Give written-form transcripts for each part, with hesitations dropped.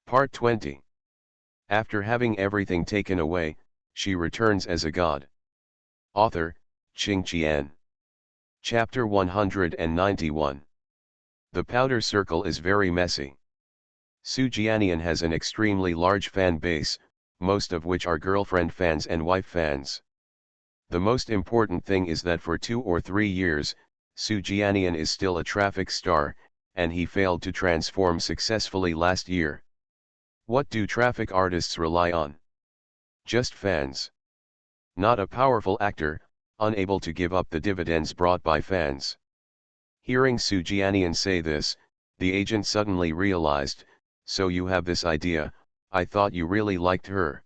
Part 20. After having everything taken away, she returns as a god. Author, Qing Qian. Chapter 191. The powder circle is very messy. Su Jianian has an extremely large fan base, most of which are girlfriend fans and wife fans. The most important thing is that for 2 or 3 years, Su Jianian is still a traffic star, and he failed to transform successfully last year. What do traffic artists rely on? Just fans. Not a powerful actor, unable to give up the dividends brought by fans. Hearing Su Jianian say this, the agent suddenly realized, so you have this idea, I thought you really liked her.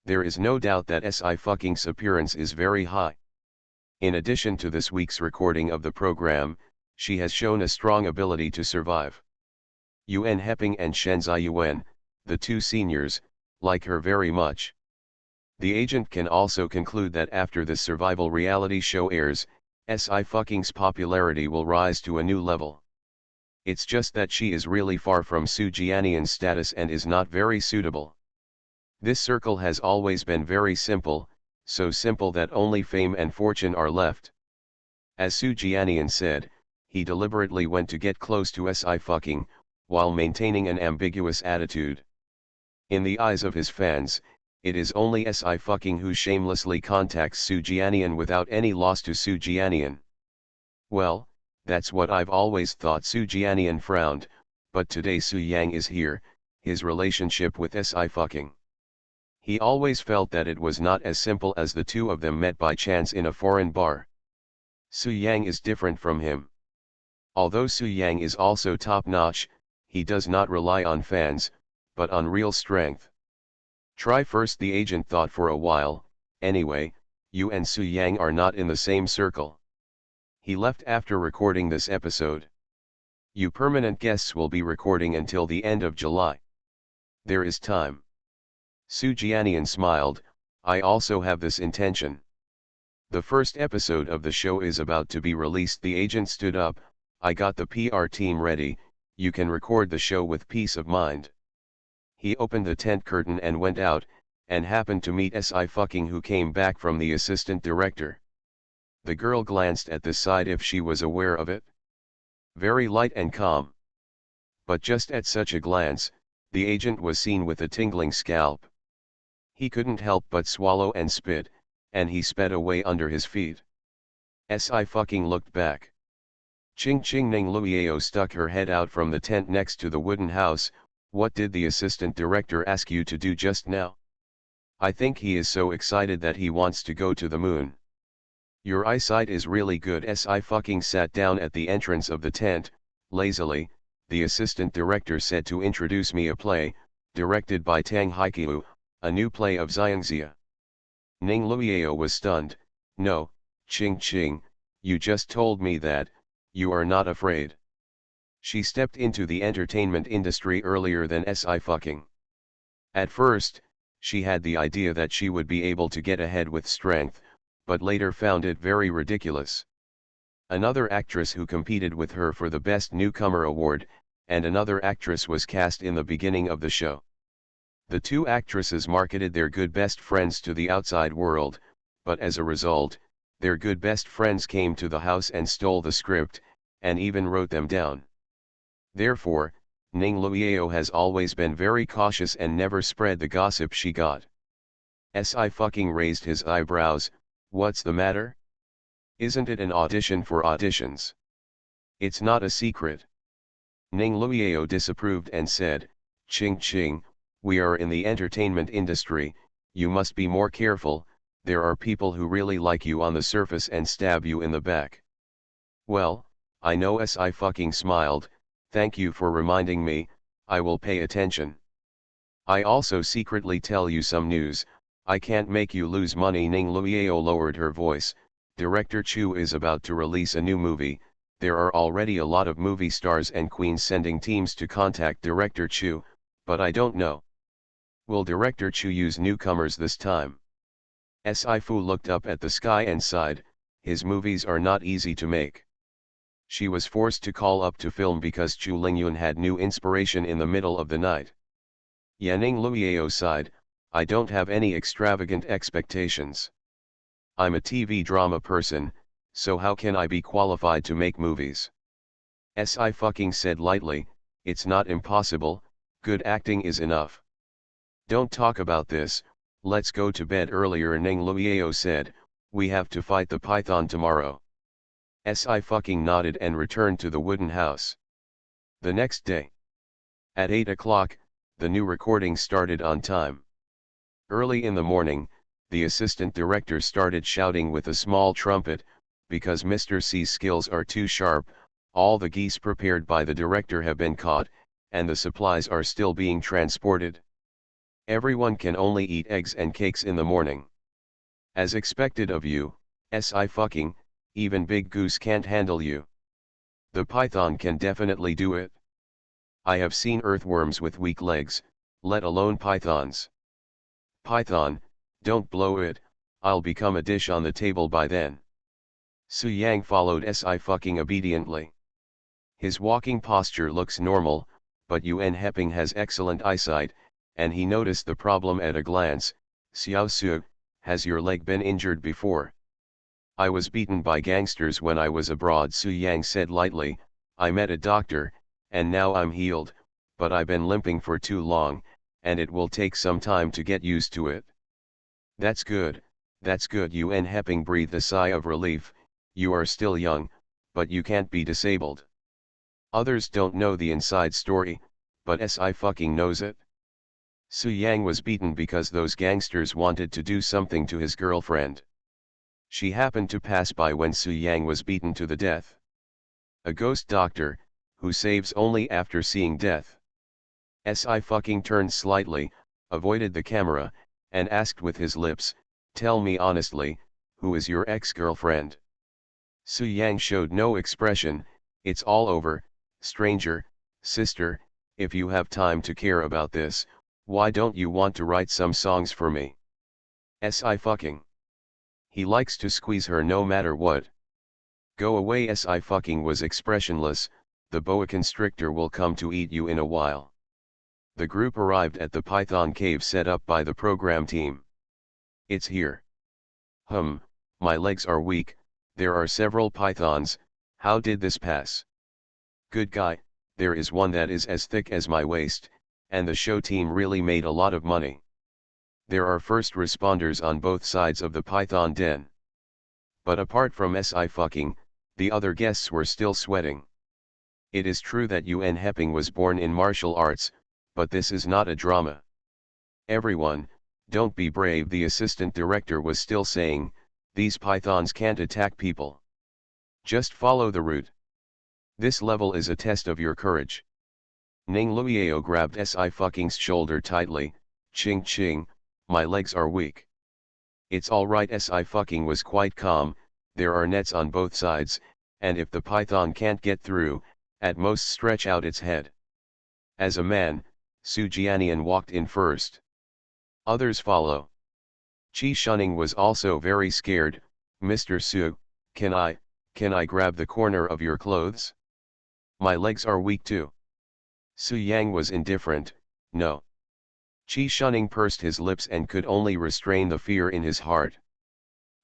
There is no doubt that Sci-fi's appearance is very high. In addition to this week's recording of the program, she has shown a strong ability to survive. Yuan Heping and Shen Ziyuan, the two seniors, like her very much. The agent can also conclude that after this survival reality show airs, Sci-fi's popularity will rise to a new level. It's just that she is really far from Su Jianian's status and is not very suitable. This circle has always been very simple, so simple that only fame and fortune are left. As Su Jianian said, he deliberately went to get close to Sci-fi, while maintaining an ambiguous attitude. In the eyes of his fans, it is only Sci-fi who shamelessly contacts Su Jianian without any loss to Su Jianian. Well, that's what I've always thought. Su Jianian frowned, but today Su Yang is here, his relationship with Sci-fi. He always felt that it was not as simple as the two of them met by chance in a foreign bar. Su Yang is different from him. Although Su Yang is also top-notch, he does not rely on fans, but on real strength. Try first, the agent thought for a while. Anyway, you and Su Yang are not in the same circle. He left after recording this episode. You permanent guests will be recording until the end of July. There is time. Su Jianian smiled, I also have this intention. The first episode of the show is about to be released. The agent stood up, I got the PR team ready, you can record the show with peace of mind. He opened the tent curtain and went out, and happened to meet Sci-fi, who came back from the assistant director. The girl glanced at the side if she was aware of it. Very light and calm. But just at such a glance, the agent was seen with a tingling scalp. He couldn't help but swallow and spit, and he sped away under his feet. Sci-fi looked back. Ching Ching Ning Luiao stuck her head out from the tent next to the wooden house. What did the assistant director ask you to do just now? I think he is so excited that he wants to go to the moon. Your eyesight is really good. Sci-fi sat down at the entrance of the tent, lazily. The assistant director said to introduce me a play, directed by Tang Haiqiu, a new play of Xiangxia. Ning Luiao was stunned. No, Ching Ching, you just told me that, you are not afraid. She stepped into the entertainment industry earlier than Sci-fi. At first, she had the idea that she would be able to get ahead with strength, but later found it very ridiculous. Another actress who competed with her for the Best Newcomer award, and another actress was cast in the beginning of the show. The two actresses marketed their good best friends to the outside world, but as a result, their good best friends came to the house and stole the script, and even wrote them down. Therefore, Ning Luiao has always been very cautious and never spread the gossip she got. Sci-fi raised his eyebrows. What's the matter? Isn't it an audition for auditions? It's not a secret. Ning Luiao disapproved and said, Ching Ching, we are in the entertainment industry, you must be more careful, there are people who really like you on the surface and stab you in the back. Well, I know. Sci-fi smiled, thank you for reminding me, I will pay attention. I also secretly tell you some news, I can't make you lose money. Ning Luiao lowered her voice, Director Chu is about to release a new movie, there are already a lot of movie stars and queens sending teams to contact Director Chu, but I don't know. Will Director Chu use newcomers this time? Sci-fi looked up at the sky and sighed, his movies are not easy to make. She was forced to call up to film because Chu Lingyun had new inspiration in the middle of the night. Yanning Luiao sighed, I don't have any extravagant expectations. I'm a TV drama person, so how can I be qualified to make movies? Si fucking said lightly, it's not impossible, good acting is enough. Don't talk about this, let's go to bed earlier. Ning Luiao said, we have to fight the python tomorrow. Si fucking nodded and returned to the wooden house. The next day. At 8 o'clock, the new recording started on time. Early in the morning, the assistant director started shouting with a small trumpet, because Mr. C's skills are too sharp, all the geese prepared by the director have been caught, and the supplies are still being transported. Everyone can only eat eggs and cakes in the morning. As expected of you, Si fucking, even Big Goose can't handle you. The python can definitely do it. I have seen earthworms with weak legs, let alone pythons. Python, don't blow it, I'll become a dish on the table by then. Su Yang followed Si fucking obediently. His walking posture looks normal, but Yuen Heping has excellent eyesight, and he noticed the problem at a glance. Xiao Su, has your leg been injured before? I was beaten by gangsters when I was abroad, Su Yang said lightly. I met a doctor, and now I'm healed, but I've been limping for too long, and it will take some time to get used to it. That's good, Yuen Heping breathed a sigh of relief. You are still young, but you can't be disabled. Others don't know the inside story, but Si fucking knows it. Su Yang was beaten because those gangsters wanted to do something to his girlfriend. She happened to pass by when Su Yang was beaten to the death. A ghost doctor, who saves only after seeing death. Si fucking turned slightly, avoided the camera, and asked with his lips, tell me honestly, who is your ex-girlfriend? Su Yang showed no expression. It's all over, stranger, sister, if you have time to care about this, why don't you want to write some songs for me? Si fucking. He likes to squeeze her no matter what. Go away. Si fucking was expressionless, the boa constrictor will come to eat you in a while. The group arrived at the python cave set up by the program team. It's here. My legs are weak, there are several pythons, how did this pass? Good guy, there is one that is as thick as my waist, and the show team really made a lot of money. There are first responders on both sides of the python den. But apart from Si fucking, the other guests were still sweating. It is true that Yuen Heping was born in martial arts, but this is not a drama. Everyone, don't be brave, the assistant director was still saying, these pythons can't attack people. Just follow the route. This level is a test of your courage. Ning Luiao grabbed Si fucking's shoulder tightly, ching ching, my legs are weak. It's alright. Si fucking was quite calm, there are nets on both sides, and if the python can't get through, at most stretch out its head. As a man, Su Jianian walked in first. Others follow. Qi Shunning was also very scared. Mr. Su, can I grab the corner of your clothes? My legs are weak too. Su Yang was indifferent, no. Qi Shunning pursed his lips and could only restrain the fear in his heart.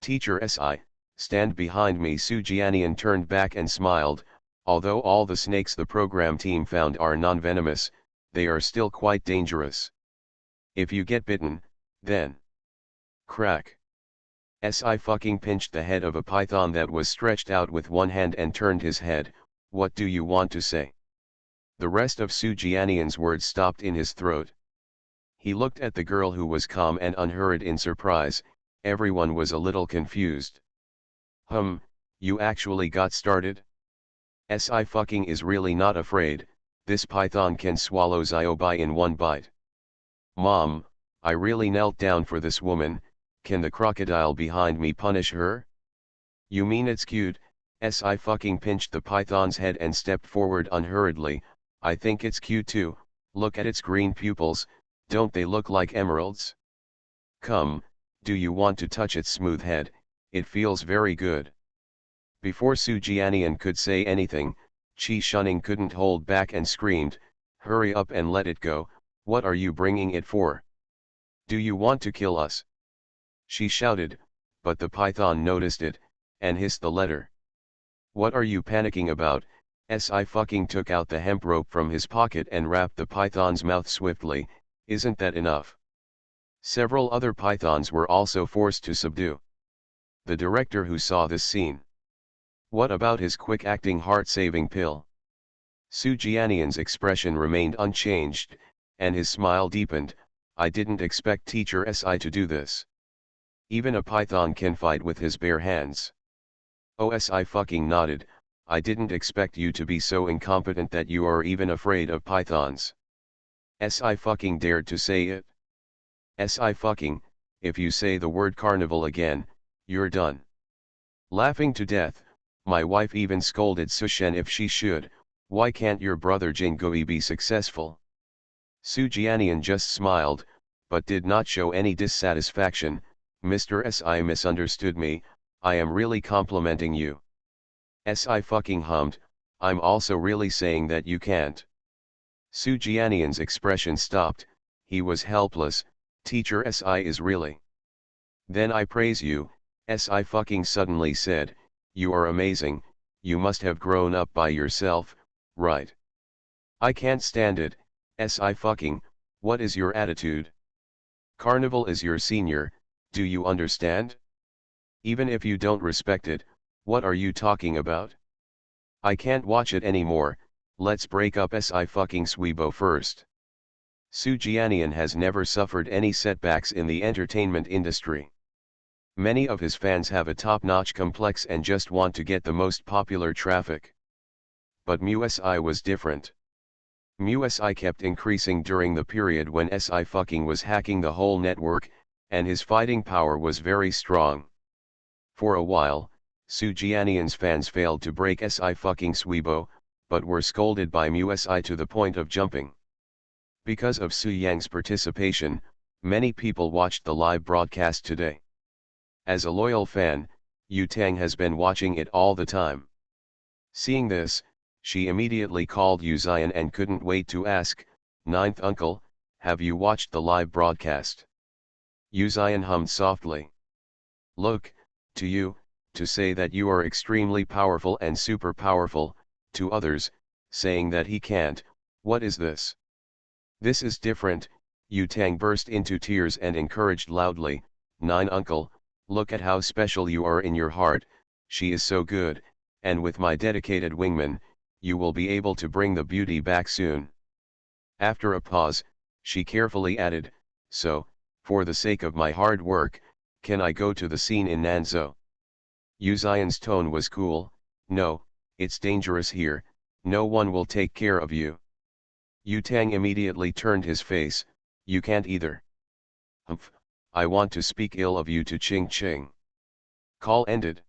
Teacher Si, stand behind me. Su Jianian turned back and smiled. Although all the snakes the program team found are non-venomous, they are still quite dangerous. If you get bitten, then... Crack. Si fucking pinched the head of a python that was stretched out with one hand and turned his head. What do you want to say? The rest of Su Jianian's words stopped in his throat. He looked at the girl who was calm and unhurried in surprise. Everyone was a little confused. You actually got started? Si fucking is really not afraid, this python can swallow Ziobai in one bite. Mom, I really knelt down for this woman, can the crocodile behind me punish her? You mean it's cute? Si fucking pinched the python's head and stepped forward unhurriedly. I think it's cute too, look at its green pupils, don't they look like emeralds? Come, do you want to touch its smooth head, it feels very good. Before Su Jianian could say anything, Qi Shunning couldn't hold back and screamed, hurry up and let it go, What are you bringing it for? Do you want to kill us? She shouted, but the python noticed it, and hissed the letter. What are you panicking about? Si fucking took out the hemp rope from his pocket and wrapped the python's mouth swiftly. Isn't that enough? Several other pythons were also forced to subdue. The director who saw this scene. What about his quick-acting heart-saving pill? Su Jianian's expression remained unchanged, and his smile deepened. I didn't expect Teacher Si to do this. Even a python can fight with his bare hands. Si fucking nodded. I didn't expect you to be so incompetent that you are even afraid of pythons. Si fucking dared to say it. Si fucking, if you say the word carnival again, you're done. Laughing to death, my wife even scolded Sushen if she should. Why can't your brother Jingui be successful? Su Jianian just smiled, but did not show any dissatisfaction. Mr. Si misunderstood me, I am really complimenting you. Si fucking hummed, I'm also really saying that you can't. Su Jianian's expression stopped, he was helpless. Teacher Si is really. Then I praise you, Si fucking suddenly said, you are amazing, you must have grown up by yourself, right? I can't stand it, Si fucking, what is your attitude? Carnival is your senior, do you understand? Even if you don't respect it, what are you talking about? I can't watch it anymore, let's break up Si fucking Sweebo first. Su Jianian has never suffered any setbacks in the entertainment industry. Many of his fans have a top-notch complex and just want to get the most popular traffic. But MuSI was different. MuSI kept increasing during the period when Si fucking was hacking the whole network, and his fighting power was very strong. For a while, Su Jianian's fans failed to break Si fucking Sweebo, but were scolded by MuSI to the point of jumping. Because of Su Yang's participation, many people watched the live broadcast today. As a loyal fan, Yu Tang has been watching it all the time. Seeing this, she immediately called Yu Zion and couldn't wait to ask, Ninth uncle, have you watched the live broadcast? Yu Zion hummed softly. Look, to you, to say that you are extremely powerful and super powerful, to others, saying that he can't, what is this? This is different. Yu Tang burst into tears and encouraged loudly, Nine uncle, look at how special you are in your heart, she is so good, and with my dedicated wingman, you will be able to bring the beauty back soon. After a pause, she carefully added, so, for the sake of my hard work, can I go to the scene in Nanzhou? Yu Zion's tone was cool, no, it's dangerous here, no one will take care of you. Yu Tang immediately turned his face, you can't either. Humph, I want to speak ill of you to Ching Ching. Call ended.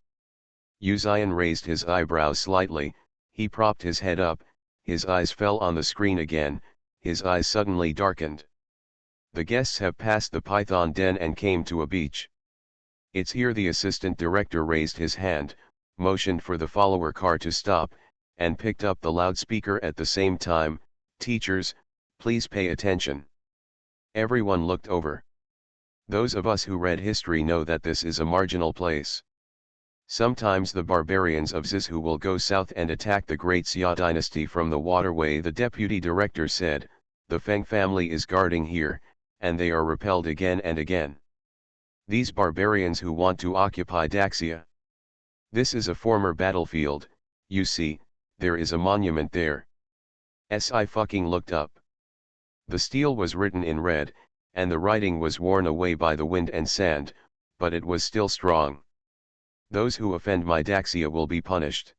Yu Zion raised his eyebrows slightly, he propped his head up, his eyes fell on the screen again, his eyes suddenly darkened. The guests have passed the Python Den and came to a beach. It's here. The assistant director raised his hand, motioned for the follower car to stop, and picked up the loudspeaker at the same time, teachers, please pay attention. Everyone looked over. Those of us who read history know that this is a marginal place. Sometimes the barbarians of Zizhu will go south and attack the great Xia dynasty from the waterway. The deputy director said, the Feng family is guarding here, and they are repelled again and again. These barbarians who want to occupy Daxia. This is a former battlefield, you see, there is a monument there. Si fucking looked up. The steel was written in red, and the writing was worn away by the wind and sand, but it was still strong. Those who offend my Daxia will be punished.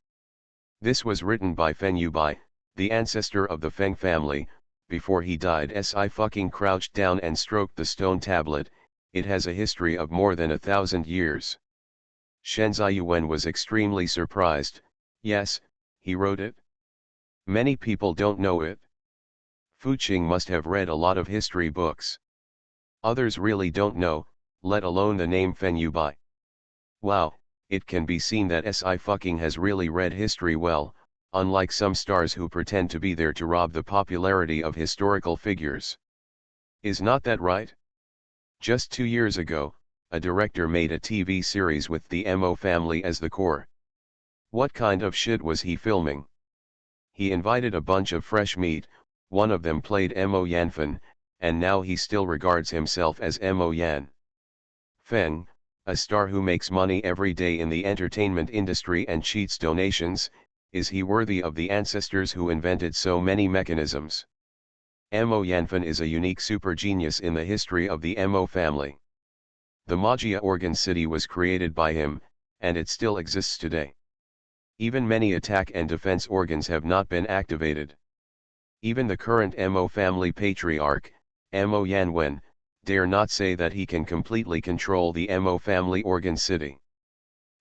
This was written by Feng Yubai, the ancestor of the Feng family. Before he died, Si fucking crouched down and stroked the stone tablet. It has a history of more than 1,000 years. Shen Ziyuan was extremely surprised. Yes, he wrote it. Many people don't know it. Fu Qing must have read a lot of history books. Others really don't know, let alone the name Feng Yubai. Wow, it can be seen that Si fucking has really read history well, unlike some stars who pretend to be there to rob the popularity of historical figures. Is not that right? Just 2 years ago, a director made a TV series with the Mo family as the core. What kind of shit was he filming? He invited a bunch of fresh meat, one of them played Mo Yanfen, and now he still regards himself as Mo Yan Feng, a star who makes money every day in the entertainment industry and cheats donations. Is he worthy of the ancestors who invented so many mechanisms? Mo Yanfen is a unique super genius in the history of the Mo family. The Magia organ city was created by him, and it still exists today. Even many attack and defense organs have not been activated. Even the current Mo family patriarch, Mo Yanwen, dare not say that he can completely control the Mo family organ city.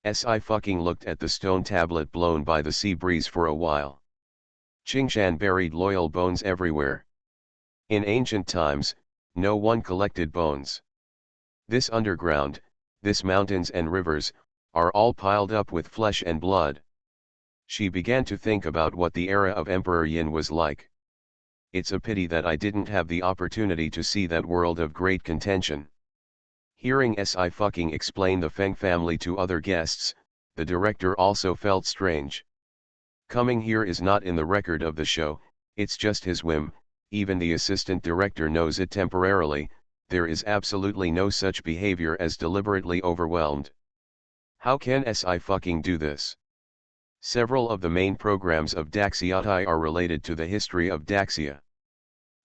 Sci-fi looked at the stone tablet blown by the sea breeze for a while. Qingshan buried loyal bones everywhere. In ancient times, no one collected bones. This underground, this mountains and rivers, are all piled up with flesh and blood. She began to think about what the era of Emperor Yin was like. It's a pity that I didn't have the opportunity to see that world of great contention. Hearing Sci-fi explain the Feng family to other guests, the director also felt strange. Coming here is not in the record of the show, it's just his whim. Even the assistant director knows it temporarily. There is absolutely no such behavior as deliberately overwhelmed. How can Sci-fi do this? Several of the main programs of Daxiatai are related to the history of Daxia.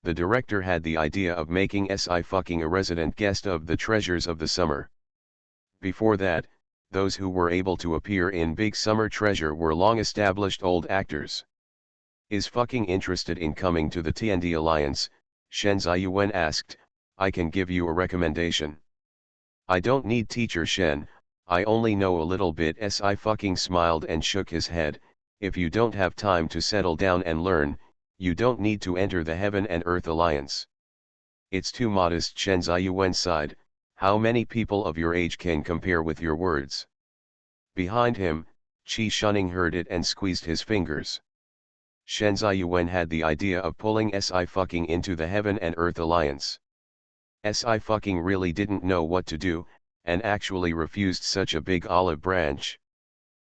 The director had the idea of making Sci-fi a resident guest of the Treasures of the Summer. Before that, those who were able to appear in Big Summer Treasure were long-established old actors. Is fucking interested in coming to the TND Alliance? Shen Ziyuan asked. I can give you a recommendation. I don't need teacher Shen, I only know a little bit. Sci-fi smiled and shook his head. If you don't have time to settle down and learn, you don't need to enter the Heaven and Earth Alliance. It's too modest. Shen Ziyuan sighed. How many people of your age can compare with your words? Behind him, Qi Shunning heard it and squeezed his fingers. Shen Ziyuan had the idea of pulling Sci-fi into the Heaven and Earth Alliance. Sci-fi really didn't know what to do, and actually refused such a big olive branch.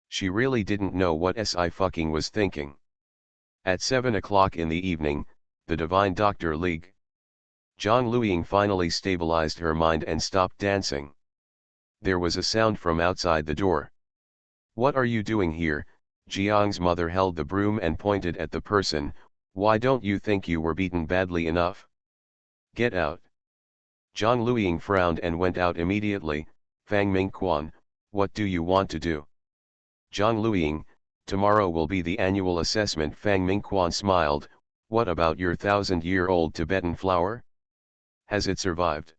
She really didn't know what Sci-fi was thinking. At 7 o'clock in the evening, the divine Dr. League. Zhang Luiying finally stabilized her mind and stopped dancing. There was a sound from outside the door. What are you doing here? Jiang's mother held the broom and pointed at the person. Why don't you think you were beaten badly enough? Get out. Zhang Luiying frowned and went out immediately. Fang Mingquan, what do you want to do? Zhang Luiying, tomorrow will be the annual assessment. Fang Mingquan smiled. What about your 1,000-year-old Tibetan flower? Has it survived?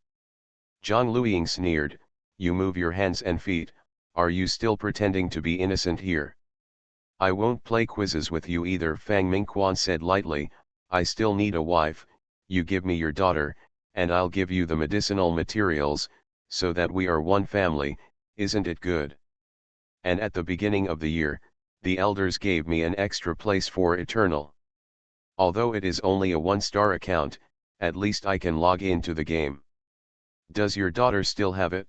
Zhang Luiying sneered. You move your hands and feet. Are you still pretending to be innocent here? I won't play quizzes with you either. Fang Mingquan said lightly. I still need a wife. You give me your daughter, and I'll give you the medicinal materials, so that we are one family. Isn't it good? And at the beginning of the year, the elders gave me an extra place for Eternal. Although it is only a 1-star account, at least I can log into the game. Does your daughter still have it?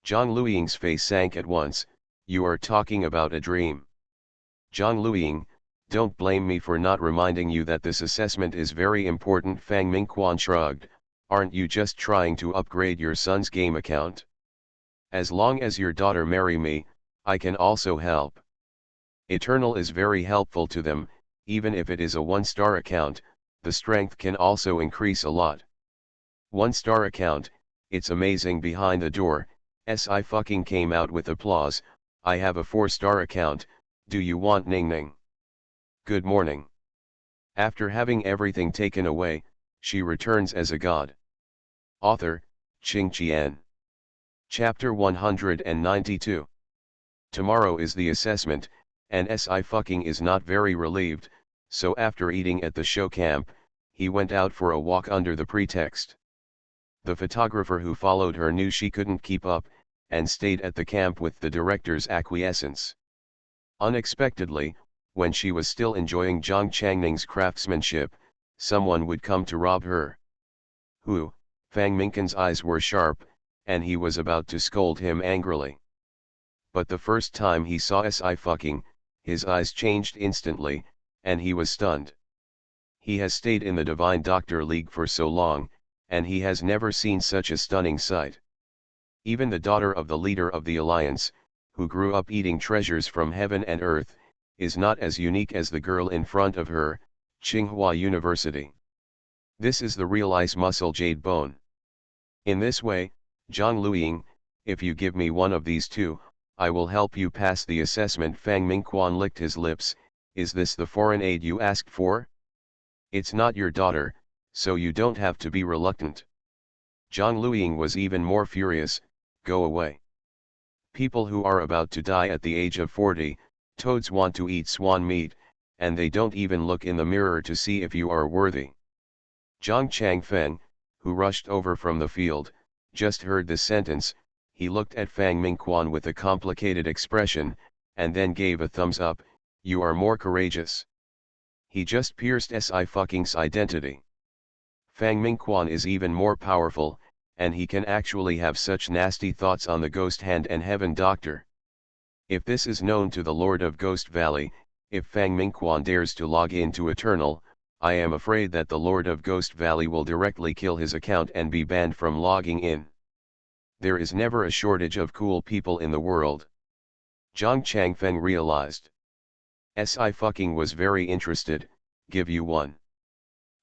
Zhang Luiying's face sank at once. You are talking about a dream. Zhang Luiying, don't blame me for not reminding you that this assessment is very important. Fang Mingquan shrugged. Aren't you just trying to upgrade your son's game account? As long as your daughter marry me, I can also help. Eternal is very helpful to them. Even if it is a 1-star account, the strength can also increase a lot. 1-star account, it's amazing. Behind the door, Sci-fi came out with applause. I have a 4-star account, do you want Ning Ning? Good morning. After having everything taken away, she returns as a god. Author, Qing Qian. Chapter 192. Tomorrow is the assessment, and Sci-fi is not very relieved, so after eating at the show camp, he went out for a walk under the pretext. The photographer who followed her knew she couldn't keep up, and stayed at the camp with the director's acquiescence. Unexpectedly, when she was still enjoying Zhang Changning's craftsmanship, someone would come to rob her. Who? Fang Minken's eyes were sharp, and he was about to scold him angrily. But the first time he saw Si fucking, his eyes changed instantly, and he was stunned. He has stayed in the Divine Doctor League for so long, and he has never seen such a stunning sight. Even the daughter of the leader of the Alliance, who grew up eating treasures from heaven and earth, is not as unique as the girl in front of her, Tsinghua University. This is the real ice muscle jade bone. In this way, Zhang Luiying, if you give me one of these two, I will help you pass the assessment. Fang Mingquan licked his lips. Is this the foreign aid you asked for? It's not your daughter, so you don't have to be reluctant. Zhang Luiying was even more furious. Go away. People who are about to die at the age of 40, toads want to eat swan meat, and they don't even look in the mirror to see if you are worthy. Zhang Changfeng, who rushed over from the field, just heard this sentence. He looked at Fang Mingquan with a complicated expression, and then gave a thumbs up. You are more courageous. He just pierced Si fucking's identity. Fang Mingquan is even more powerful, and he can actually have such nasty thoughts on the Ghost Hand and Heaven Doctor. If this is known to the Lord of Ghost Valley, if Fang Mingquan dares to log into Eternal, I am afraid that the Lord of Ghost Valley will directly kill his account and be banned from logging in. There is never a shortage of cool people in the world. Zhang Changfeng realized. Si fucking was very interested. Give you one.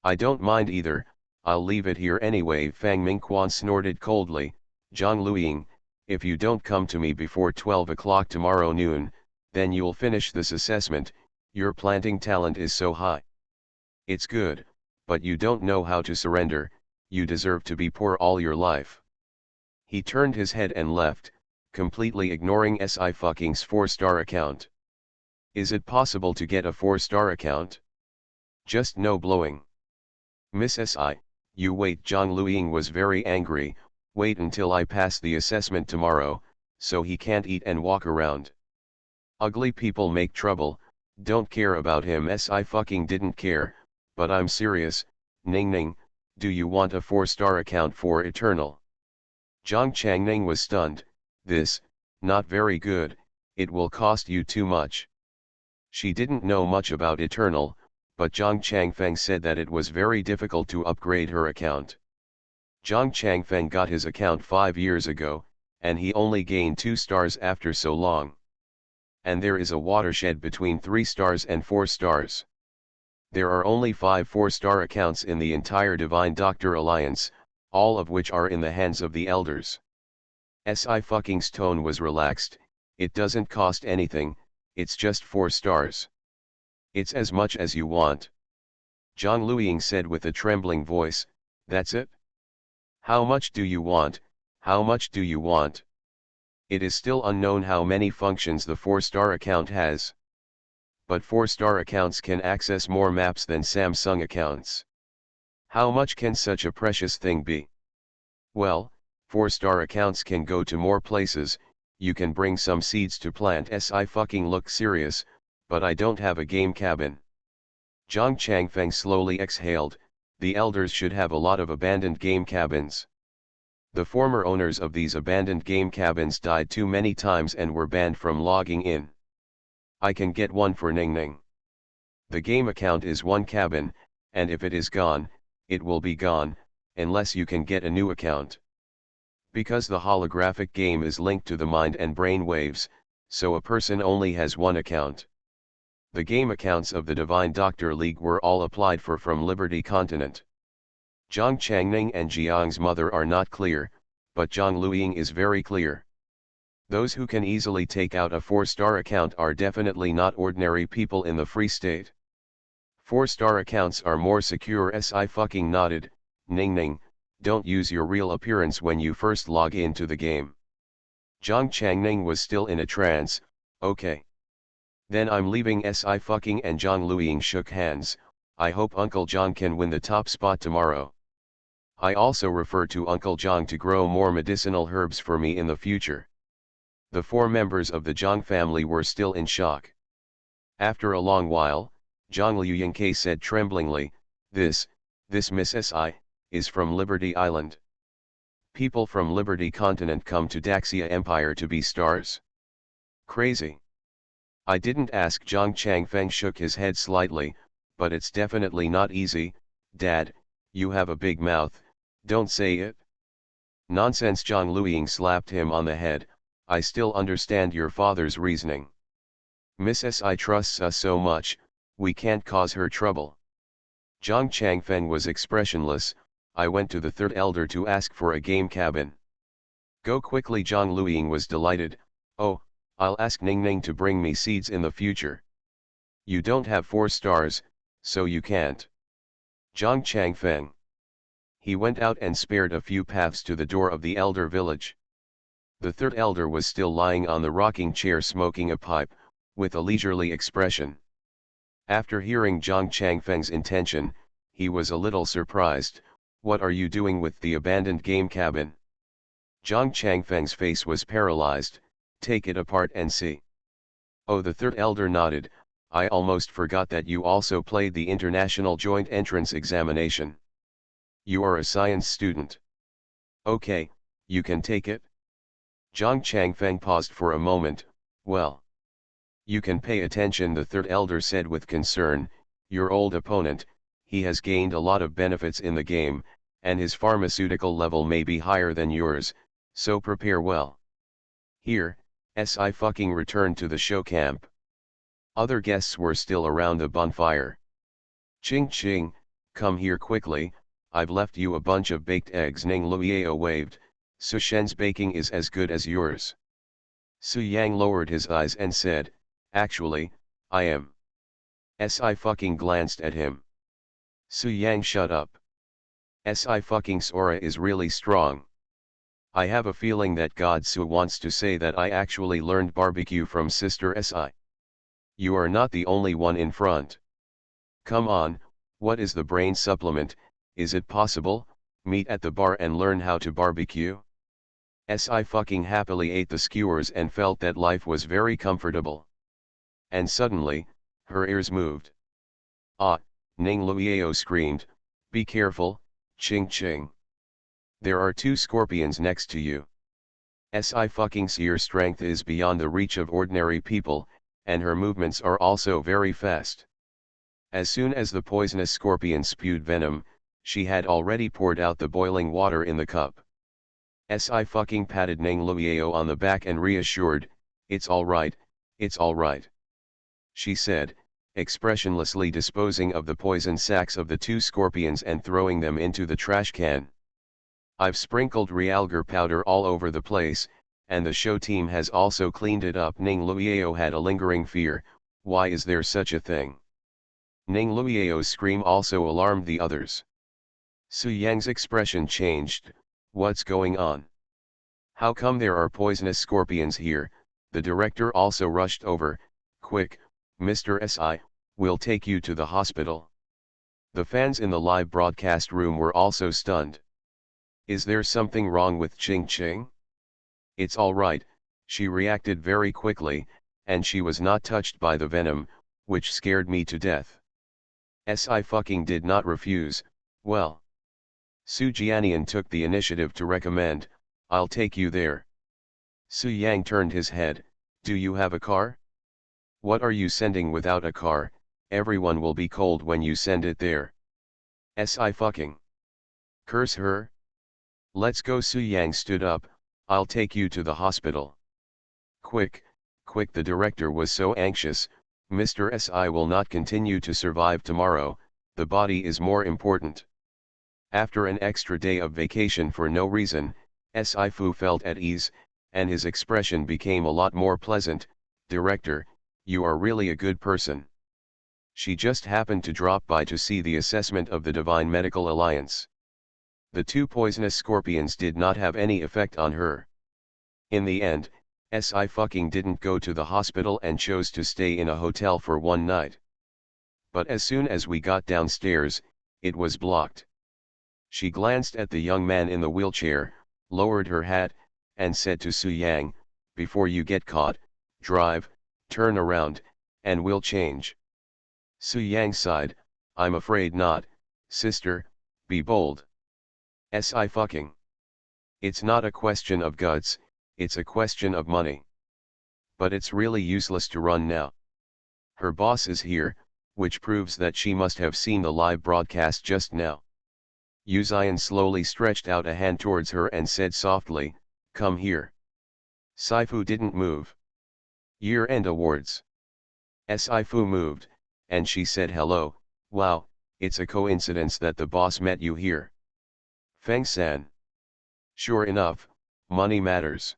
I don't mind either, I'll leave it here anyway. Fang Mingquan snorted coldly. Zhang Luiying, if you don't come to me before 12 o'clock tomorrow noon, then you'll finish this assessment. Your planting talent is so high. It's good, but you don't know how to surrender. You deserve to be poor all your life. He turned his head and left, completely ignoring Si fucking's 4-star account. Is it possible to get a 4-star account? Just no blowing. Miss Si, you wait. Zhang Luiying was very angry. Wait until I pass the assessment tomorrow, so he can't eat and walk around. Ugly people make trouble. Don't care about him. Si fucking didn't care, but I'm serious. Ning Ning, do you want a 4-star account for Eternal? Zhang Changning was stunned. This, not very good, it will cost you too much. She didn't know much about Eternal, but Zhang Changfeng said that it was very difficult to upgrade her account. Zhang Changfeng got his account 5 years ago, and he only gained 2 stars after so long. And there is a watershed between 3 stars and 4 stars. There are only 5 4-star accounts in the entire Divine Doctor Alliance, all of which are in the hands of the elders. Si fucking's tone was relaxed. It doesn't cost anything, it's just 4 stars. It's as much as you want. Zhang Luiying said with a trembling voice. That's it? How much do you want? How much do you want? It is still unknown how many functions the 4-star account has. But 4-star accounts can access more maps than Samsung accounts. How much can such a precious thing be? Well, 4-star accounts can go to more places. You can bring some seeds to plant. Si fucking looked serious, but I don't have a game cabin. Zhang Changfeng slowly exhaled. The elders should have a lot of abandoned game cabins. The former owners of these abandoned game cabins died too many times and were banned from logging in. I can get one for Ning Ning. The game account is one cabin, and if it is gone, it will be gone, unless you can get a new account. Because the holographic game is linked to the mind and brain waves, so a person only has one account. The game accounts of the Divine Doctor League were all applied for from Liberty Continent. Zhang Changning and Jiang's mother are not clear, but Zhang Luiying is very clear. Those who can easily take out a 4-star account are definitely not ordinary people in the Free State. 4-star accounts are more secure. Si fucking nodded. Ning Ning, don't use your real appearance when you first log into the game. Zhang Changning was still in a trance. Okay. Then I'm leaving. Si fucking and Zhang Luiying shook hands. I hope Uncle Zhang can win the top spot tomorrow. I also refer to Uncle Zhang to grow more medicinal herbs for me in the future. The 4 members of the Zhang family were still in shock. After a long while, Zhang Luiying said tremblingly, This Miss Si, is from Liberty Island. People from Liberty Continent come to Daxia Empire to be stars. Crazy. I didn't ask. Zhang Changfeng shook his head slightly, but it's definitely not easy. Dad, you have a big mouth, don't say it. Nonsense. Zhang Luiying slapped him on the head. I still understand your father's reasoning. Miss Si trusts us so much, we can't cause her trouble. Zhang Changfeng was expressionless. I went to the third elder to ask for a game cabin. Go quickly. Zhang Luiying was delighted. Oh, I'll ask Ning Ning to bring me seeds in the future. You don't have 4 stars, so you can't. Zhang Changfeng. He went out and spared a few paths to the door of the elder village. The third elder was still lying on the rocking chair smoking a pipe, with a leisurely expression. After hearing Zhang Changfeng's intention, he was a little surprised. What are you doing with the abandoned game cabin? Zhang Changfeng's face was paralyzed. Take it apart and see. Oh, the third elder nodded. I almost forgot that you also played the International Joint Entrance Examination. You are a science student. Okay, you can take it. Zhang Changfeng paused for a moment. Well, you can pay attention, the third elder said with concern. Your old opponent, he has gained a lot of benefits in the game, and his pharmaceutical level may be higher than yours, so prepare well. Here, Si fucking returned to the show camp. Other guests were still around the bonfire. Ching Ching, come here quickly, I've left you a bunch of baked eggs. Ning Luiyao waved. Su Shen's baking is as good as yours. Su Yang lowered his eyes and said, actually, I am. Si fucking glanced at him. Su Yang, shut up. Si fucking Sora is really strong. I have a feeling that God Su wants to say that I actually learned barbecue from Sister Si. You are not the only one in front. Come on, what is the brain supplement? Is it possible? Meet at the bar and learn how to barbecue? Si fucking happily ate the skewers and felt that life was very comfortable. And suddenly, her ears moved. Ah, Ning Luiyao screamed, be careful, Ching Ching. There are 2 scorpions next to you. Si fucking Seer strength is beyond the reach of ordinary people, and her movements are also very fast. As soon as the poisonous scorpion spewed venom, she had already poured out the boiling water in the cup. Si fucking patted Ning Luiyao on the back and reassured, it's alright, it's alright. She said, expressionlessly disposing of the poison sacs of the 2 scorpions and throwing them into the trash can. I've sprinkled realgar powder all over the place, and the show team has also cleaned it up. Ning Luiyao had a lingering fear. Why is there such a thing? Ning Luiyao's scream also alarmed the others. Su Yang's expression changed. What's going on? How come there are poisonous scorpions here? The director also rushed over. Quick, Mr. Si, we'll take you to the hospital. The fans in the live broadcast room were also stunned. Is there something wrong with Ching Ching? It's alright, she reacted very quickly, and she was not touched by the venom, which scared me to death. Si fucking did not refuse. Well, Su Jianian took the initiative to recommend, I'll take you there. Su Yang turned his head, do you have a car? What are you sending without a car? Everyone will be cold when you send it there. Si fucking. Curse her. Let's go. Su Yang stood up, I'll take you to the hospital. Quick, quick, the director was so anxious. Mr. Si will not continue to survive tomorrow, the body is more important. After an extra day of vacation for no reason, Si Fu felt at ease, and his expression became a lot more pleasant. Director, you are really a good person. She just happened to drop by to see the assessment of the Divine Medical Alliance. The 2 poisonous scorpions did not have any effect on her. In the end, Si fucking didn't go to the hospital and chose to stay in a hotel for 1 night. But as soon as we got downstairs, it was blocked. She glanced at the young man in the wheelchair, lowered her hat, and said to Su Yang, before you get caught, drive, turn around, and we'll change. Su Yang sighed, I'm afraid not, sister, be bold. Si fucking. It's not a question of guts, it's a question of money. But it's really useless to run now. Her boss is here, which proves that she must have seen the live broadcast just now. Uzion slowly stretched out a hand towards her and said softly, "Come here." Saifu didn't move. Year-end awards. Saifu moved, and she said hello. "Wow, it's a coincidence that the boss met you here." Feng-san. "Sure enough, money matters."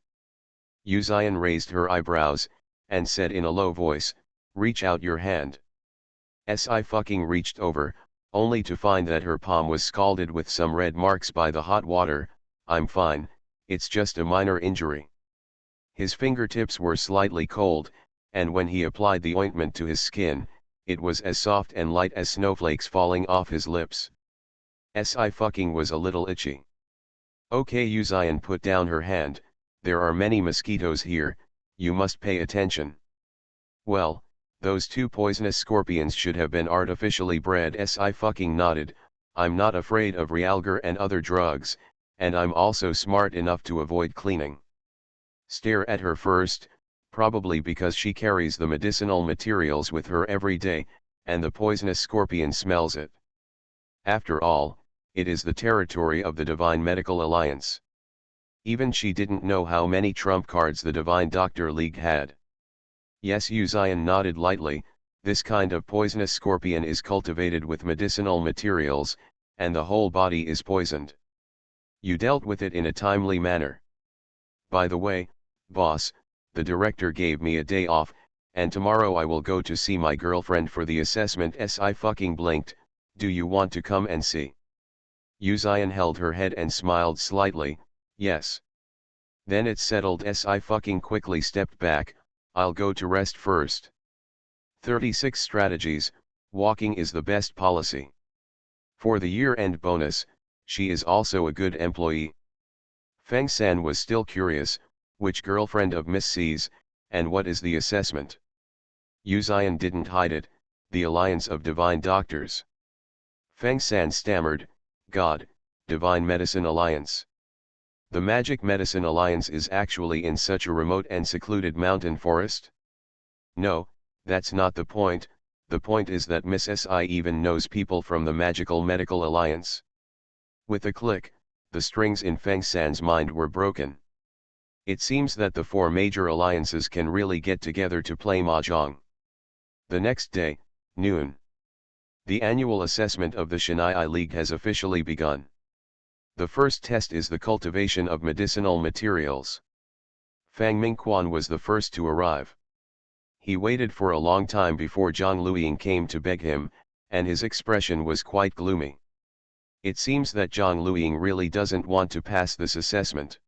Uzion raised her eyebrows, and said in a low voice, "Reach out your hand." Si fucking reached over, only to find that her palm was scalded with some red marks by the hot water. "I'm fine, it's just a minor injury." His fingertips were slightly cold, and when he applied the ointment to his skin, it was as soft and light as snowflakes falling off his lips. Si fucking was a little itchy. "Okay." Uzion put down her hand, "There are many mosquitoes here, you must pay attention." "Well, those two poisonous scorpions should have been artificially bred." Si fucking nodded, "I'm not afraid of realgar and other drugs, and I'm also smart enough to avoid cleaning." Stare at her first, probably because she carries the medicinal materials with her every day, and the poisonous scorpion smells it. After all, it is the territory of the Divine Medical Alliance. Even she didn't know how many trump cards the Divine Doctor League had. Yes, Uzion nodded lightly, "This kind of poisonous scorpion is cultivated with medicinal materials, and the whole body is poisoned. You dealt with it in a timely manner. By the way, boss, the director gave me a day off, and tomorrow I will go to see my girlfriend for the assessment." Si fucking blinked, "Do you want to come and see?" Uzion held her head and smiled slightly, "Yes." "Then it's settled." Si fucking quickly stepped back, "I'll go to rest first." 36 strategies, walking is the best policy. For the year-end bonus, she is also a good employee. Feng-san was still curious, which girlfriend of Miss C's, and what is the assessment? Uzion didn't hide it, the Alliance of Divine Doctors. Feng-san stammered, "God, Divine Medicine Alliance. The Magic Medicine Alliance is actually in such a remote and secluded mountain forest?" "No, that's not the point is that Miss Si even knows people from the Magical Medical Alliance." With a click, the strings in Feng-san's mind were broken. It seems that the four major alliances can really get together to play mahjong. The next day, noon. The annual assessment of the Shanghai League has officially begun. The first test is the cultivation of medicinal materials. Fang Mingquan was the first to arrive. He waited for a long time before Zhang Luiying came to beg him, and his expression was quite gloomy. It seems that Zhang Luiying really doesn't want to pass this assessment.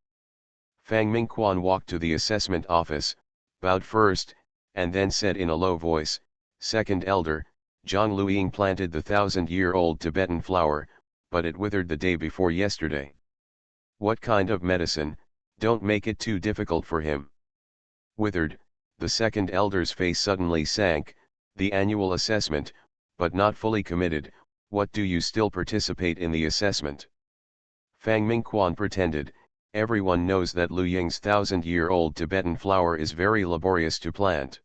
Fang Mingquan walked to the assessment office, bowed first, and then said in a low voice, "Second elder, Zhang Luiying planted the 1,000-year-old Tibetan flower, but it withered the day before yesterday. What kind of medicine? Don't make it too difficult for him." Withered, the second elder's face suddenly sank. "The annual assessment, but not fully committed. What do you still participate in the assessment?" Fang Mingquan pretended, "Everyone knows that Lu Ying's 1,000-year-old Tibetan flower is very laborious to plant.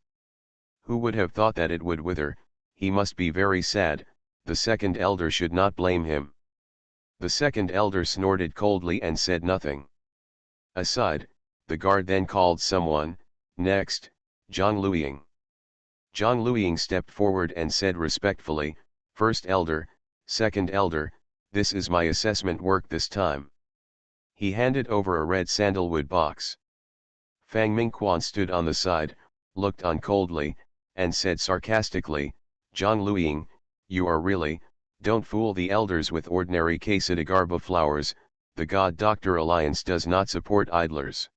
Who would have thought that it would wither? He must be very sad." The second elder should not blame him. The second elder snorted coldly and said nothing. Aside, the guard then called someone. "Next, Zhang Luiying." Zhang Luiying stepped forward and said respectfully, "First elder, second elder, this is my assessment work this time." He handed over a red sandalwood box. Fang Mingquan stood on the side, looked on coldly, and said sarcastically, "Zhang Luiying, you are really, don't fool the elders with ordinary Quesadagarba flowers, the God Doctor Alliance does not support idlers."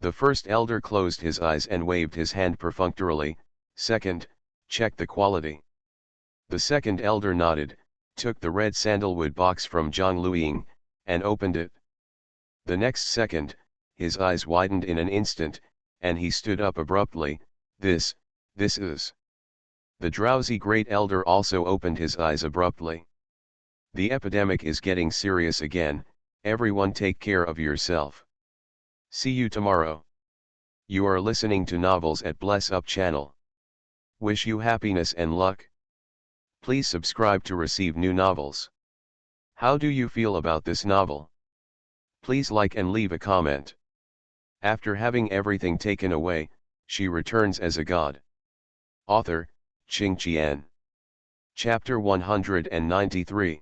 The first elder closed his eyes and waved his hand perfunctorily. "Second, check the quality." The second elder nodded, took the red sandalwood box from Zhang Luiying, and opened it. The next second, his eyes widened in an instant, and he stood up abruptly. This is." The drowsy great elder also opened his eyes abruptly. "The epidemic is getting serious again," Everyone take care of yourself. See you tomorrow. You are listening to Novels at Bless Up channel. Wish you happiness and luck. Please subscribe to receive new novels. How do you feel about this novel? Please like and leave a comment. After having everything taken away, she returns as a god. Author, Qing Qian. Chapter 193.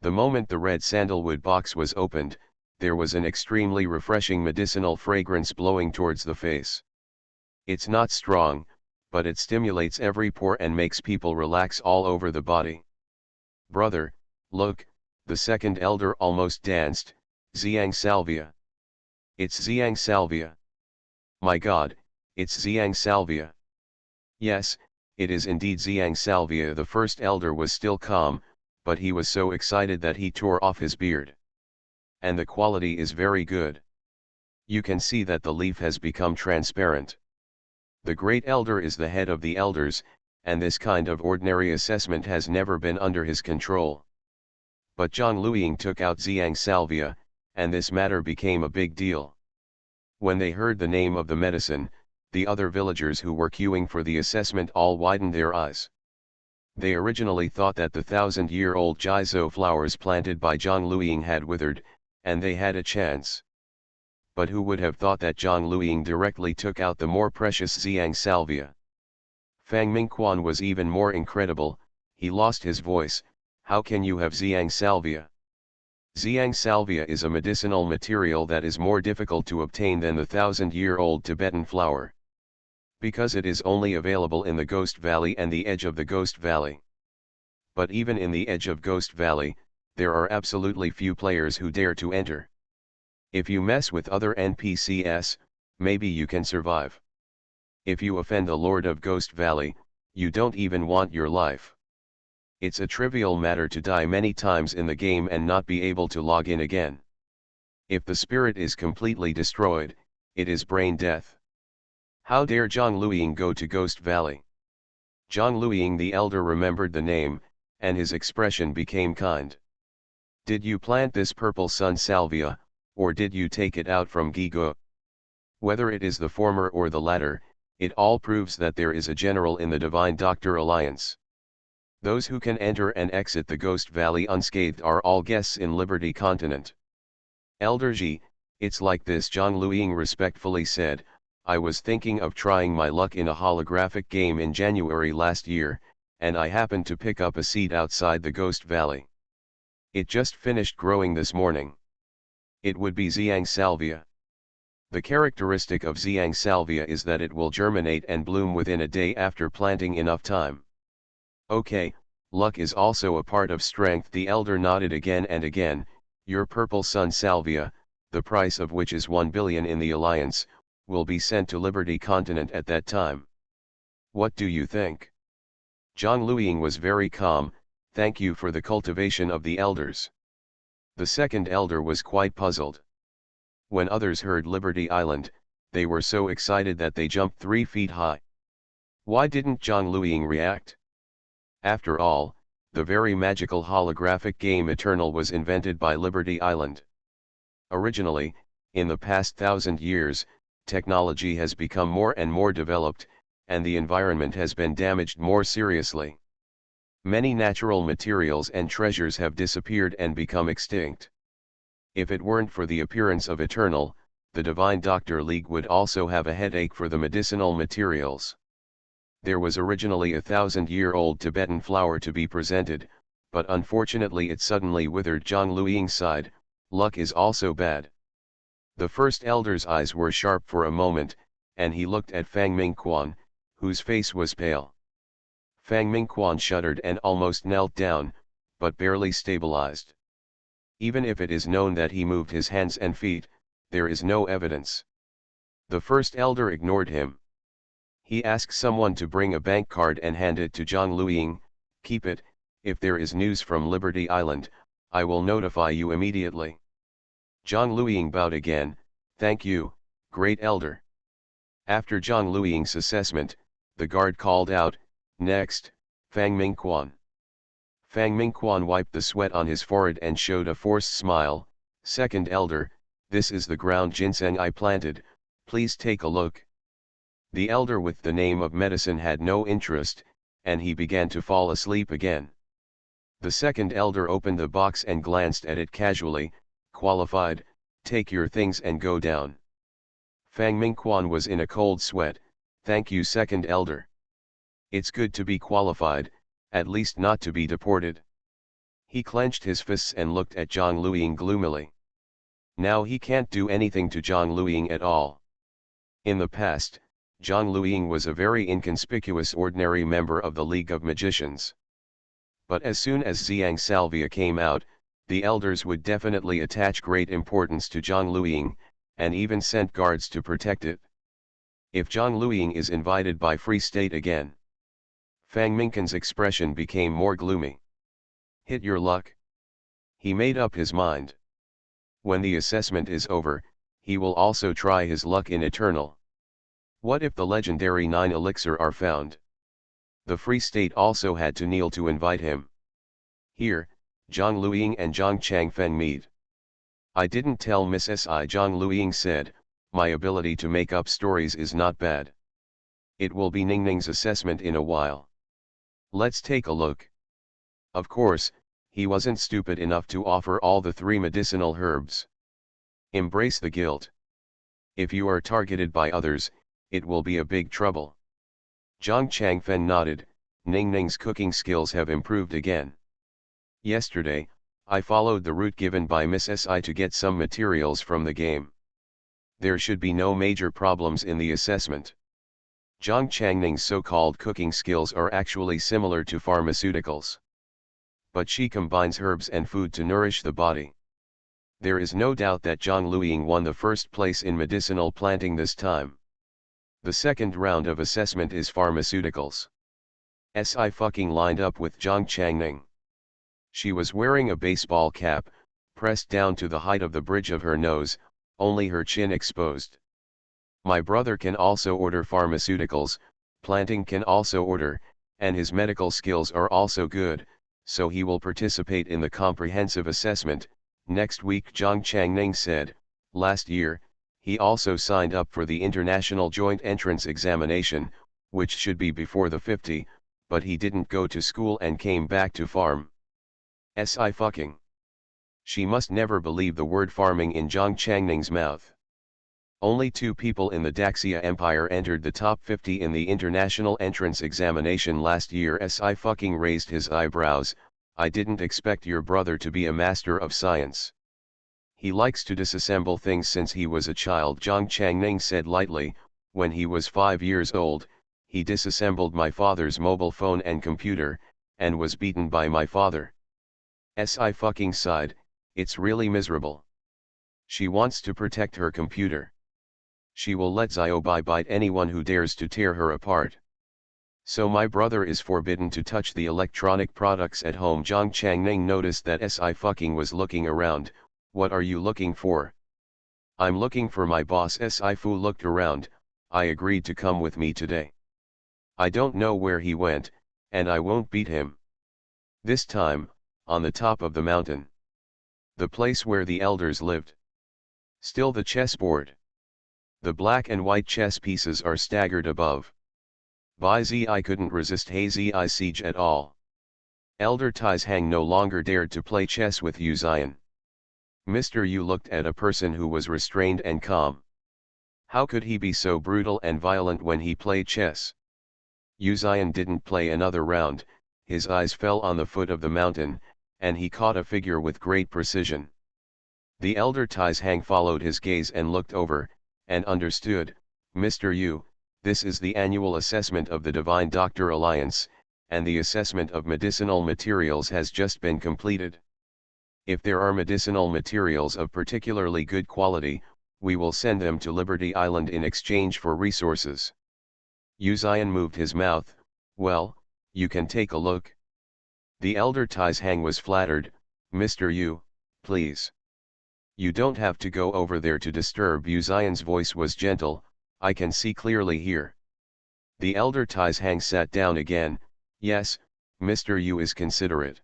The moment the red sandalwood box was opened, there was an extremely refreshing medicinal fragrance blowing towards the face. It's not strong, but it stimulates every pore and makes people relax all over the body. Brother, look, the second elder almost danced, Xiang Salvia. It's Xiang Salvia. My God, it's Xiang Salvia. Yes, it is indeed Xiang Salvia. The first elder was still calm, but he was so excited that he tore off his beard. And the quality is very good. You can see that the leaf has become transparent. The great elder is the head of the elders, and this kind of ordinary assessment has never been under his control. But Zhang Luiying took out Xiang Salvia, and this matter became a big deal. When they heard the name of the medicine, the other villagers who were queuing for the assessment all widened their eyes. They originally thought that the 1,000-year-old Jizo flowers planted by Zhang Luiying had withered, and they had a chance. But who would have thought that Zhang Luiying directly took out the more precious Xiang Salvia? Fang Mingquan was even more incredible. He lost his voice. How can you have Xiang Salvia? Xiang Salvia is a medicinal material that is more difficult to obtain than the 1,000-year-old Tibetan flower. Because it is only available in the Ghost Valley and the edge of the Ghost Valley. But even in the edge of Ghost Valley, there are absolutely few players who dare to enter. If you mess with other NPCs, maybe you can survive. If you offend the Lord of Ghost Valley, you don't even want your life. It's a trivial matter to die many times in the game and not be able to log in again. If the spirit is completely destroyed, it is brain death. How dare Zhang Luiying go to Ghost Valley? Zhang Luiying the elder remembered the name, and his expression became kind. Did you plant this purple sun salvia, or did you take it out from Gigo? Whether it is the former or the latter, it all proves that there is a general in the Divine Doctor Alliance. Those who can enter and exit the Ghost Valley unscathed are all guests in Liberty Continent. Elder Ji, it's like this, Zhang Luiying respectfully said. I was thinking of trying my luck in a holographic game in January last year, and I happened to pick up a seed outside the Ghost Valley. It just finished growing this morning. It would be Xiang Salvia. The characteristic of Xiang Salvia is that it will germinate and bloom within a day after planting enough time. Okay, luck is also a part of strength. The elder nodded again and again. Your purple sun salvia, the price of which is 1 billion in the Alliance, will be sent to Liberty Continent at that time. What do you think? Zhang Luiying was very calm. Thank you for the cultivation of the elders. The second elder was quite puzzled. When others heard Liberty Island, they were so excited that they jumped 3 feet high. Why didn't Zhang Luiying react? After all, the very magical holographic game Eternal was invented by Liberty Island. Originally, in the past 1,000 years, technology has become more and more developed, and the environment has been damaged more seriously. Many natural materials and treasures have disappeared and become extinct. If it weren't for the appearance of Eternal, the Divine Doctor League would also have a headache for the medicinal materials. There was originally a 1,000-year-old Tibetan flower to be presented, but unfortunately it suddenly withered. Zhang Luiying sighed. Luck is also bad. The first elder's eyes were sharp for a moment, and he looked at Fang Mingquan, whose face was pale. Fang Mingquan shuddered and almost knelt down, but barely stabilized. Even if it is known that he moved his hands and feet, there is no evidence. The first elder ignored him. He asked someone to bring a bank card and hand it to Zhang Luiying. Keep it. If there is news from Liberty Island, I will notify you immediately. Zhang Luiying bowed again. Thank you, great elder. After Zhang Luiying's assessment, the guard called out, next, Fang Mingquan. Fang Mingquan wiped the sweat on his forehead and showed a forced smile. Second elder, this is the ground ginseng I planted, please take a look. The elder with the name of medicine had no interest, and he began to fall asleep again. The second elder opened the box and glanced at it casually, qualified, take your things and go down. Fang Mingquan was in a cold sweat, thank you second elder. It's good to be qualified, at least not to be deported. He clenched his fists and looked at Zhang Luiying gloomily. Now he can't do anything to Zhang Luiying at all. In the past, Zhang Luiying was a very inconspicuous ordinary member of the League of Magicians. But as soon as Xiang Salvia came out, the elders would definitely attach great importance to Zhang Luiying, and even sent guards to protect it. If Zhang Luiying is invited by Free State again. Fang Mingquan's expression became more gloomy. Hit your luck. He made up his mind. When the assessment is over, he will also try his luck in Eternal. What if the legendary 9 elixir are found? The Free State also had to kneel to invite him. Here, Zhang Luiying and Zhang Changfeng meet. I didn't tell Mrs. I. Zhang Luiying said, my ability to make up stories is not bad. It will be Ningning's assessment in a while. Let's take a look. Of course, he wasn't stupid enough to offer all the 3 medicinal herbs. Embrace the guilt. If you are targeted by others, it will be a big trouble. Zhang Changfen nodded, Ningning's cooking skills have improved again. Yesterday, I followed the route given by Mrs. I to get some materials from the game. There should be no major problems in the assessment. Zhang Changning's so-called cooking skills are actually similar to pharmaceuticals. But she combines herbs and food to nourish the body. There is no doubt that Zhang Luiying won the first place in medicinal planting this time. The second round of assessment is pharmaceuticals. Sci-fi lined up with Zhang Changning. She was wearing a baseball cap, pressed down to the height of the bridge of her nose, only her chin exposed. My brother can also order pharmaceuticals, planting can also order, and his medical skills are also good, so he will participate in the comprehensive assessment. Next week Zhang Changning said, last year, he also signed up for the International Joint Entrance Examination, which should be before the 50, but he didn't go to school and came back to farm. Sci-fucking. She must never believe the word farming in Zhang Changning's mouth. Only 2 people in the Daxia Empire entered the top 50 in the International Entrance Examination last year. Sci-fucking raised his eyebrows, I didn't expect your brother to be a master of science. He likes to disassemble things since he was a child. Zhang Changning said lightly, when he was 5 years old, he disassembled my father's mobile phone and computer, and was beaten by my father. Sci-fucking sighed, it's really miserable. She wants to protect her computer. She will let Xiaobai bite anyone who dares to tear her apart. So my brother is forbidden to touch the electronic products at home. Zhang Changning noticed that Sci-fucking was looking around. What are you looking for? I'm looking for my boss. Sci-fu looked around, I agreed to come with me today. I don't know where he went, and I won't beat him. This time, on the top of the mountain. The place where the elders lived. Still the chessboard. The black and white chess pieces are staggered above. Bai Zi couldn't resist Hazy siege at all. Elder Tais Hang no longer dared to play chess with Yu Xian. Mr. Yu looked at a person who was restrained and calm. How could he be so brutal and violent when he played chess? Yu Xian didn't play another round, his eyes fell on the foot of the mountain, and he caught a figure with great precision. The elder Tais Hang followed his gaze and looked over, and understood, Mr. Yu, this is the annual assessment of the Divine Doctor Alliance, and the assessment of medicinal materials has just been completed. If there are medicinal materials of particularly good quality, we will send them to Liberty Island in exchange for resources. Yu Xian moved his mouth, well, you can take a look. The elder Tais Hang was flattered, Mr. Yu, please. You don't have to go over there to disturb. Yu Xian's voice was gentle, I can see clearly here. The elder Tais Hang sat down again, yes, Mr. Yu is considerate.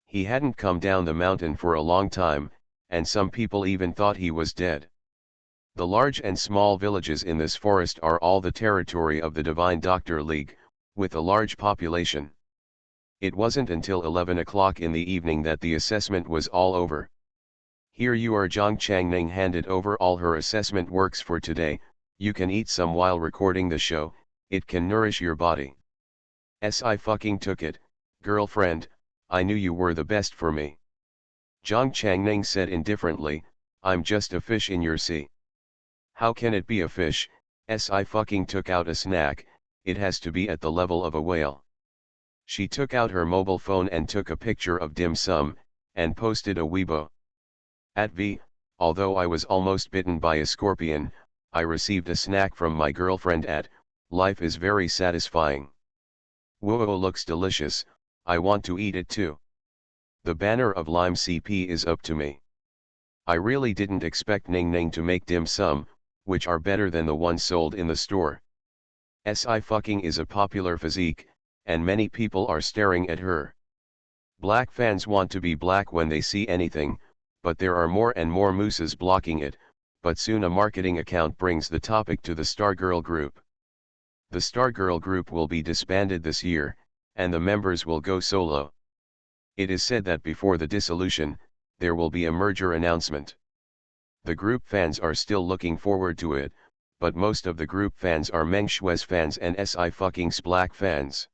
He hadn't come down the mountain for a long time, and some people even thought he was dead. The large and small villages in this forest are all the territory of the Divine Doctor League, with a large population. It wasn't until 11 o'clock in the evening that the assessment was all over. Here you are. Jiang Changning handed over all her assessment works for today. You can eat some while recording the show, it can nourish your body. I fucking took it, girlfriend, I knew you were the best for me. Jiang Changning said indifferently, I'm just a fish in your sea. How can it be a fish? I fucking took out a snack, it has to be at the level of a whale. She took out her mobile phone and took a picture of dim sum, and posted a Weibo. At V, although I was almost bitten by a scorpion, I received a snack from my girlfriend at, life is very satisfying. Whoa, looks delicious, I want to eat it too. The banner of Lime CP is up to me. I really didn't expect Ning Ning to make dim sum, which are better than the ones sold in the store. I fucking is a popular physique, and many people are staring at her. Black fans want to be black when they see anything, but there are more and more mooses blocking it, but soon a marketing account brings the topic to the Stargirl group. The Stargirl group will be disbanded this year, and the members will go solo. It is said that before the dissolution, there will be a merger announcement. The group fans are still looking forward to it, but most of the group fans are Meng Shui's fans and Si fucking Black fans.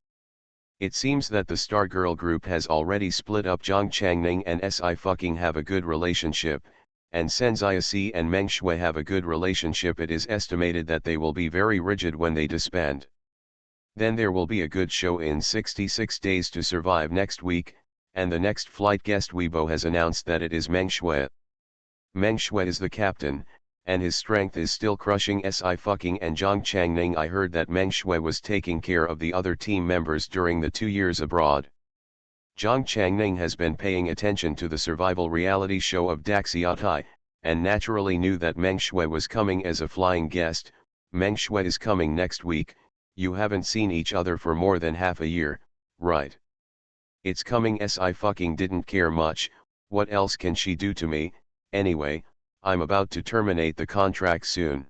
It seems that the Stargirl group has already split up. Jiang Changning and Si fucking have a good relationship, and Senzai Si and Meng Shui have a good relationship. It is estimated that they will be very rigid when they disband. Then there will be a good show in 66 Days to Survive next week, and the next flight guest Weibo has announced that it is Meng Shui. Meng Shui is the captain, and his strength is still crushing Si fucking and Jiang Changning. I heard that Meng Shui was taking care of the other team members during the 2 years abroad. Jiang Changning has been paying attention to the survival reality show of Daxiatai, and naturally knew that Meng Shui was coming as a flying guest. Meng Shui is coming next week. You haven't seen each other for more than half a year, right? It's coming. Si fucking didn't care much. What else can she do to me, anyway? I'm about to terminate the contract soon.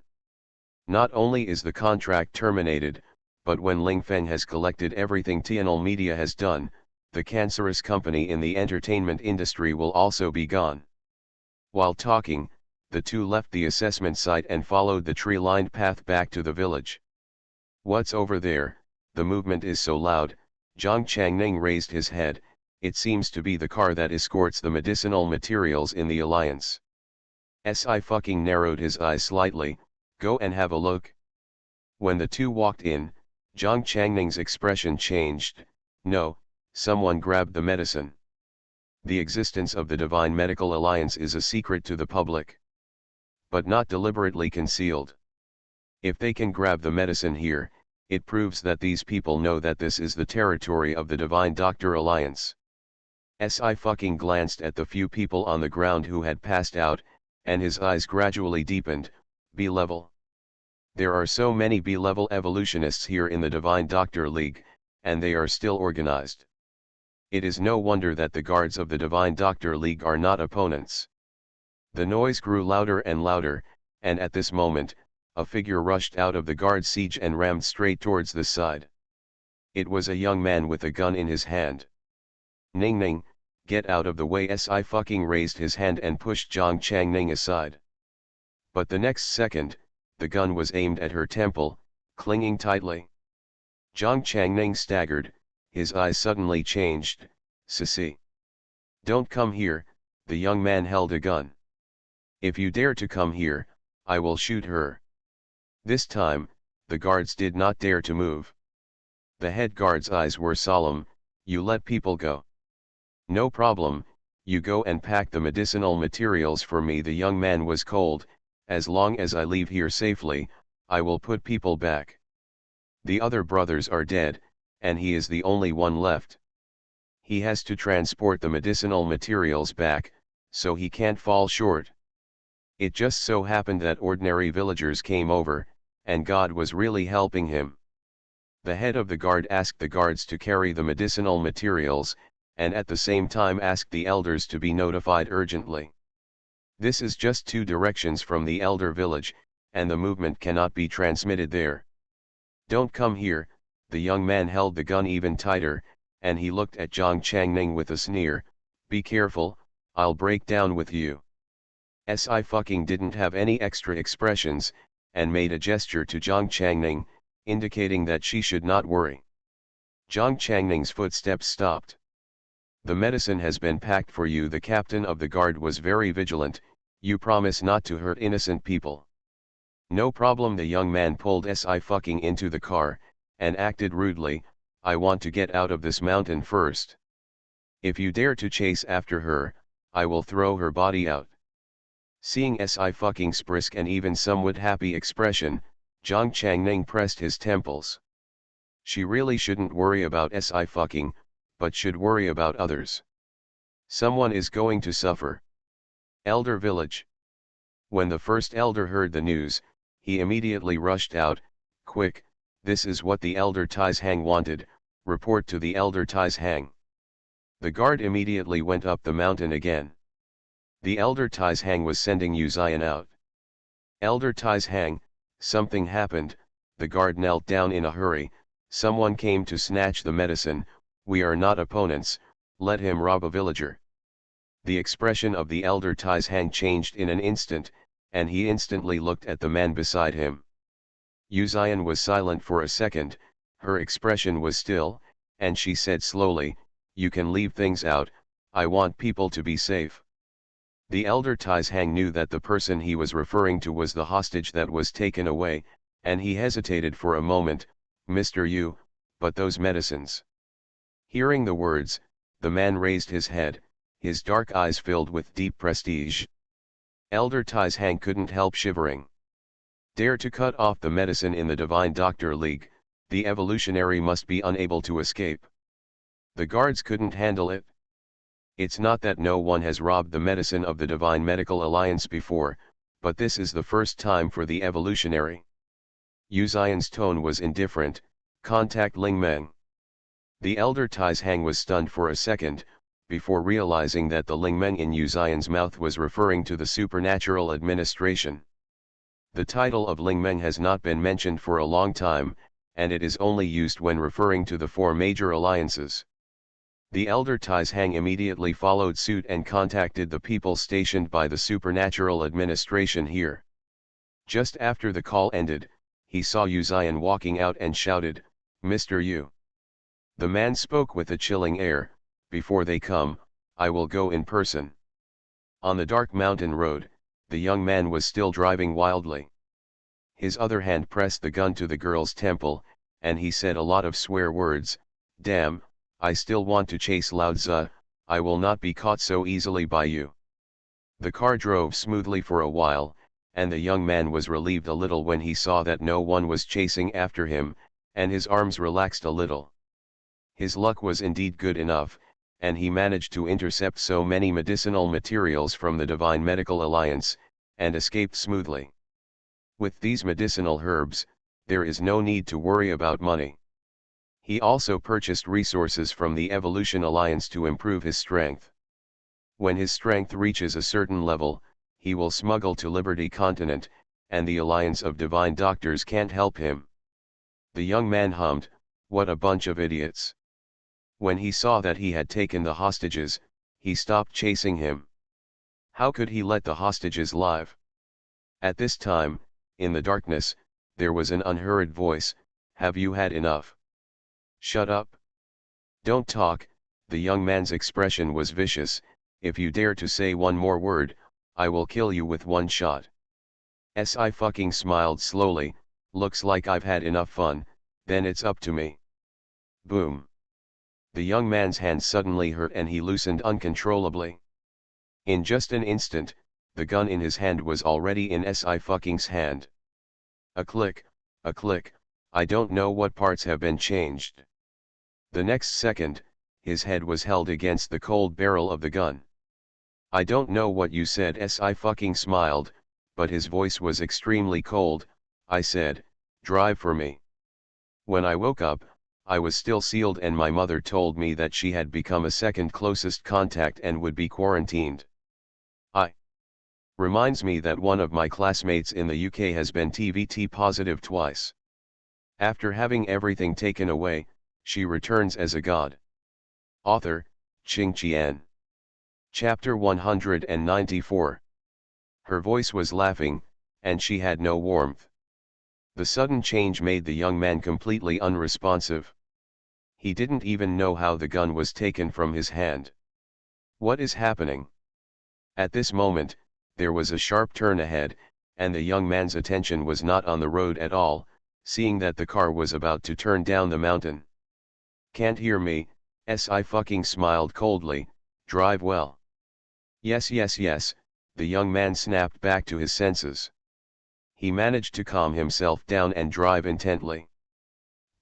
Not only is the contract terminated, but when Ling Feng has collected everything Tianal Media has done, the cancerous company in the entertainment industry will also be gone. While talking, the two left the assessment site and followed the tree-lined path back to the village. What's over there? The movement is so loud. Jiang Changning raised his head. It seems to be the car that escorts the medicinal materials in the alliance. Si fucking narrowed his eyes slightly. Go and have a look. When the two walked in, Jiang Changning's expression changed. No, someone grabbed the medicine. The existence of the Divine Medical Alliance is a secret to the public, but not deliberately concealed. If they can grab the medicine here, it proves that these people know that this is the territory of the Divine Doctor Alliance. Si fucking glanced at the few people on the ground who had passed out, and his eyes gradually deepened. B-level. There are so many B-level evolutionists here in the Divine Doctor League, and they are still organized. It is no wonder that the guards of the Divine Doctor League are not opponents. The noise grew louder and louder, and at this moment, a figure rushed out of the guard siege and rammed straight towards the side. It was a young man with a gun in his hand. Ning Ning, get out of the way. Si fucking raised his hand and pushed Jiang Changning aside. But the next second, the gun was aimed at her temple, clinging tightly. Jiang Changning staggered, his eyes suddenly changed. Sissy. Don't come here. The young man held a gun. If you dare to come here, I will shoot her. This time, the guards did not dare to move. The head guard's eyes were solemn. You let people go. No problem, you go and pack the medicinal materials for me. The young man was cold. As long as I leave here safely, I will put people back. The other brothers are dead, and he is the only one left. He has to transport the medicinal materials back, so he can't fall short. It just so happened that ordinary villagers came over, and God was really helping him. The head of the guard asked the guards to carry the medicinal materials, and at the same time asked the elders to be notified urgently. This is just 2 directions from the elder village, and the movement cannot be transmitted there. Don't come here. The young man held the gun even tighter, and he looked at Zhang Changning with a sneer. Be careful, I'll break down with you. Si fucking didn't have any extra expressions, and made a gesture to Zhang Changning, indicating that she should not worry. Zhang Changning's footsteps stopped. The medicine has been packed for you. The captain of the guard was very vigilant. You promise not to hurt innocent people. No problem. The young man pulled Si fucking into the car, and acted rudely. I want to get out of this mountain first. If you dare to chase after her, I will throw her body out. Seeing Si fucking's brisk and even somewhat happy expression, Zhang Changning pressed his temples. She really shouldn't worry about Si fucking, but should worry about others. Someone is going to suffer. Elder village. When the first elder heard the news, he immediately rushed out. Quick, this is what the elder Taizhang wanted, report to the elder Taizhang. The guard immediately went up the mountain again. The elder Taizhang was sending Yu Ziyan out. Elder Taizhang, something happened. The guard knelt down in a hurry. Someone came to snatch the medicine. We are not opponents, let him rob a villager. The expression of the elder Taizhang changed in an instant, and he instantly looked at the man beside him. Yu Ziyan was silent for a second. Her expression was still, and she said slowly, you can leave things out, I want people to be safe. The elder Taizhang knew that the person he was referring to was the hostage that was taken away, and he hesitated for a moment. Mr. Yu, but those medicines. Hearing the words, the man raised his head, his dark eyes filled with deep prestige. Elder Taizhang couldn't help shivering. Dare to cut off the medicine in the Divine Doctor League, the evolutionary must be unable to escape. The guards couldn't handle it. It's not that no one has robbed the medicine of the Divine Medical Alliance before, but this is the first time for the evolutionary. Yu Ziyan's tone was indifferent. Contact Ling Meng. The elder Taizhang was stunned for a second, before realizing that the Ling Meng in Yu Ziyan's mouth was referring to the supernatural administration. The title of Ling Meng has not been mentioned for a long time, and it is only used when referring to the 4 major alliances. The elder Taizhang immediately followed suit and contacted the people stationed by the supernatural administration here. Just after the call ended, he saw Yu Ziyan walking out and shouted, Mr. Yu. The man spoke with a chilling air, before they come, I will go in person. On the dark mountain road, the young man was still driving wildly. His other hand pressed the gun to the girl's temple, and he said a lot of swear words. Damn, I still want to chase Lao Tzu, I will not be caught so easily by you. The car drove smoothly for a while, and the young man was relieved a little when he saw that no one was chasing after him, and his arms relaxed a little. His luck was indeed good enough, and he managed to intercept so many medicinal materials from the Divine Medical Alliance, and escaped smoothly. With these medicinal herbs, there is no need to worry about money. He also purchased resources from the Evolution Alliance to improve his strength. When his strength reaches a certain level, he will smuggle to Liberty Continent, and the Alliance of Divine Doctors can't help him. The young man hummed, what a bunch of idiots. When he saw that he had taken the hostages, he stopped chasing him. How could he let the hostages live? At this time, in the darkness, there was an unheard voice, have you had enough? Shut up. Don't talk. The young man's expression was vicious. If you dare to say one more word, I will kill you with one shot. Si fucking smiled slowly, looks like I've had enough fun, then it's up to me. Boom. The young man's hand suddenly hurt and he loosened uncontrollably. In just an instant, the gun in his hand was already in Si fucking's hand. A click, I don't know what parts have been changed. The next second, his head was held against the cold barrel of the gun. I don't know what you said. Si fucking smiled, but his voice was extremely cold. I said, drive for me. When I woke up, I was still sealed and my mother told me that she had become a second closest contact and would be quarantined. Reminds me that one of my classmates in the UK has been TVT positive twice. After having everything taken away, she returns as a god. Author, Ching Qian. Chapter 194. Her voice was laughing, and she had no warmth. The sudden change made the young man completely unresponsive. He didn't even know how the gun was taken from his hand. What is happening? At this moment, there was a sharp turn ahead, and the young man's attention was not on the road at all, seeing that the car was about to turn down the mountain. Can't hear me, I fucking smiled coldly, drive well. Yes, the young man snapped back to his senses. He managed to calm himself down and drive intently.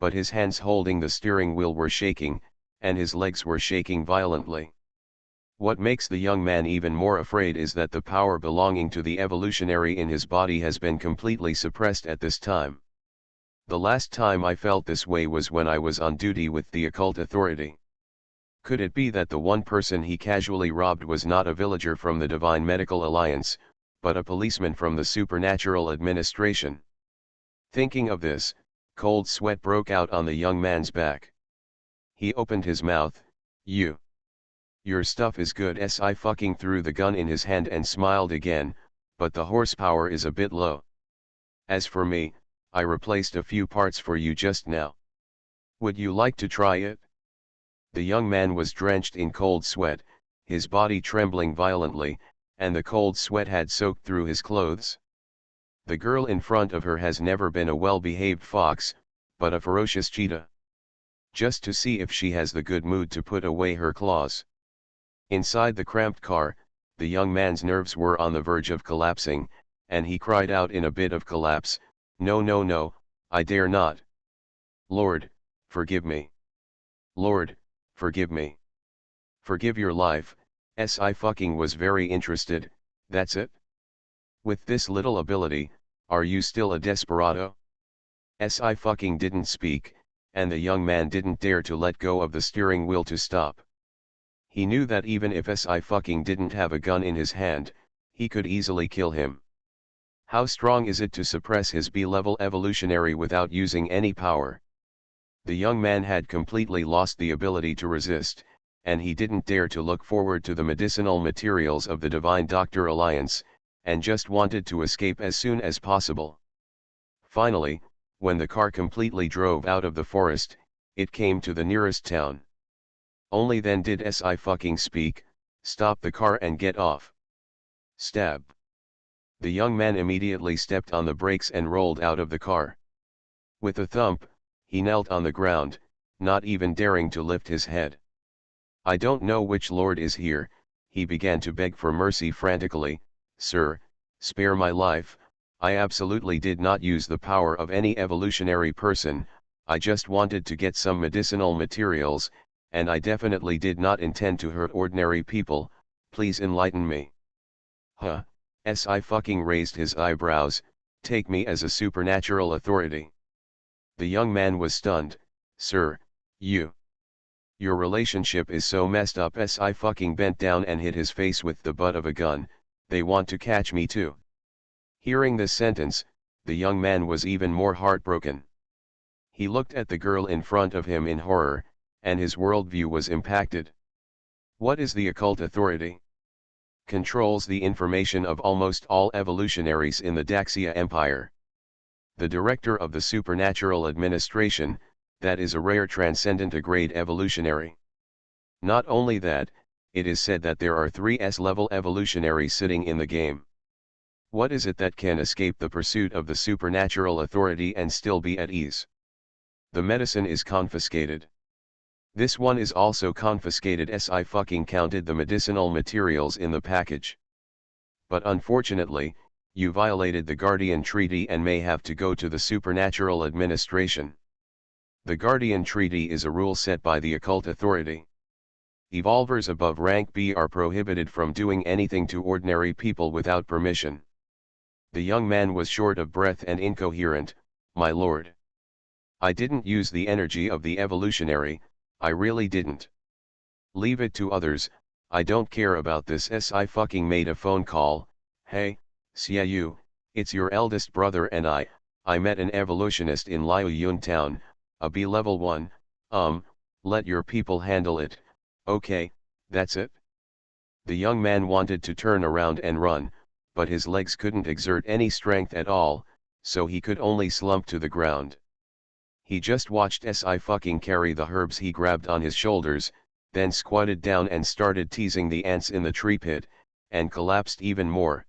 But his hands holding the steering wheel were shaking, and his legs were shaking violently. What makes the young man even more afraid is that the power belonging to the evolutionary in his body has been completely suppressed at this time. The last time I felt this way was when I was on duty with the occult authority. Could it be that the one person he casually robbed was not a villager from the Divine Medical Alliance, but a policeman from the Supernatural Administration? Thinking of this, cold sweat broke out on the young man's back. He opened his mouth. Your stuff is good. I fucking threw the gun in his hand and smiled again, but the horsepower is a bit low. As for me, I replaced a few parts for you just now. Would you like to try it? The young man was drenched in cold sweat, his body trembling violently, and the cold sweat had soaked through his clothes. The girl in front of her has never been a well-behaved fox, but a ferocious cheetah. Just to see if she has the good mood to put away her claws. Inside the cramped car, the young man's nerves were on the verge of collapsing, and he cried out in a bit of collapse, No, I dare not. Lord, forgive me. Lord, forgive me. Forgive your life. I fucking was very interested, that's it? With this little ability, are you still a desperado? I fucking didn't speak, and the young man didn't dare to let go of the steering wheel to stop. He knew that even if I fucking didn't have a gun in his hand, he could easily kill him. How strong is it to suppress his B-level evolutionary without using any power? The young man had completely lost the ability to resist, and he didn't dare to look forward to the medicinal materials of the Divine Doctor Alliance, and just wanted to escape as soon as possible. Finally, when the car completely drove out of the forest, it came to the nearest town. Only then did I fucking speak, stop the car and get off. Stab. The young man immediately stepped on the brakes and rolled out of the car. With a thump, he knelt on the ground, not even daring to lift his head. I don't know which lord is here, he began to beg for mercy frantically. Sir, spare my life, I absolutely did not use the power of any evolutionary person, I just wanted to get some medicinal materials, and I definitely did not intend to hurt ordinary people, please enlighten me. Huh, I fucking raised his eyebrows, take me as a supernatural authority. The young man was stunned. Sir, your relationship is so messed up. I fucking bent down and hit his face with the butt of a gun, they want to catch me too. Hearing this sentence, the young man was even more heartbroken. He looked at the girl in front of him in horror, and his worldview was impacted. What is the occult authority? Controls the information of almost all evolutionaries in the Daxia Empire. The director of the Supernatural Administration, that is a rare transcendent-grade evolutionary. Not only that, it is said that there are 3 S-level evolutionaries sitting in the game. What is it that can escape the pursuit of the supernatural authority and still be at ease? The medicine is confiscated. This one is also confiscated. I fucking counted the medicinal materials in the package. But unfortunately, you violated the Guardian Treaty and may have to go to the Supernatural Administration. The Guardian Treaty is a rule set by the occult authority. Evolvers above rank B are prohibited from doing anything to ordinary people without permission. The young man was short of breath and incoherent. My lord. I didn't use the energy of the evolutionary, I really didn't. Leave it to others, I don't care about this. I fucking made a phone call, Hey, Xiaoyu, it's your eldest brother and I met an evolutionist in Liuyun town, a B-level 1, let your people handle it, okay, that's it? The young man wanted to turn around and run, but his legs couldn't exert any strength at all, so he could only slump to the ground. He just watched Si fucking carry the herbs he grabbed on his shoulders, then squatted down and started teasing the ants in the tree pit, and collapsed even more.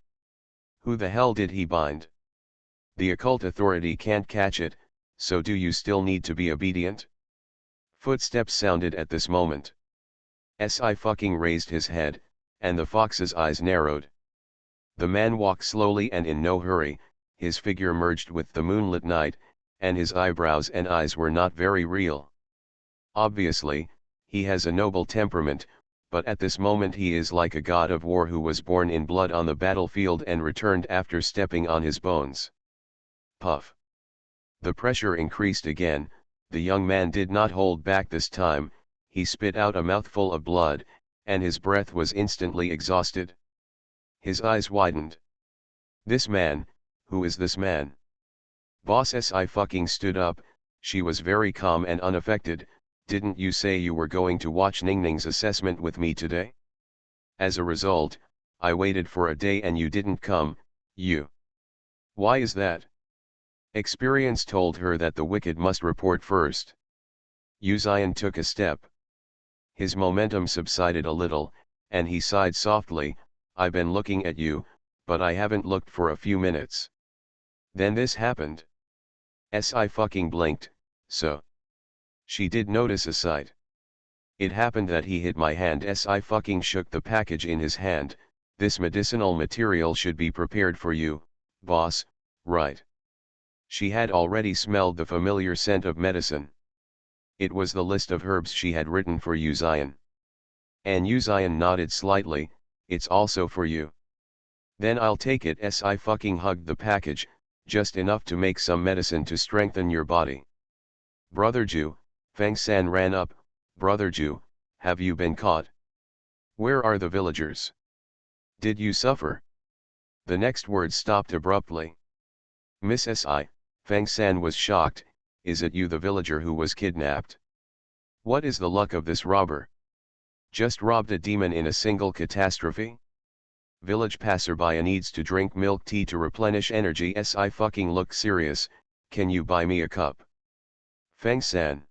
Who the hell did he bind? The occult authority can't catch it, so do you still need to be obedient? Footsteps sounded at this moment. Si fucking raised his head, and the fox's eyes narrowed. The man walked slowly and in no hurry, his figure merged with the moonlit night, and his eyebrows and eyes were not very real. Obviously, he has a noble temperament, but at this moment he is like a god of war who was born in blood on the battlefield and returned after stepping on his bones. Puff. The pressure increased again, the young man did not hold back this time, he spit out a mouthful of blood, and his breath was instantly exhausted. His eyes widened. This man, who is this man? Boss Si fucking stood up, she was very calm and unaffected. Didn't you say you were going to watch Ningning's assessment with me today? As a result, I waited for a day and you didn't come, you. Why is that? Experience told her that the wicked must report first. Uzian took a step. His momentum subsided a little, and he sighed softly, I've been looking at you, but I haven't looked for a few minutes. Then this happened. Si fucking blinked, so. She did notice a sight. It happened that he hit my hand. Si fucking shook the package in his hand, this medicinal material should be prepared for you, boss, right? She had already smelled the familiar scent of medicine. It was the list of herbs she had written for Uzian. And Uzian nodded slightly, it's also for you. Then I'll take it. Si fucking hugged the package, just enough to make some medicine to strengthen your body. Brother Ju, Feng San ran up, Brother Ju, have you been caught? Where are the villagers? Did you suffer? The next word stopped abruptly. Miss Si, Feng San was shocked, is it you the villager who was kidnapped? What is the luck of this robber? Just robbed a demon in a single catastrophe? Village passerby needs to drink milk tea to replenish energy. Si fucking looked serious, can you buy me a cup? Feng San.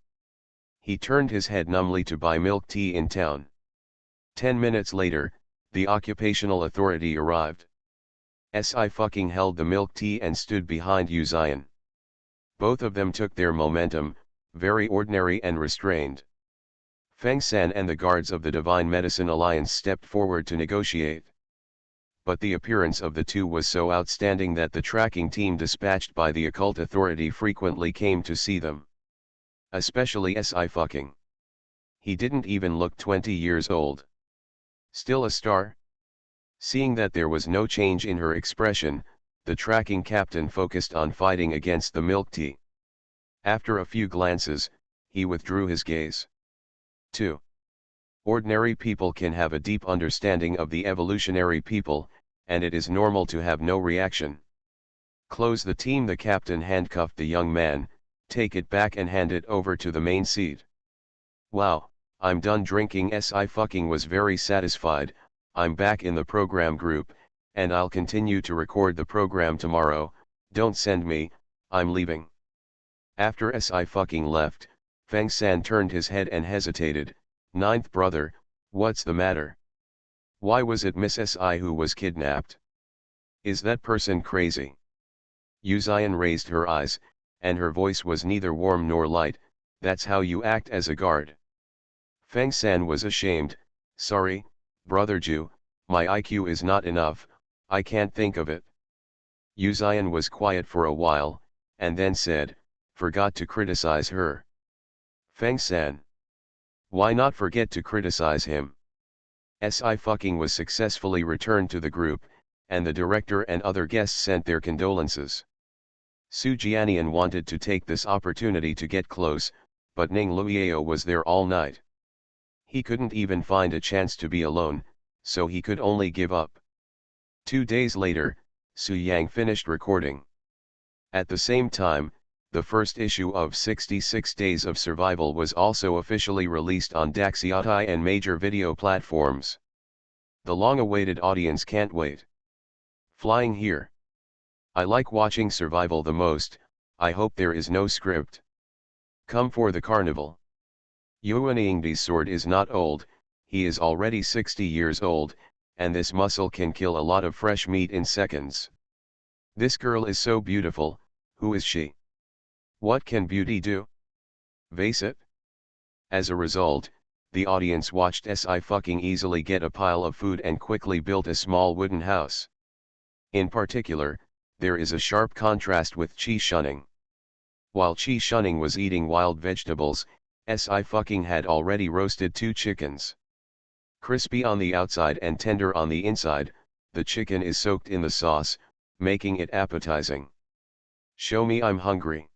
He turned his head numbly to buy milk tea in town. 10 minutes later, the occupational authority arrived. Si fucking held the milk tea and stood behind Uzian. Both of them took their momentum, very ordinary and restrained. Feng San and the guards of the Divine Medicine Alliance stepped forward to negotiate. But the appearance of the two was so outstanding that the tracking team dispatched by the occult authority frequently came to see them. Especially Si fucking. He didn't even look 20 years old. Still a star? Seeing that there was no change in her expression, the tracking captain focused on fighting against the milk tea. After a few glances, he withdrew his gaze. 2. Ordinary people can have a deep understanding of the evolutionary people, and it is normal to have no reaction. Close the team. The captain handcuffed the young man, take it back and hand it over to the main seat. Wow, I'm done drinking. Si fucking was very satisfied, I'm back in the program group, and I'll continue to record the program tomorrow, don't send me, I'm leaving. After Si fucking left, Feng San turned his head and hesitated, ninth brother, what's the matter? Why was it Miss Si who was kidnapped? Is that person crazy? Uzian raised her eyes, and her voice was neither warm nor light, that's how you act as a guard. Feng San was ashamed, sorry, Brother Ju, my IQ is not enough, I can't think of it. Uzian was quiet for a while, and then said, forgot to criticize her. Feng San. Why not forget to criticize him? Si fucking was successfully returned to the group, and the director and other guests sent their condolences. Su Jianian wanted to take this opportunity to get close, but Ning Luiao was there all night. He couldn't even find a chance to be alone, so he could only give up. 2 days later, Su Yang finished recording. At the same time, the first issue of 66 Days of Survival was also officially released on Daxiatai and major video platforms. The long-awaited audience can't wait. Flying here. I like watching survival the most. I hope there is no script. Come for the carnival. Yuaningdi's sword is not old, he is already 60 years old, and this muscle can kill a lot of fresh meat in seconds. This girl is so beautiful, who is she? What can beauty do? Vase it? As a result, the audience watched Si fucking easily get a pile of food and quickly built a small wooden house. In particular, there is a sharp contrast with Chi Shunning. While Chi Shunning was eating wild vegetables, Si fucking had already roasted 2 chickens. Crispy on the outside and tender on the inside, the chicken is soaked in the sauce, making it appetizing. Show me I'm hungry.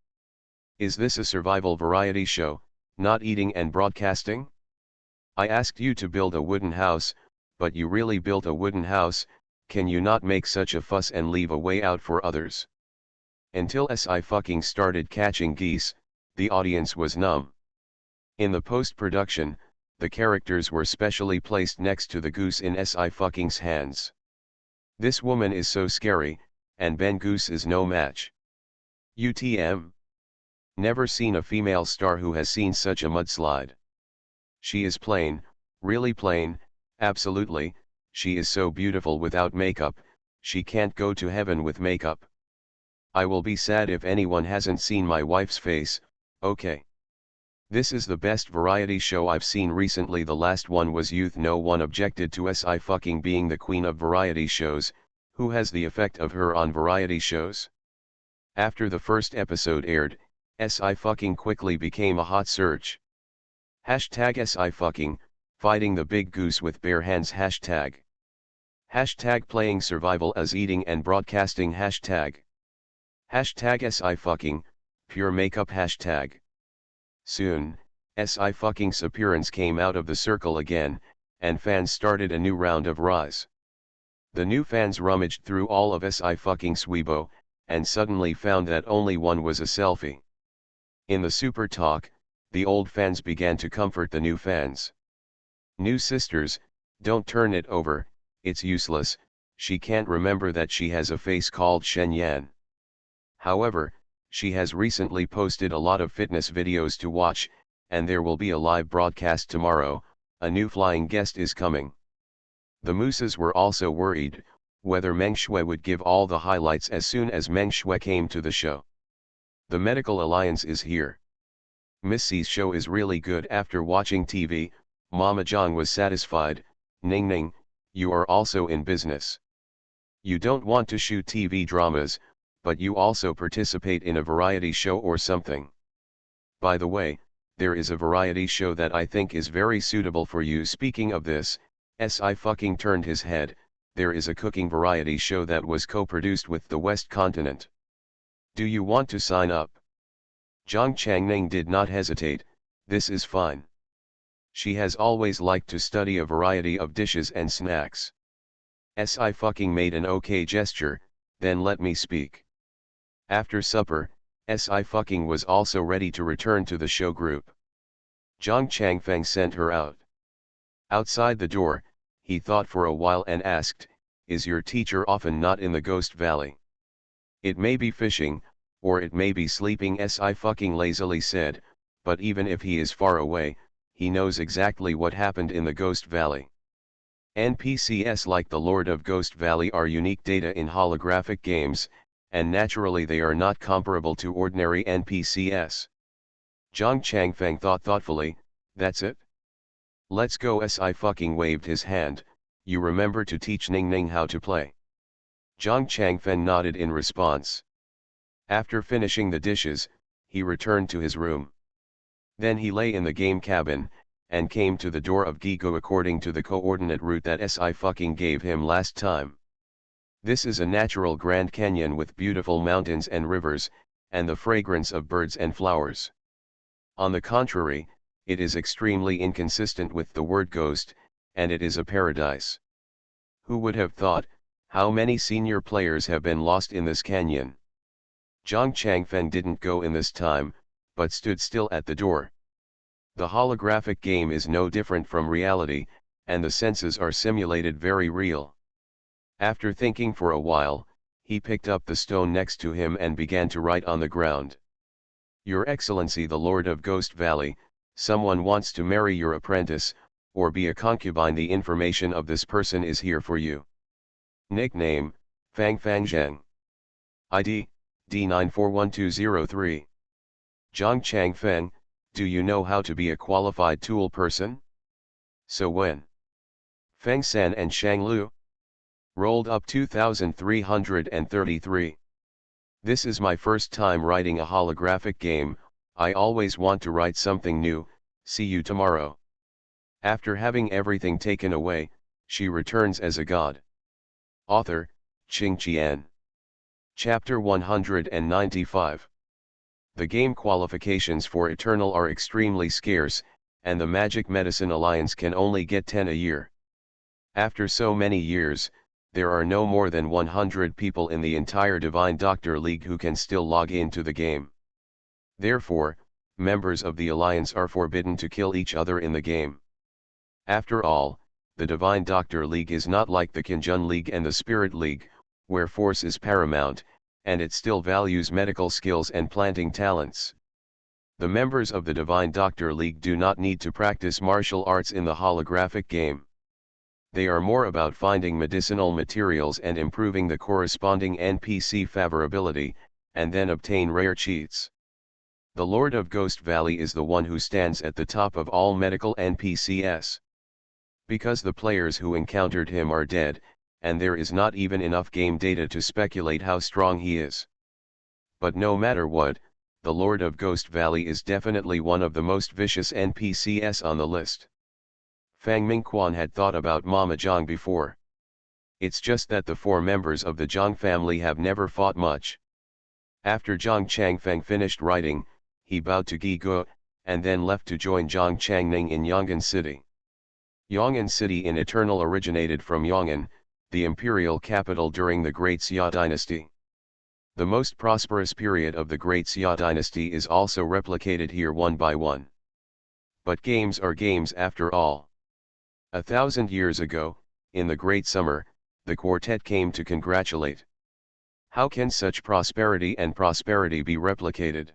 Is this a survival variety show, not eating and broadcasting? I asked you to build a wooden house, but you really built a wooden house. Can you not make such a fuss and leave a way out for others? Until Si fucking started catching geese, the audience was numb. In the post-production, the characters were specially placed next to the goose in Si fucking's hands. This woman is so scary, and Ben Goose is no match. UTM. Never seen a female star who has seen such a mudslide. She is plain, really plain, absolutely. She is so beautiful without makeup, she can't go to heaven with makeup. I will be sad if anyone hasn't seen my wife's face, okay. This is the best variety show I've seen recently. The last one was Youth. No one objected to Si fucking being the queen of variety shows. Who has the effect of her on variety shows? After the first episode aired, Si fucking quickly became a hot search. Hashtag Si fucking, fighting the big goose with bare hands. Hashtag playing survival as eating and broadcasting. Hashtag Si fucking, pure makeup. Hashtag. Soon, Si fucking's appearance came out of the circle again, and fans started a new round of rise. The new fans rummaged through all of Si fucking's Weibo, and suddenly found that only one was a selfie. In the super talk, the old fans began to comfort the new fans. New sisters, don't turn it over, it's useless, she can't remember that she has a face called Shen Yan. However, she has recently posted a lot of fitness videos to watch, and there will be a live broadcast tomorrow. A new flying guest is coming. The Mooses were also worried whether Meng Shui would give all the highlights as soon as Meng Shui came to the show. The Medical Alliance is here. Miss C's show is really good. After watching TV, Mama Zhang was satisfied. Ning Ning, you are also in business. You don't want to shoot TV dramas, but you also participate in a variety show or something. By the way, there is a variety show that I think is very suitable for you. Speaking of this, Si fucking turned his head. There is a cooking variety show that was co-produced with the West Continent. Do you want to sign up? Zhang Changning did not hesitate. This is fine. She has always liked to study a variety of dishes and snacks. Si fucking made an okay gesture, then let me speak. After supper, Si fucking was also ready to return to the show group. Zhang Changfeng sent her out. Outside the door, he thought for a while and asked, "Is your teacher often not in the Ghost Valley?" "It may be fishing, or it may be sleeping," Si fucking lazily said, "but even if he is far away, he knows exactly what happened in the Ghost Valley." NPCs like the Lord of Ghost Valley are unique data in holographic games, and naturally they are not comparable to ordinary NPCs. Zhang Changfeng thought thoughtfully, "That's it? Let's go." Si fucking waved his hand. "You remember to teach Ning Ning how to play?" Zhang Changfeng nodded in response. After finishing the dishes, he returned to his room. Then he lay in the game cabin, and came to the door of Gigo according to the coordinate route that Si fucking gave him last time. This is a natural Grand Canyon with beautiful mountains and rivers, and the fragrance of birds and flowers. On the contrary, it is extremely inconsistent with the word ghost, and it is a paradise. Who would have thought, How many senior players have been lost in this canyon? Zhang Changfeng didn't go in this time, but stood still at the door. The holographic game is no different from reality, and the senses are simulated very real. After thinking for a while, he picked up the stone next to him and began to write on the ground. Your Excellency the Lord of Ghost Valley, someone wants to marry your apprentice, or be a concubine. The information of this person is here for you. Nickname, Fang Zhang. ID, D941203. Zhang Changfeng, do you know how to be a qualified tool person? So when? Feng San and Shang Lu? Rolled up 2333. This is my first time writing a holographic game. I always want to write something new. See you tomorrow. After having everything taken away, she returns as a god. Author, Qing Qian. Chapter 195. The game qualifications for Eternal are extremely scarce, and the Magic Medicine Alliance can only get 10 a year. After so many years, there are no more than 100 people in the entire Divine Doctor League who can still log into the game. Therefore, members of the Alliance are forbidden to kill each other in the game. After all, the Divine Doctor League is not like the Kinjun League and the Spirit League, where force is paramount, and it still values medical skills and planting talents. The members of the Divine Doctor League do not need to practice martial arts in the holographic game. They are more about finding medicinal materials and improving the corresponding NPC favorability, and then obtain rare cheats. The Lord of Ghost Valley is the one who stands at the top of all medical NPCs. Because the players who encountered him are dead, and there is not even enough game data to speculate how strong he is. But no matter what, the Lord of Ghost Valley is definitely one of the most vicious NPCs on the list. Fang Mingquan had thought about Mama Zhang before. It's just that the 4 members of the Zhang family have never fought much. After Zhang Changfeng finished writing, he bowed to Gi Ge, and then left to join Zhang Changning in Yong'an City. Yong'an City in Eternal originated from Yong'an, the imperial capital during the Great Xia dynasty. The most prosperous period of the Great Xia dynasty is also replicated here one by one. But games are games after all. 1,000 years ago, in the Great Summer, the quartet came to congratulate. How can such prosperity be replicated?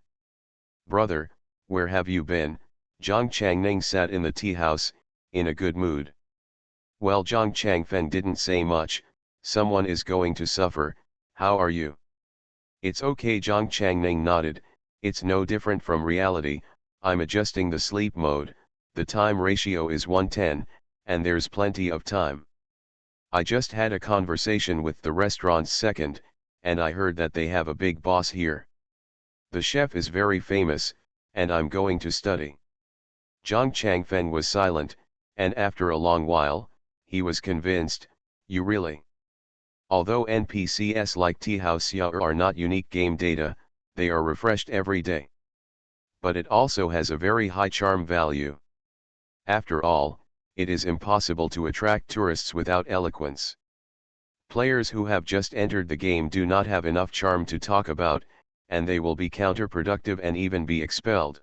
Brother, where have you been? Zhang Changning sat in the tea house, in a good mood. Well, Zhang Changfeng didn't say much. Someone is going to suffer. How are you? It's okay, Zhang Changning nodded. It's no different from reality. I'm adjusting the sleep mode. The time ratio is 1:10, and there's plenty of time. I just had a conversation with the restaurant's second, and I heard that they have a big boss here. The chef is very famous, and I'm going to study. Zhang Changfeng was silent, and after a long while, he was convinced. You really? Although NPCs like Tihao Xia are not unique game data, they are refreshed every day. But it also has a very high charm value. After all, it is impossible to attract tourists without eloquence. Players who have just entered the game do not have enough charm to talk about, and they will be counterproductive and even be expelled.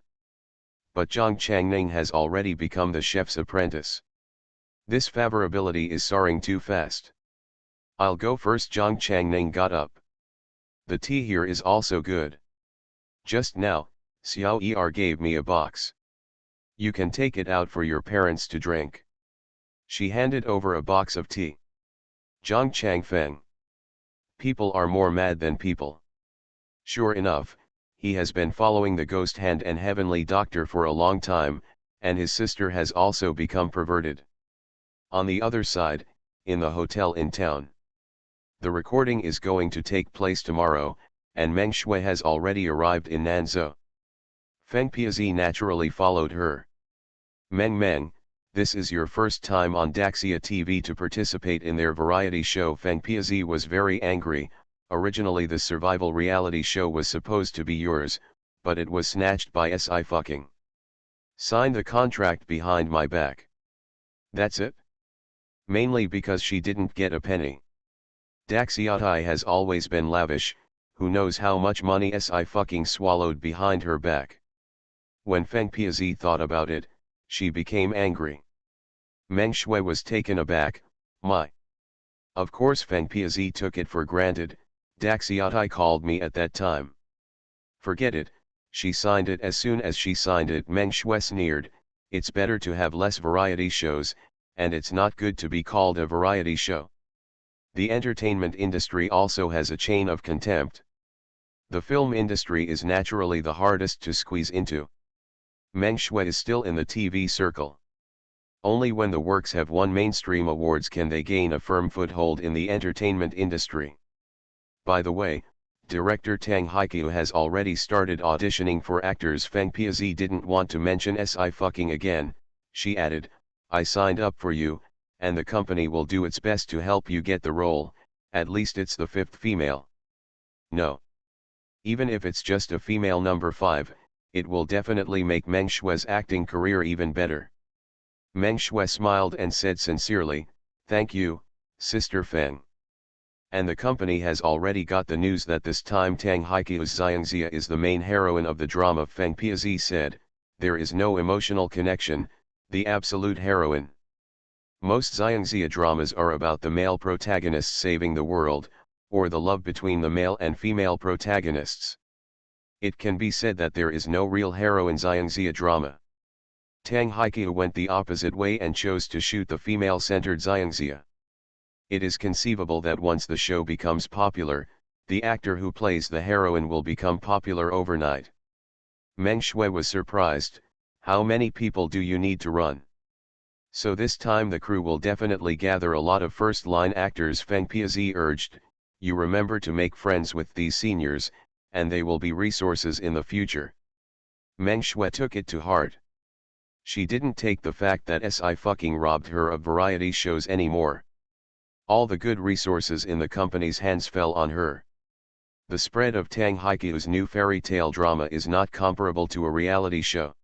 But Zhang Changning has already become the chef's apprentice. This favorability is soaring too fast. I'll go first. Zhang Changning got up. The tea here is also good. Just now, Xiao Er gave me a box. You can take it out for your parents to drink. She handed over a box of tea. Zhang Changfeng. People are more mad than people. Sure enough, he has been following the Ghost Hand and Heavenly Doctor for a long time, and his sister has also become perverted. On the other side, in the hotel in town. The recording is going to take place tomorrow, and Meng Shui has already arrived in Nanzhou. Feng Piazi naturally followed her. Meng, this is your first time on Daxia TV to participate in their variety show. Feng Piazi was very angry. Originally the survival reality show was supposed to be yours, but it was snatched by Sci-fi. Sign the contract behind my back. That's it? Mainly because she didn't get a penny. Daxiatai has always been lavish, who knows how much money Si fucking swallowed behind her back. When Feng Piazi thought about it, she became angry. Meng Shui was taken aback. My. Of course Feng Piazi took it for granted. Daxiatai called me at that time. Forget it, she signed it. As soon as she signed it, Meng Shui sneered, it's better to have less variety shows, and it's not good to be called a variety show. The entertainment industry also has a chain of contempt. The film industry is naturally the hardest to squeeze into. Meng Shui is still in the TV circle. Only when the works have won mainstream awards can they gain a firm foothold in the entertainment industry. By the way, director Tang Haiqiu has already started auditioning for actors. Feng Piazi didn't want to mention Si fucking again. She added, I signed up for you, and the company will do its best to help you get the role, at least it's the 5th female. No. Even if it's just a female number 5, it will definitely make Meng Shui's acting career even better. Meng Shui smiled and said sincerely, thank you, Sister Feng. And the company has already got the news that this time Tang Haiqiu's Xiangxia is the main heroine of the drama. Feng Piazi said, there is no emotional connection, the absolute heroine. Most Xiangxia dramas are about the male protagonist saving the world, or the love between the male and female protagonists. It can be said that there is no real heroine Xiangxia drama. Tang Haiqiu went the opposite way and chose to shoot the female-centered Xiangxia. It is conceivable that once the show becomes popular, the actor who plays the heroine will become popular overnight. Meng Shui was surprised, how many people do you need to run? So this time the crew will definitely gather a lot of first-line actors. Feng Piazi urged, you remember to make friends with these seniors, and they will be resources in the future. Meng Shui took it to heart. She didn't take the fact that Si fucking robbed her of variety shows anymore. All the good resources in the company's hands fell on her. The spread of Tang Haiqiu's new fairy tale drama is not comparable to a reality show.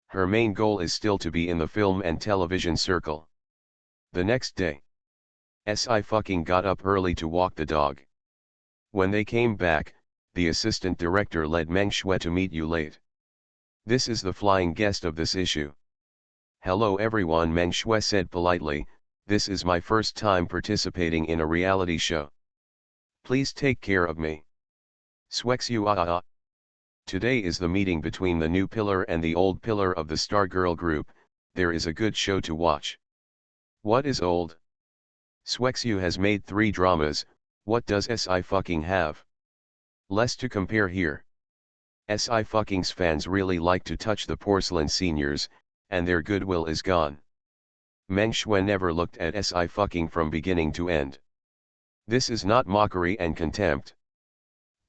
Her main goal is still to be in the film and television circle. The next day, Si fucking got up early to walk the dog. When they came back, the assistant director led Meng Shui to meet you late. This is the flying guest of this issue. Hello everyone, Meng Shui said politely, this is my first time participating in a reality show. Please take care of me. Swexu. Today is the meeting between the new pillar and the old pillar of the Stargirl group. There is a good show to watch. What is old? Swexu has made 3 dramas, what does Si fucking have? Less to compare here. Si fucking's fans really like to touch the porcelain seniors, and their goodwill is gone. Meng Shui never looked at Si fucking from beginning to end. This is not mockery and contempt.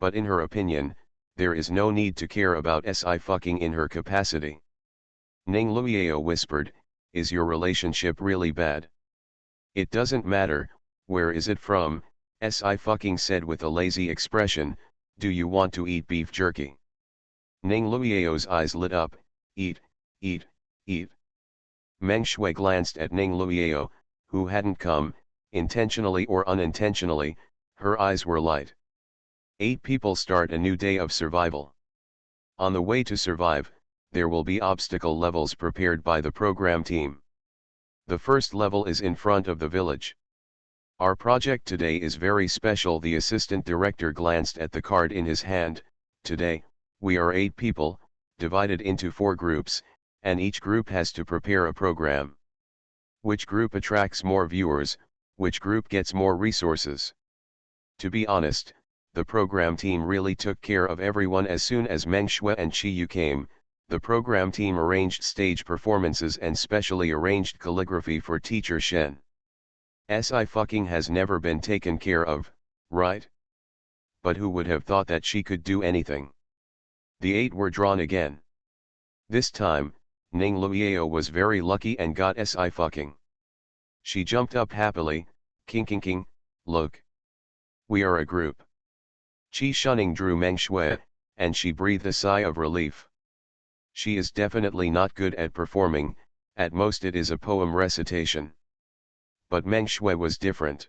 But in her opinion, there is no need to care about Si fucking in her capacity. Ning Luiao whispered, is your relationship really bad? It doesn't matter, where is it from? Si fucking said with a lazy expression, do you want to eat beef jerky? Ning Luiao's eyes lit up, eat, eat, eat. Meng Shui glanced at Ning Luiao, who hadn't come, intentionally or unintentionally, her eyes were light. 8 people start a new day of survival. On the way to survive, there will be obstacle levels prepared by the program team. The first level is in front of the village. Our project today is very special. The assistant director glanced at the card in his hand. Today, we are 8 people, divided into 4 groups, and each group has to prepare a program. Which group attracts more viewers, which group gets more resources? To be honest, the program team really took care of everyone. As soon as Meng Shui and Chi Yu came, the program team arranged stage performances and specially arranged calligraphy for teacher Shen. Si fucking has never been taken care of, right? But who would have thought that she could do anything? The 8 were drawn again. This time, Ning Luiao was very lucky and got Si fucking. She jumped up happily, king, look. We are a group. Chi Shunning drew Meng Shui, and she breathed a sigh of relief. She is definitely not good at performing, at most it is a poem recitation. But Meng Shui was different.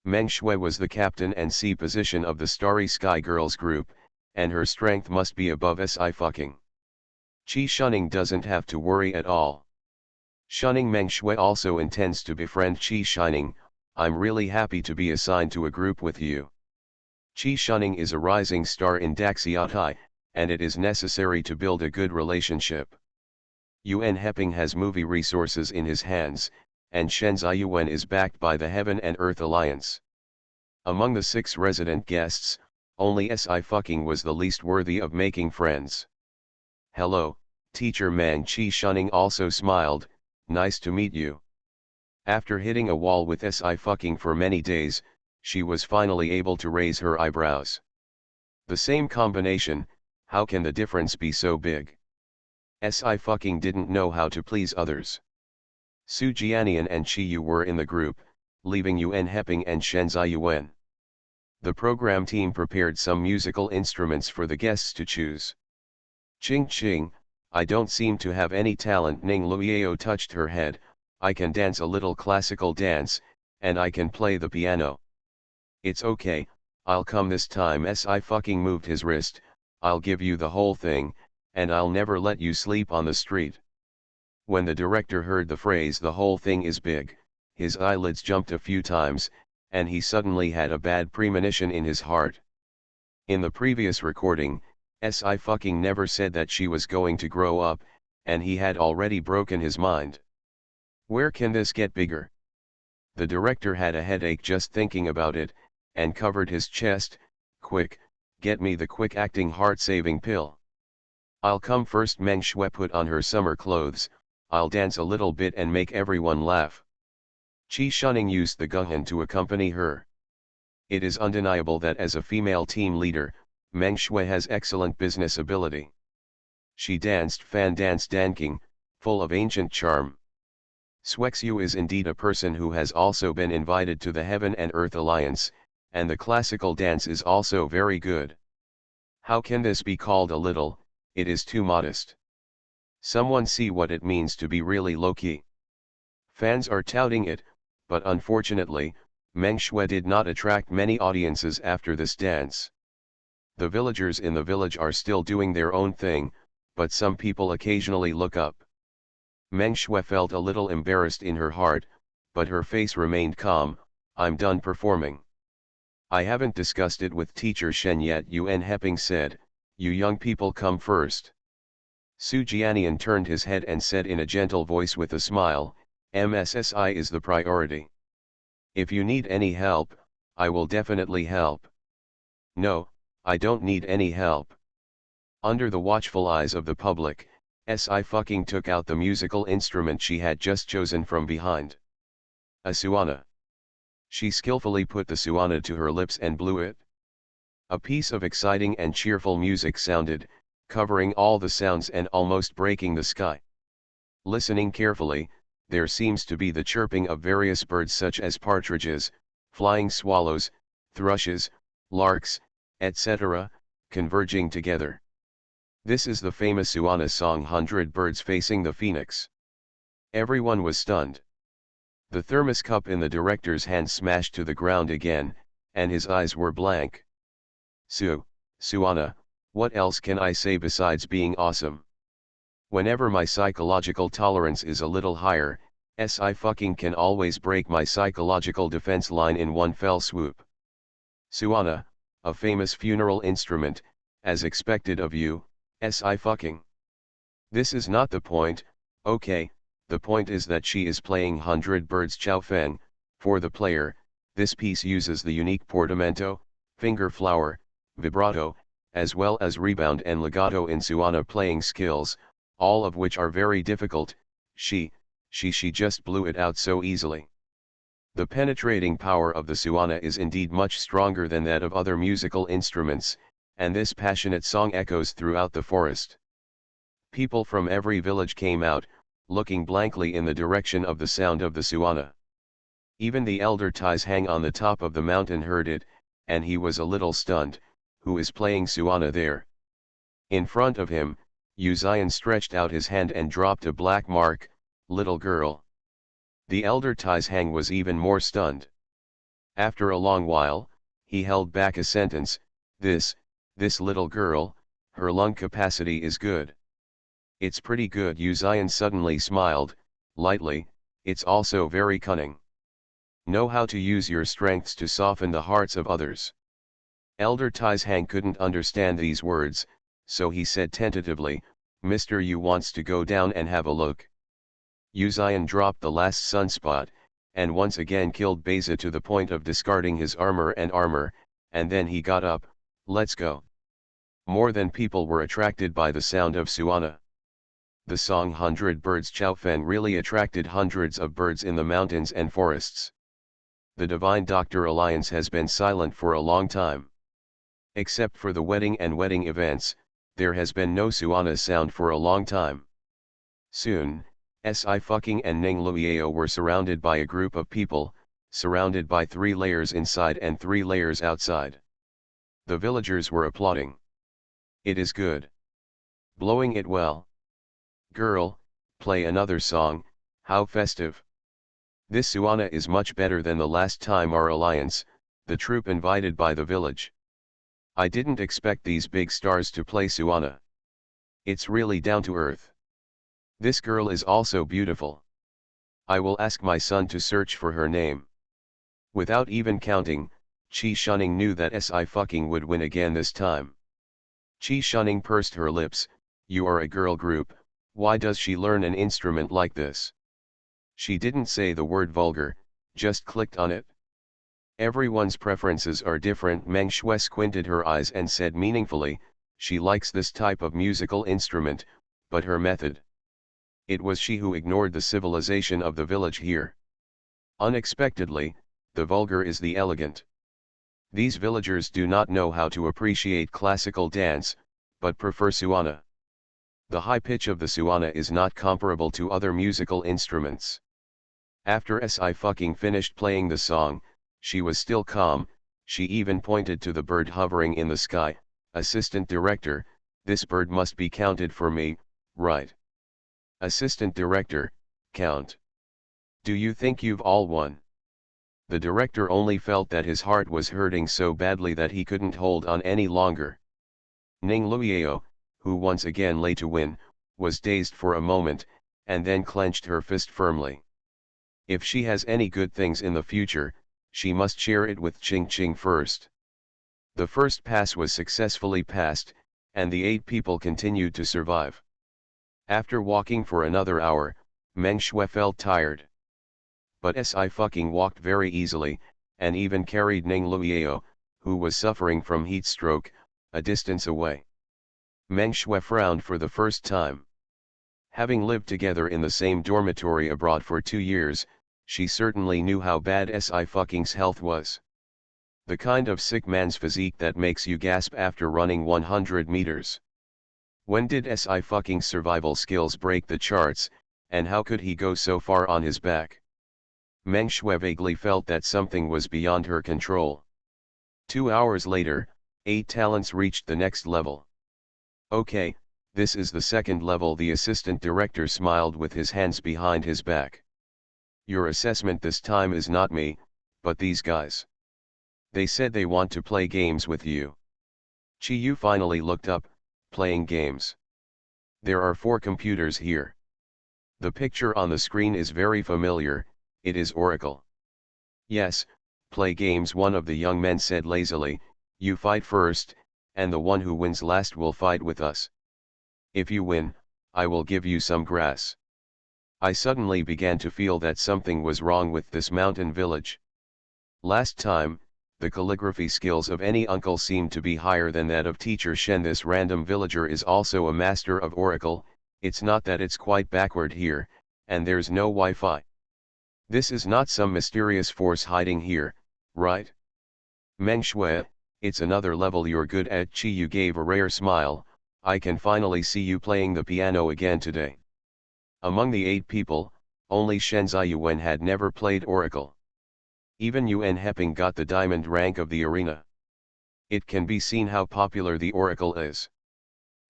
Meng Shui was the captain and C position of the Starry Sky Girls group, and her strength must be above SI fucking. Qi Shunning doesn't have to worry at all. Shunning Meng Shui also intends to befriend Qi Shining. I'm really happy to be assigned to a group with you. Qi Shunning is a rising star in Daxiatai, and it is necessary to build a good relationship. Yuan Heping has movie resources in his hands, and Shen Ziyuan is backed by the Heaven and Earth Alliance. Among the 6 resident guests, only SI fucking was the least worthy of making friends. Hello, teacher man. Qi Shunning also smiled, nice to meet you. After hitting a wall with SI fucking for many days, she was finally able to raise her eyebrows. The same combination, how can the difference be so big? SI fucking didn't know how to please others. Su Jianian and Qi Yu were in the group, leaving Yuan Heping and Shen Ziyuan. The program team prepared some musical instruments for the guests to choose. Ching ching, I don't seem to have any talent. Ning Luiyao touched her head. I can dance a little classical dance, and I can play the piano. It's okay, I'll come this time. SI fucking moved his wrist. I'll give you the whole thing, and I'll never let you sleep on the street. When the director heard the phrase "the whole thing is big," his eyelids jumped a few times, and he suddenly had a bad premonition in his heart. In the previous recording, SI fucking never said that she was going to grow up, and he had already broken his mind. Where can this get bigger? The director had a headache just thinking about it, and covered his chest. Quick, get me the quick acting heart-saving pill. I'll come first. Meng Shui put on her summer clothes. I'll dance a little bit and make everyone laugh. Qi Shunning used the Guhan to accompany her. It is undeniable that as a female team leader, Meng Shui has excellent business ability. She danced fan dance danking, full of ancient charm. Swexu is indeed a person who has also been invited to the Heaven and Earth Alliance, and the classical dance is also very good. How can this be called a little? It is too modest. Someone see what it means to be really low-key. Fans are touting it, but unfortunately, Meng Shui did not attract many audiences after this dance. The villagers in the village are still doing their own thing, but some people occasionally look up. Meng Shui felt a little embarrassed in her heart, but her face remained calm. I'm done performing. I haven't discussed it with teacher Shen yet. Yuan Heping said, you young people come first. Su Jianian turned his head and said in a gentle voice with a smile, MSSI is the priority. If you need any help, I will definitely help. No, I don't need any help. Under the watchful eyes of the public, SI fucking took out the musical instrument she had just chosen from behind. A suana. She skillfully put the suana to her lips and blew it. A piece of exciting and cheerful music sounded, covering all the sounds and almost breaking the sky. Listening carefully, there seems to be the chirping of various birds such as partridges, flying swallows, thrushes, larks, etc., converging together. This is the famous Suana song 100 Birds Facing the Phoenix. Everyone was stunned. The thermos cup in the director's hand smashed to the ground again, and his eyes were blank. Suana, what else can I say besides being awesome? Whenever my psychological tolerance is a little higher, SI fucking can always break my psychological defense line in one fell swoop. Suana, a famous funeral instrument, as expected of you, SI fucking. This is not the point, okay, the point is that she is playing 100 Birds Chow Feng. For the player, this piece uses the unique portamento, finger flower, vibrato, as well as rebound and legato in Suana playing skills, all of which are very difficult. She just blew it out so easily. The penetrating power of the Suana is indeed much stronger than that of other musical instruments, and this passionate song echoes throughout the forest. People from every village came out, looking blankly in the direction of the sound of the Suana. Even the elder Tais Hang on the top of the mountain heard it, and he was a little stunned. Who is playing Suana there? In front of him, Yu Zion stretched out his hand and dropped a black mark. Little girl. The elder Tais Hang was even more stunned. After a long while, he held back a sentence, this little girl, her lung capacity is good. It's pretty good. Uzion suddenly smiled, lightly, it's also very cunning. Know how to use your strengths to soften the hearts of others. Elder Taizhang couldn't understand these words, so he said tentatively, Mister, you wants to go down and have a look. Uzion dropped the last sunspot, and once again killed Beza to the point of discarding his armor, and then he got up, let's go. More than people were attracted by the sound of Suana. The song 100 Birds Chaofen really attracted hundreds of birds in the mountains and forests. The Divine Doctor Alliance has been silent for a long time. Except for the wedding and wedding events, there has been no Suana sound for a long time. Soon, Sci-Fi and Ning Luiao were surrounded by a group of people, surrounded by 3 layers inside and 3 layers outside. The villagers were applauding. It is good. Blowing it well. Girl, play another song, how festive. This Suana is much better than the last time our alliance, the troupe invited by the village. I didn't expect these big stars to play Suana. It's really down to earth. This girl is also beautiful. I will ask my son to search for her name. Without even counting, Qi Shuning knew that Sci-Fi would win again this time. Qi Shuning pursed her lips, you are a girl group, why does she learn an instrument like this? She didn't say the word vulgar, just clicked on it. Everyone's preferences are different. Meng Shui squinted her eyes and said meaningfully, she likes this type of musical instrument, but her method. It was she who ignored the civilization of the village here. Unexpectedly, the vulgar is the elegant. These villagers do not know how to appreciate classical dance, but prefer Suana. The high pitch of the Suana is not comparable to other musical instruments. After Sci-Fi finished playing the song, she was still calm, she even pointed to the bird hovering in the sky, Assistant Director, this bird must be counted for me, right? Assistant Director, count. Do you think you've all won? The director only felt that his heart was hurting so badly that he couldn't hold on any longer. Ning Luiao, who once again lay to win, was dazed for a moment, and then clenched her fist firmly. If she has any good things in the future, she must share it with Ching Ching first. The first pass was successfully passed, and the 8 people continued to survive. After walking for another hour, Meng Shui felt tired. But Sci-Fi walked very easily, and even carried Ning Luiao, who was suffering from heat stroke, a distance away. Meng Shui frowned for the first time. Having lived together in the same dormitory abroad for 2 years, she certainly knew how bad Sci-Fi's health was. The kind of sick man's physique that makes you gasp after running 100 meters. When did Sci-Fi's survival skills break the charts, and how could he go so far on his back? Meng Shui vaguely felt that something was beyond her control. 2 hours later, 8 talents reached the next level. Okay, this is the second level. The assistant director smiled with his hands behind his back. Your assessment this time is not me, but these guys. They said they want to play games with you. Chi Yu finally looked up, playing games. There are 4 computers here. The picture on the screen is very familiar, it is Oracle. Yes, play games, one of the young men said lazily, you fight first, and the one who wins last will fight with us. If you win, I will give you some grass. I suddenly began to feel that something was wrong with this mountain village. Last time, the calligraphy skills of any uncle seemed to be higher than that of teacher Shen. This random villager is also a master of Oracle, it's not that it's quite backward here, and there's no Wi-Fi. This is not some mysterious force hiding here, right? Meng Shui, it's another level you're good at. Chi Yu gave a rare smile, I can finally see you playing the piano again today. Among the 8 people, only Shen Ziyuan had never played Oracle. Even Yuan Heping got the diamond rank of the arena. It can be seen how popular the Oracle is.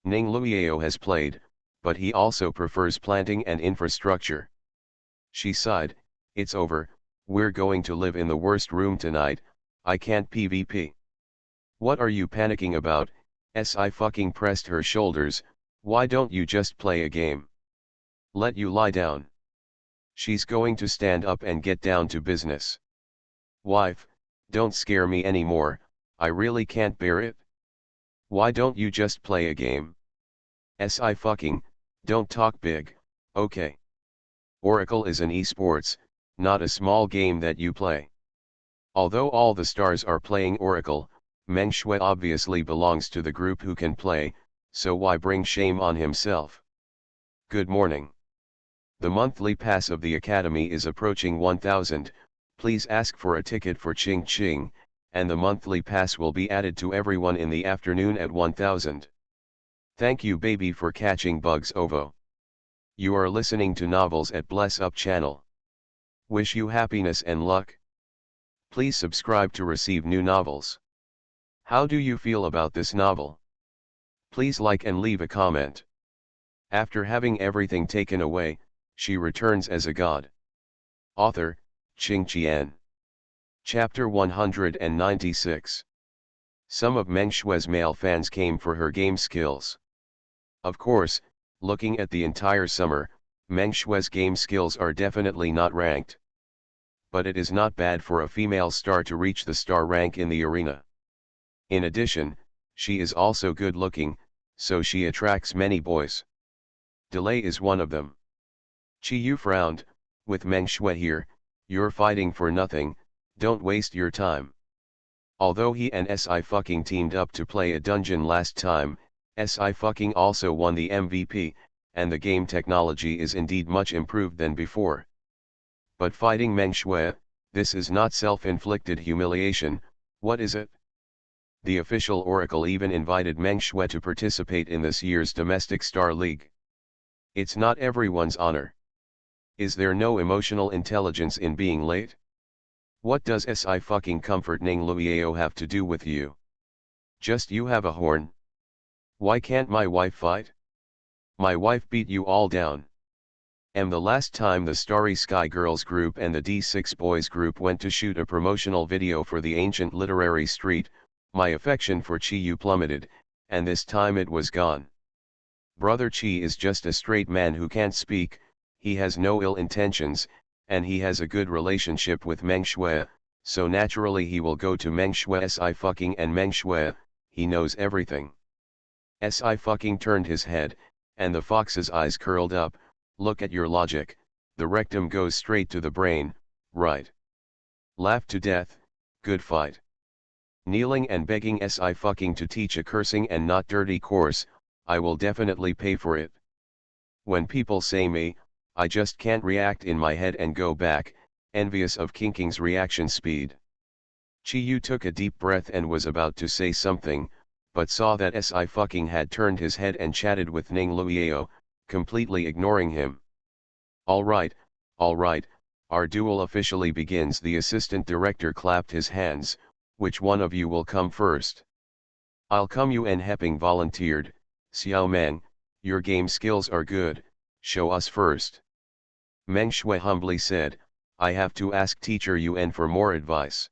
Ning Luiao has played, but he also prefers planting and infrastructure. She sighed, it's over, we're going to live in the worst room tonight, I can't PvP. What are you panicking about? Si fucking pressed her shoulders, why don't you just play a game? Let you lie down. She's going to stand up and get down to business. Wife, don't scare me anymore, I really can't bear it. Why don't you just play a game? Si fucking, don't talk big, okay. Oracle is an esports, not a small game that you play. Although all the stars are playing Oracle, Meng Shui obviously belongs to the group who can play, so why bring shame on himself? Good morning. The monthly pass of the Academy is approaching 1000, please ask for a ticket for Ching Ching, and the monthly pass will be added to everyone in the afternoon at 1000. Thank you baby for catching bugs Ovo. You are listening to Novels at Bless Up channel. Wish you happiness and luck. Please subscribe to receive new novels. How do you feel about this novel? Please like and leave a comment. After having everything taken away, she returns as a god. Author, Qing Qian. Chapter 196. Some of Meng Shui's male fans came for her game skills. Of course, looking at the entire summer, Meng Shui's game skills are definitely not ranked. But it is not bad for a female star to reach the star rank in the arena. In addition, she is also good looking, so she attracts many boys. Delay is one of them. Chi Yu frowned, with Meng Shui here, you're fighting for nothing, don't waste your time. Although he and Si fucking teamed up to play a dungeon last time, Si fucking also won the MVP, and the game technology is indeed much improved than before. But fighting Meng Shui, this is not self-inflicted humiliation, what is it? The official Oracle even invited Meng Shui to participate in this year's Domestic Star League. It's not everyone's honor. Is there no emotional intelligence in being late? What does Si fucking comfort Ning Luiao have to do with you? Just you have a horn? Why can't my wife fight? My wife beat you all down. The last time the Starry Sky Girls group and the D6 Boys group went to shoot a promotional video for the ancient literary street, my affection for Chi Yu plummeted, and this time it was gone. Brother Chi is just a straight man who can't speak, he has no ill intentions, and he has a good relationship with Meng Shui, so naturally he will go to Meng Shui Si fucking and Meng Shui, he knows everything. Si fucking turned his head, and the fox's eyes curled up, look at your logic, the rectum goes straight to the brain, right? Laughed to death, good fight. Kneeling and begging Si fucking to teach a cursing and not dirty course, I will definitely pay for it. When people say me, I just can't react in my head and go back, envious of King King's reaction speed. Chi Yu took a deep breath and was about to say something, but saw that Si fucking had turned his head and chatted with Ning Luiao, completely ignoring him. Alright, our duel officially begins. The assistant director clapped his hands, which one of you will come first? I'll come. Yuan Heping volunteered, Xiao Meng, your game skills are good, show us first. Meng Shui humbly said, I have to ask teacher Yuan for more advice.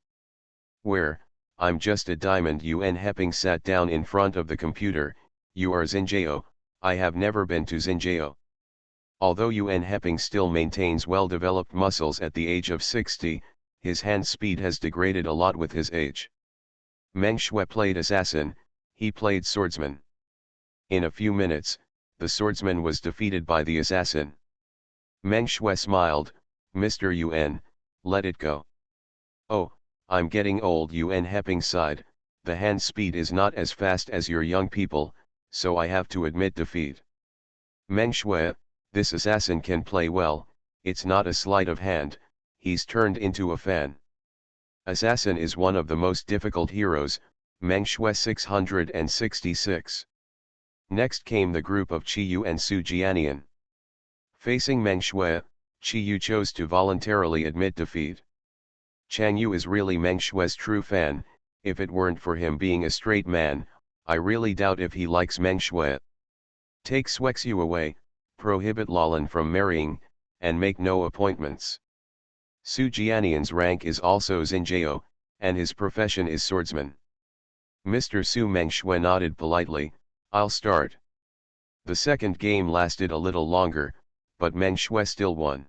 Where, I'm just a diamond. Yuan Heping sat down in front of the computer, you are Xinjiao, I have never been to Xinjiao. Although Yuan Heping still maintains well-developed muscles at the age of 60, his hand speed has degraded a lot with his age. Meng Shui played assassin, he played swordsman. In a few minutes, the swordsman was defeated by the assassin. Meng Shui smiled, Mr. Yuan, let it go. Oh, I'm getting old. Yuan Heping sighed, the hand speed is not as fast as your young people, so I have to admit defeat. Meng Shui, this assassin can play well, it's not a sleight of hand, he's turned into a fan. Assassin is one of the most difficult heroes, Meng Shui 666. Next came the group of Chi Yu and Su Jianian. Facing Meng Shui, Chi Yu chose to voluntarily admit defeat. Chang Yu is really Meng Shui's true fan, if it weren't for him being a straight man, I really doubt if he likes Meng Shui. Take Swexu away, prohibit Lalan from marrying, and make no appointments. Su Jianian's rank is also Xinjiao, and his profession is swordsman. Mr. Su Mengshui nodded politely, I'll start. The second game lasted a little longer, but Meng Shui still won.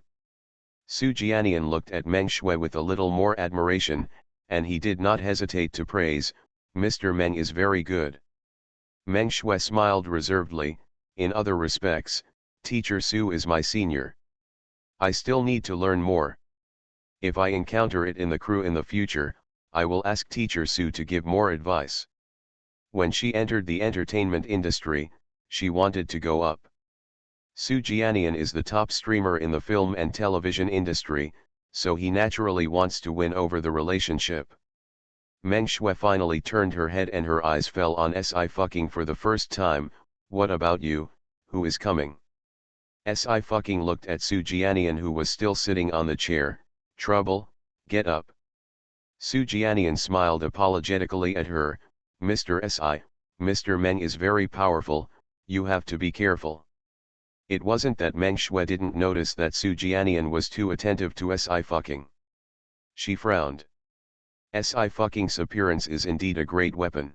Su Jianian looked at Meng Shui with a little more admiration, and he did not hesitate to praise, Mr. Meng is very good. Meng Shui smiled reservedly, in other respects, Teacher Su is my senior. I still need to learn more. If I encounter it in the crew in the future, I will ask Teacher Su to give more advice. When she entered the entertainment industry, she wanted to go up. Su Jianian is the top streamer in the film and television industry, so he naturally wants to win over the relationship. Meng Shui finally turned her head and her eyes fell on Si fucking for the first time, what about you, who is coming? Si fucking looked at Su Jianian who was still sitting on the chair, trouble, get up. Su Jianian smiled apologetically at her, Mr. Si, Mr. Meng is very powerful, you have to be careful. It wasn't that Meng Shui didn't notice that Su Jianian was too attentive to Si fucking. She frowned. Si fucking's appearance is indeed a great weapon.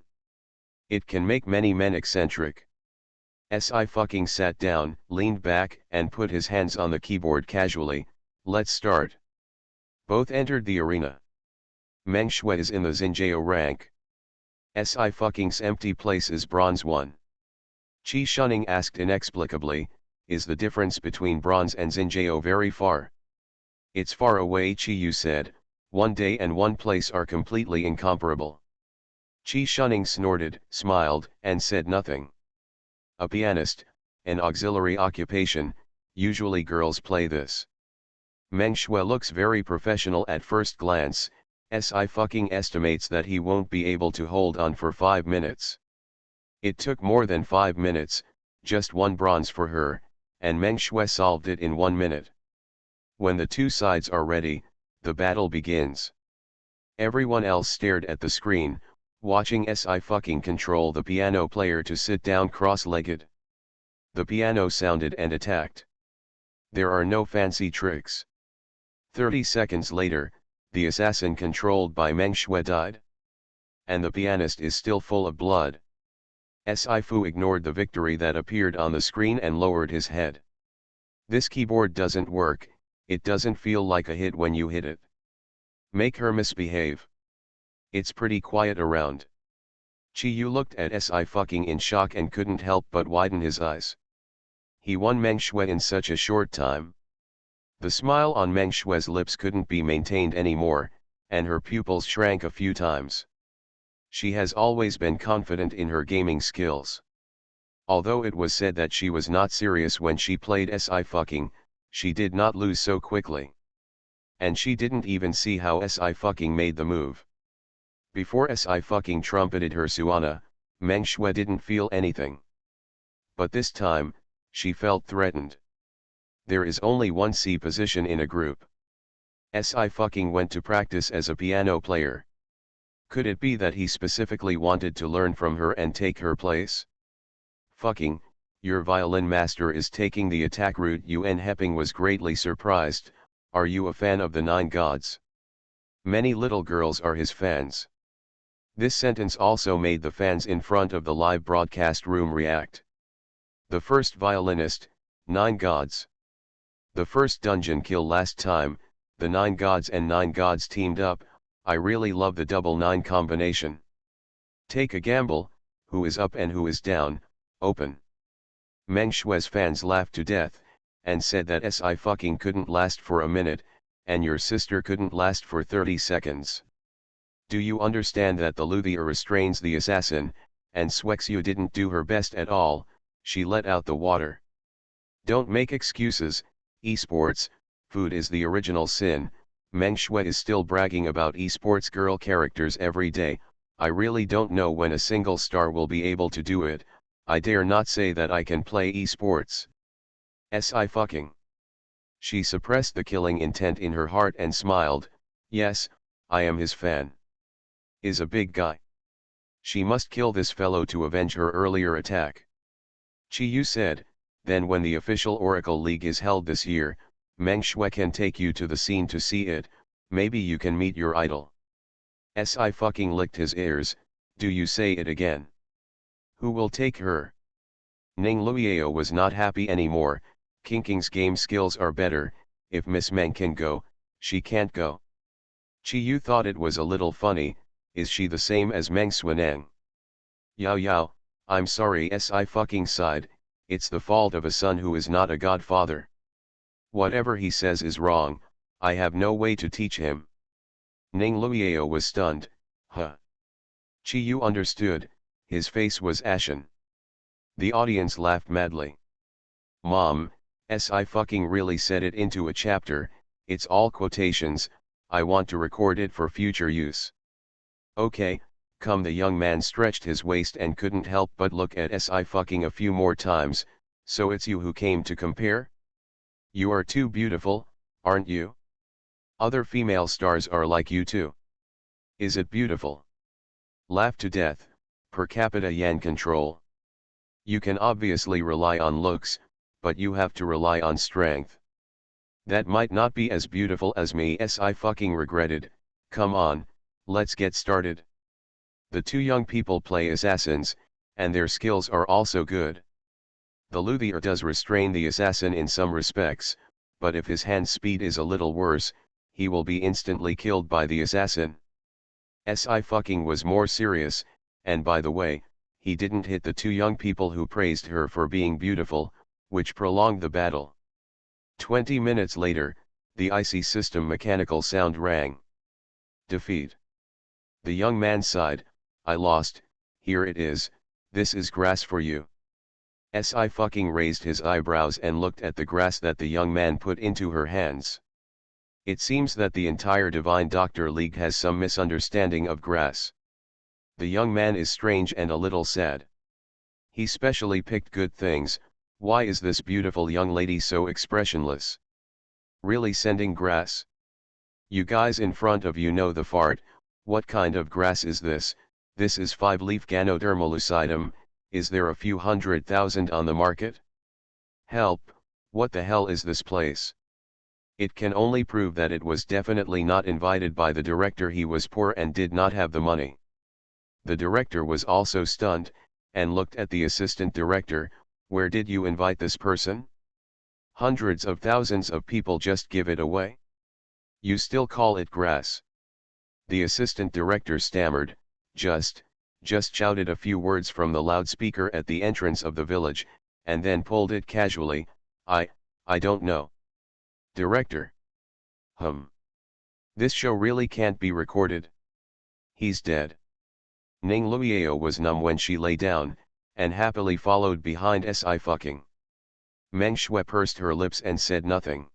It can make many men eccentric. Si fucking sat down, leaned back, and put his hands on the keyboard casually, let's start. Both entered the arena. Meng Shui is in the Xinjiao rank. Si fucking's empty place is bronze 1. Qi Shunning asked inexplicably, is the difference between bronze and Xinjiao very far? It's far away, Qi Yu said, one day and one place are completely incomparable. Qi Shunning snorted, smiled, and said nothing. A pianist, an auxiliary occupation, usually girls play this. Meng Shui looks very professional at first glance, Si fucking estimates that he won't be able to hold on for 5 minutes. It took more than 5 minutes, just one bronze for her, and Meng Shui solved it in 1 minute. When the two sides are ready, the battle begins. Everyone else stared at the screen, watching Si fucking control the piano player to sit down cross-legged. The piano sounded and attacked. There are no fancy tricks. 30 seconds later, the assassin controlled by Meng Shui died. And the pianist is still full of blood. Si Fu ignored the victory that appeared on the screen and lowered his head. This keyboard doesn't work, it doesn't feel like a hit when you hit it. Make her misbehave. It's pretty quiet around. Qi Yu looked at Si fucking in shock and couldn't help but widen his eyes. He won Meng Shui in such a short time. The smile on Meng Shui's lips couldn't be maintained anymore, and her pupils shrank a few times. She has always been confident in her gaming skills. Although it was said that she was not serious when she played Si fucking, she did not lose so quickly. And she didn't even see how Si fucking made the move. Before Si fucking trumpeted her Suana, Meng Shui didn't feel anything. But this time, she felt threatened. There is only one C position in a group. Si fucking went to practice as a piano player. Could it be that he specifically wanted to learn from her and take her place? Fucking, your violin master is taking the attack route. Yuan Heping was greatly surprised, are you a fan of the 9 gods? Many little girls are his fans. This sentence also made the fans in front of the live broadcast room react. The first violinist, 9 gods. The first dungeon kill last time, the 9 gods and 9 gods teamed up, I really love the double 9 combination. Take a gamble, who is up and who is down, open. Meng Shui's fans laughed to death, and said that Si fucking couldn't last for a minute, and your sister couldn't last for 30 seconds. Do you understand that the luthier restrains the assassin, and Swexu didn't do her best at all, she let out the water. Don't make excuses, esports, food is the original sin. Meng Shui is still bragging about esports girl characters every day, I really don't know when a single star will be able to do it, I dare not say that I can play esports. Si fucking. She suppressed the killing intent in her heart and smiled, yes, I am his fan. Is a big guy. She must kill this fellow to avenge her earlier attack. Qi Yu said, then when the official Oracle League is held this year, Meng Shui can take you to the scene to see it, maybe you can meet your idol. Si fucking licked his ears, do you say it again? Who will take her? Ning Luiao was not happy anymore. King King's game skills are better, if Miss Meng can go, she can't go. Chi Yu thought it was a little funny, is she the same as Meng Xuaneng? Yao Yao, I'm sorry Si fucking sighed, it's the fault of a son who is not a godfather. Whatever he says is wrong, I have no way to teach him. Ning Luiao was stunned, huh? Chi Yu understood, his face was ashen. The audience laughed madly. Mom, Si fucking really said it into a chapter, it's all quotations, I want to record it for future use. Okay, come. The young man stretched his waist and couldn't help but look at Si fucking a few more times. So it's you who came to compare? You are too beautiful, aren't you? Other female stars are like you too. Is it beautiful? Laugh to death, per capita yan control. You can obviously rely on looks, but you have to rely on strength. That might not be as beautiful as me. Si fucking regretted, come on, let's get started. The two young people play assassins, and their skills are also good. The luthier does restrain the assassin in some respects, but if his hand speed is a little worse, he will be instantly killed by the assassin. Si fucking was more serious, and by the way, he didn't hit the two young people who praised her for being beautiful, which prolonged the battle. 20 minutes later, the IC system mechanical sound rang. Defeat. The young man sighed, I lost, here it is, this is grass for you. Si fucking raised his eyebrows and looked at the grass that the young man put into her hands. It seems that the entire Divine Doctor League has some misunderstanding of grass. The young man is strange and a little sad. He specially picked good things. Why is this beautiful young lady so expressionless? Really sending grass? You guys in front of you know the fart. What kind of grass is this? This is 5-leaf Ganoderma lucidum. Is there a few 100,000 on the market? Help, what the hell is this place? It can only prove that it was definitely not invited by the director. He was poor and did not have the money. The director was also stunned, and looked at the assistant director. Where did you invite this person? Hundreds of thousands of people just give it away. You still call it grass? The assistant director stammered, just shouted a few words from the loudspeaker at the entrance of the village, and then pulled it casually, I don't know. Director. This show really can't be recorded. He's dead. Ning Luiao was numb when she lay down, and happily followed behind Si fucking. Meng Shui pursed her lips and said nothing.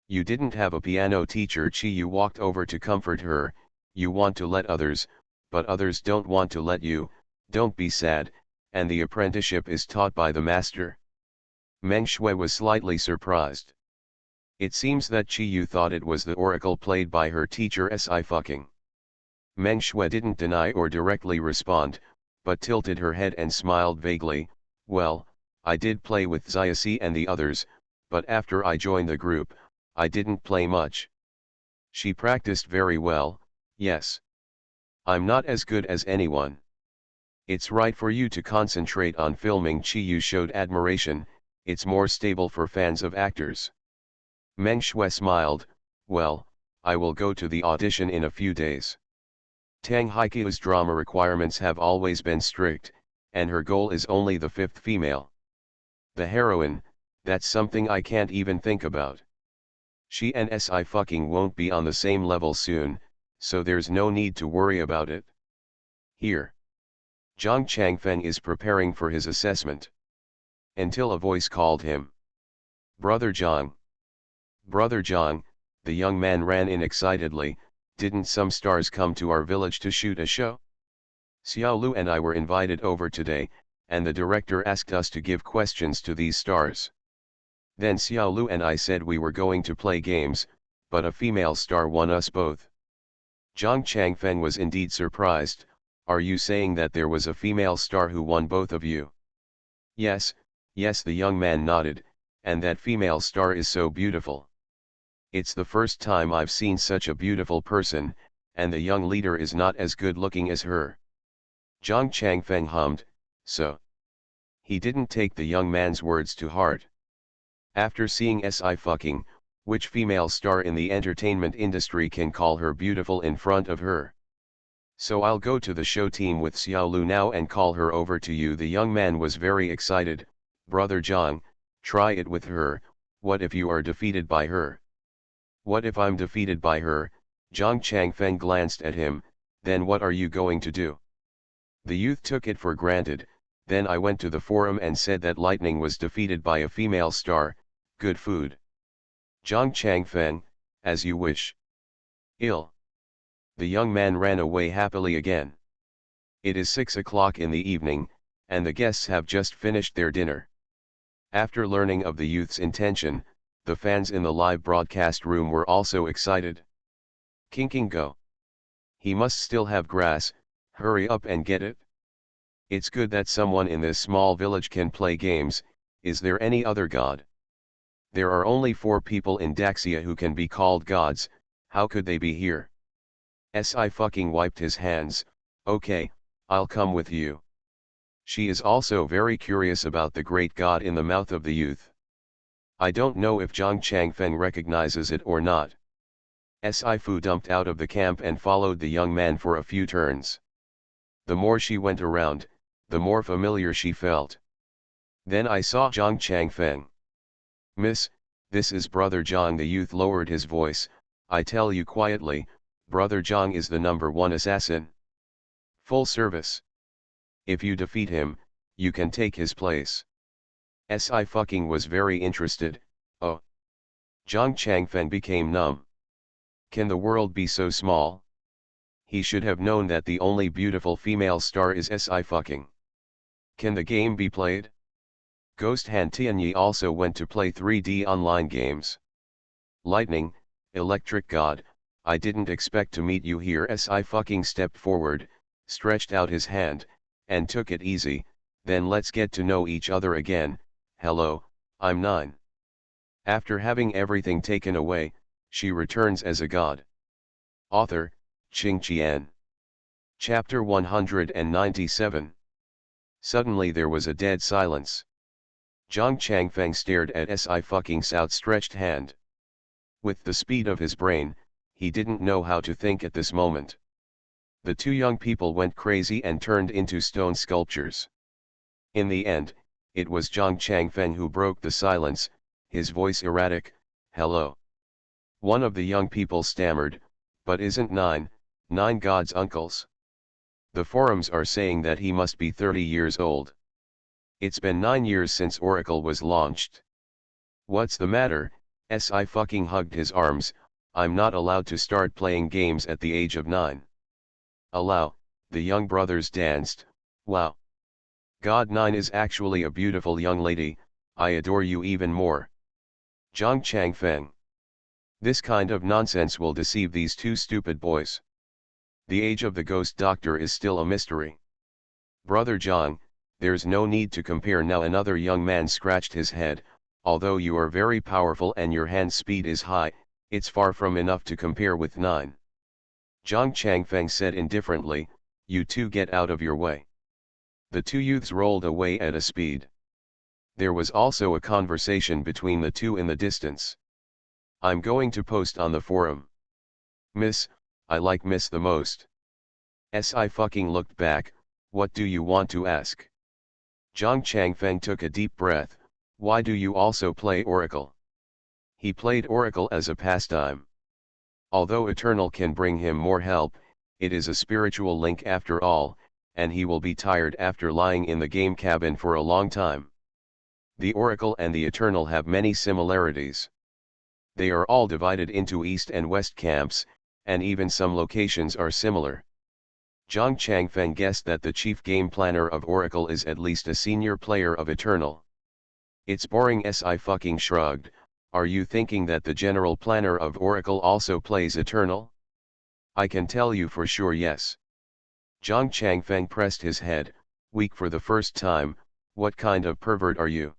You didn't have a piano teacher. Chi Yu walked over to comfort her. You want to let others, but others don't want to let you. Don't be sad, and the apprenticeship is taught by the master. Meng Shui was slightly surprised. It seems that Chi Yu thought it was the oracle played by her teacher Si fucking. Meng Shui didn't deny or directly respond, but tilted her head and smiled vaguely. Well, I did play with Xiaoxi and the others, but after I joined the group, I didn't play much. She practiced very well, yes. I'm not as good as anyone. It's right for you to concentrate on filming. Chi Yu showed admiration, it's more stable for fans of actors. Meng Shui smiled, well, I will go to the audition in a few days. Tang Haiqiu's drama requirements have always been strict, and her goal is only the 5th female. The heroine, that's something I can't even think about. She and Si fucking won't be on the same level soon, so there's no need to worry about it. Here. Zhang Changfeng is preparing for his assessment. Until a voice called him. Brother Zhang. Brother Zhang, the young man ran in excitedly. Didn't some stars come to our village to shoot a show? Xiao Lu and I were invited over today, and the director asked us to give questions to these stars. Then Xiao Lu and I said we were going to play games, but a female star won us both. Zhang Changfeng was indeed surprised. Are you saying that there was a female star who won both of you? Yes, the young man nodded, and that female star is so beautiful. It's the first time I've seen such a beautiful person, and the young leader is not as good looking as her. Zhang Changfeng hummed, so. He didn't take the young man's words to heart. After seeing Si fucking, which female star in the entertainment industry can call her beautiful in front of her? So I'll go to the show team with Xiao Lu now and call her over to you. The young man was very excited. Brother Zhang, try it with her. What if you are defeated by her? What if I'm defeated by her? Zhang Changfeng glanced at him. Then what are you going to do? The youth took it for granted. Then I went to the forum and said that lightning was defeated by a female star. Good food. Zhang Changfeng, as you wish. Ill. The young man ran away happily again. It is 6 o'clock in the evening, and the guests have just finished their dinner. After learning of the youth's intention, the fans in the live broadcast room were also excited. King go. He must still have grass, hurry up and get it. It's good that someone in this small village can play games. Is there any other god? There are only 4 people in Daxia who can be called gods. How could they be here? Si fucking wiped his hands. Okay, I'll come with you. She is also very curious about the great god in the mouth of the youth. I don't know if Zhang Changfeng recognizes it or not. Si Fu dumped out of the camp and followed the young man for a few turns. The more she went around, the more familiar she felt. Then I saw Zhang Changfeng. Miss, this is Brother Zhang. The youth lowered his voice. I tell you quietly, Brother Zhang is the #1 assassin. Full service. If you defeat him, you can take his place. Si fucking was very interested. Oh. Zhang Changfeng became numb. Can the world be so small? He should have known that the only beautiful female star is Si fucking. Can the game be played? Ghost Han Tianyi also went to play 3D online games. Lightning, electric god, I didn't expect to meet you here. Si fucking stepped forward, stretched out his hand, and took it easy. Then let's get to know each other again. Hello, I'm 9. After having everything taken away, she returns as a god. Author, Qing Qian. Chapter 197. Suddenly there was a dead silence. Zhang Changfeng stared at Si fucking's outstretched hand. With the speed of his brain, he didn't know how to think at this moment. The 2 young people went crazy and turned into stone sculptures. In the end, it was Zhang Changfeng who broke the silence, his voice erratic. Hello. One of the young people stammered, but isn't 9 God's uncles? The forums are saying that he must be 30 years old. It's been 9 years since Oracle was launched. What's the matter? Si fucking hugged his arms. I'm not allowed to start playing games at the age of 9. Allow, the young brothers danced. Wow. God 9 is actually a beautiful young lady, I adore you even more. Zhang Changfeng. This kind of nonsense will deceive these 2 stupid boys. The age of the ghost doctor is still a mystery. Brother Zhang, there's no need to compare now. Another young man scratched his head. Although you are very powerful and your hand speed is high, it's far from enough to compare with 9. Zhang Changfeng said indifferently, you 2 get out of your way. The 2 youths rolled away at a speed. There was also a conversation between the 2 in the distance. I'm going to post on the forum. Miss, I like Miss the most. Si fucking looked back. What do you want to ask? Zhang Changfeng took a deep breath. Why do you also play Oracle? He played Oracle as a pastime. Although Eternal can bring him more help, it is a spiritual link after all, and he will be tired after lying in the game cabin for a long time. The Oracle and the Eternal have many similarities. They are all divided into East and West camps, and even some locations are similar. Zhang Changfeng guessed that the chief game planner of Oracle is at least a senior player of Eternal. It's boring. Si fucking shrugged. Are you thinking that the general planner of Oracle also plays Eternal? I can tell you for sure yes. Zhang Changfeng pressed his head, weak for the first time. What kind of pervert are you?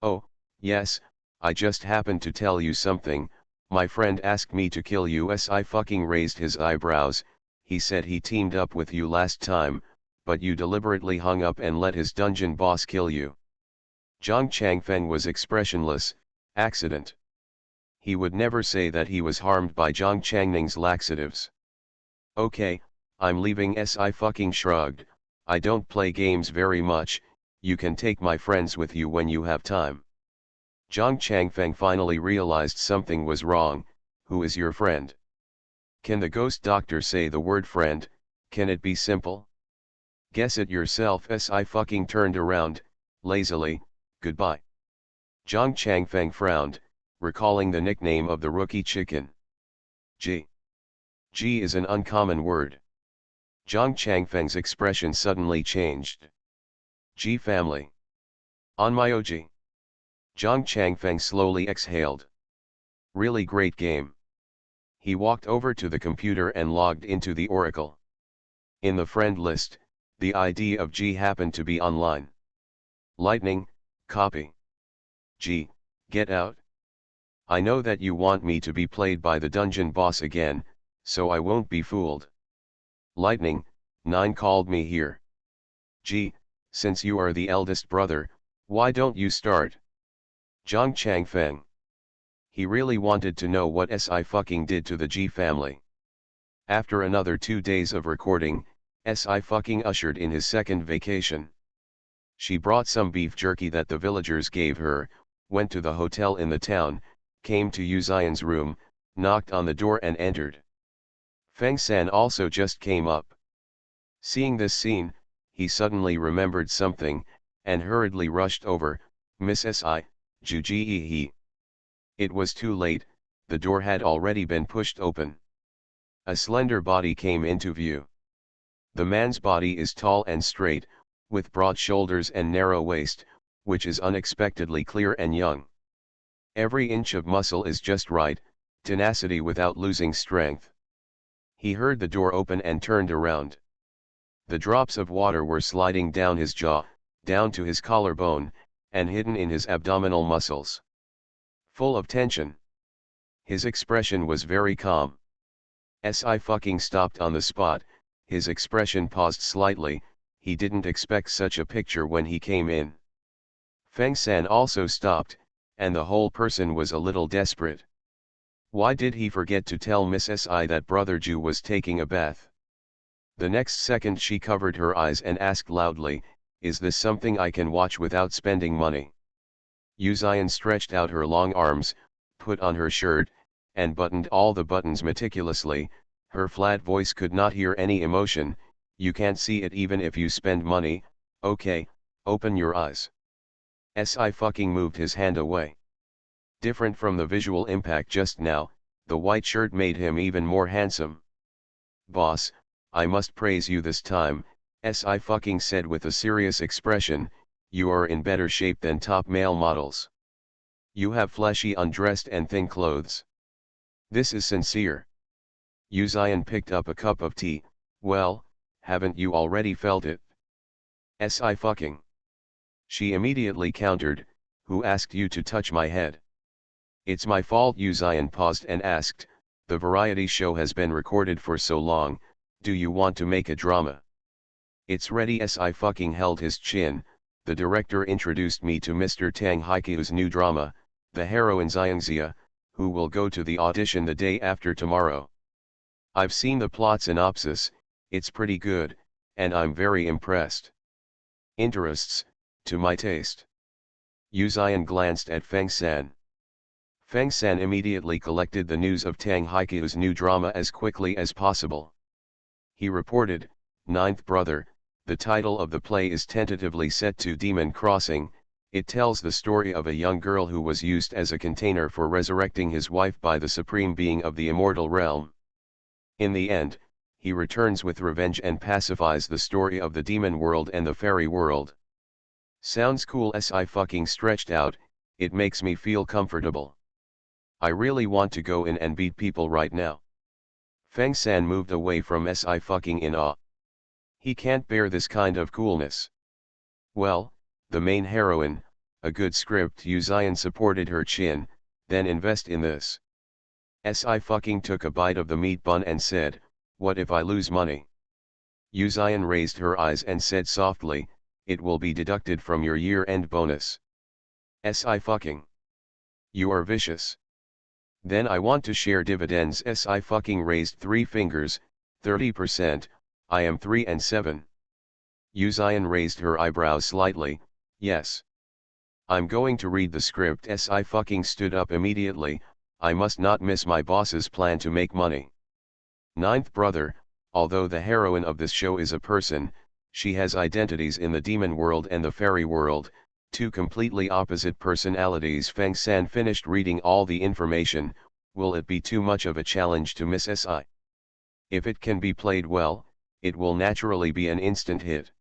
Oh, yes, I just happened to tell you something. My friend asked me to kill you. Si fucking raised his eyebrows. He said he teamed up with you last time, but you deliberately hung up and let his dungeon boss kill you. Zhang Changfeng was expressionless. Accident. He would never say that he was harmed by Zhang Changning's laxatives. Okay, I'm leaving. Si fucking shrugged. I don't play games very much, you can take my friends with you when you have time. Zhang Changfeng finally realized something was wrong. Who is your friend? Can the ghost doctor say the word friend? Can it be simple? Guess it yourself. Si fucking turned around, lazily. Goodbye. Zhang Changfeng frowned, recalling the nickname of the rookie chicken. G. G is an uncommon word. Zhang Changfeng's expression suddenly changed. G family. On my OG. Zhang Changfeng slowly exhaled. Really great game. He walked over to the computer and logged into the Oracle. In the friend list, the ID of G happened to be online. Lightning, copy. G, get out. I know that you want me to be played by the dungeon boss again, so I won't be fooled. Lightning, 9 called me here. G, since you are the eldest brother, why don't you start? Zhang Changfeng. He really wanted to know what Si fucking did to the G family. After another 2 days of recording, Si fucking ushered in his second vacation. She brought some beef jerky that the villagers gave her, went to the hotel in the town, came to Yu Xian's room, knocked on the door and entered. Feng San also just came up. Seeing this scene, he suddenly remembered something, and hurriedly rushed over. Miss Si, Ju Ji He. It was too late, the door had already been pushed open. A slender body came into view. The man's body is tall and straight, with broad shoulders and narrow waist, which is unexpectedly clear and young. Every inch of muscle is just right, tenacity without losing strength. He heard the door open and turned around. The drops of water were sliding down his jaw, down to his collarbone, and hidden in his abdominal muscles. Full of tension. His expression was very calm. Si fucking stopped on the spot, his expression paused slightly, he didn't expect such a picture when he came in. Feng San also stopped, and the whole person was a little desperate. Why did he forget to tell Miss Si that Brother Ju was taking a bath? The next second she covered her eyes and asked loudly, is this something I can watch without spending money? Yu Xian stretched out her long arms, put on her shirt, and buttoned all the buttons meticulously. Her flat voice could not hear any emotion. You can't see it even if you spend money. Okay, open your eyes. Si fucking moved his hand away. Different from the visual impact just now, the white shirt made him even more handsome. Boss, I must praise you this time, Si fucking said with a serious expression, you are in better shape than top male models. You have fleshy undressed and thin clothes. This is sincere. Yu Xian picked up a cup of tea. Well, haven't you already felt it? Si fucking. She immediately countered, who asked you to touch my head? It's my fault. Yu Xian paused and asked, the variety show has been recorded for so long, do you want to make a drama? It's ready. Si fucking held his chin. The director introduced me to Mr. Tang Haikyu's new drama, the heroine Xiangxia, who will go to the audition the day after tomorrow. I've seen the plot synopsis, it's pretty good, and I'm very impressed. Interests, to my taste. Yu Xian glanced at Feng San. Feng San immediately collected the news of Tang Haikyu's new drama as quickly as possible. He reported, Ninth Brother, the title of the play is tentatively set to Demon Crossing. It tells the story of a young girl who was used as a container for resurrecting his wife by the supreme being of the immortal realm. In the end, he returns with revenge and pacifies the story of the demon world and the fairy world. Sounds cool. Si fucking stretched out, it makes me feel comfortable. I really want to go in and beat people right now. Feng San moved away from Si fucking in awe. He can't bear this kind of coolness. Well, the main heroine, a good script. Yu Xian supported her chin, then invest in this. Sci-fi took a bite of the meat bun and said, "What if I lose money?" Uzian raised her eyes and said softly, "It will be deducted from your year-end bonus." Sci-fi. You are vicious. Then I want to share dividends. Sci-fi raised 3 fingers, 30%, I am 3 and 7. Uzian raised her eyebrows slightly, yes. I'm going to read the script. Sci-fi stood up immediately, I must not miss my boss's plan to make money. Ninth brother, although the heroine of this show is a person, she has identities in the demon world and the fairy world, 2 completely opposite personalities. Feng San finished reading all the information. Will it be too much of a challenge to Miss Si? If it can be played well, it will naturally be an instant hit.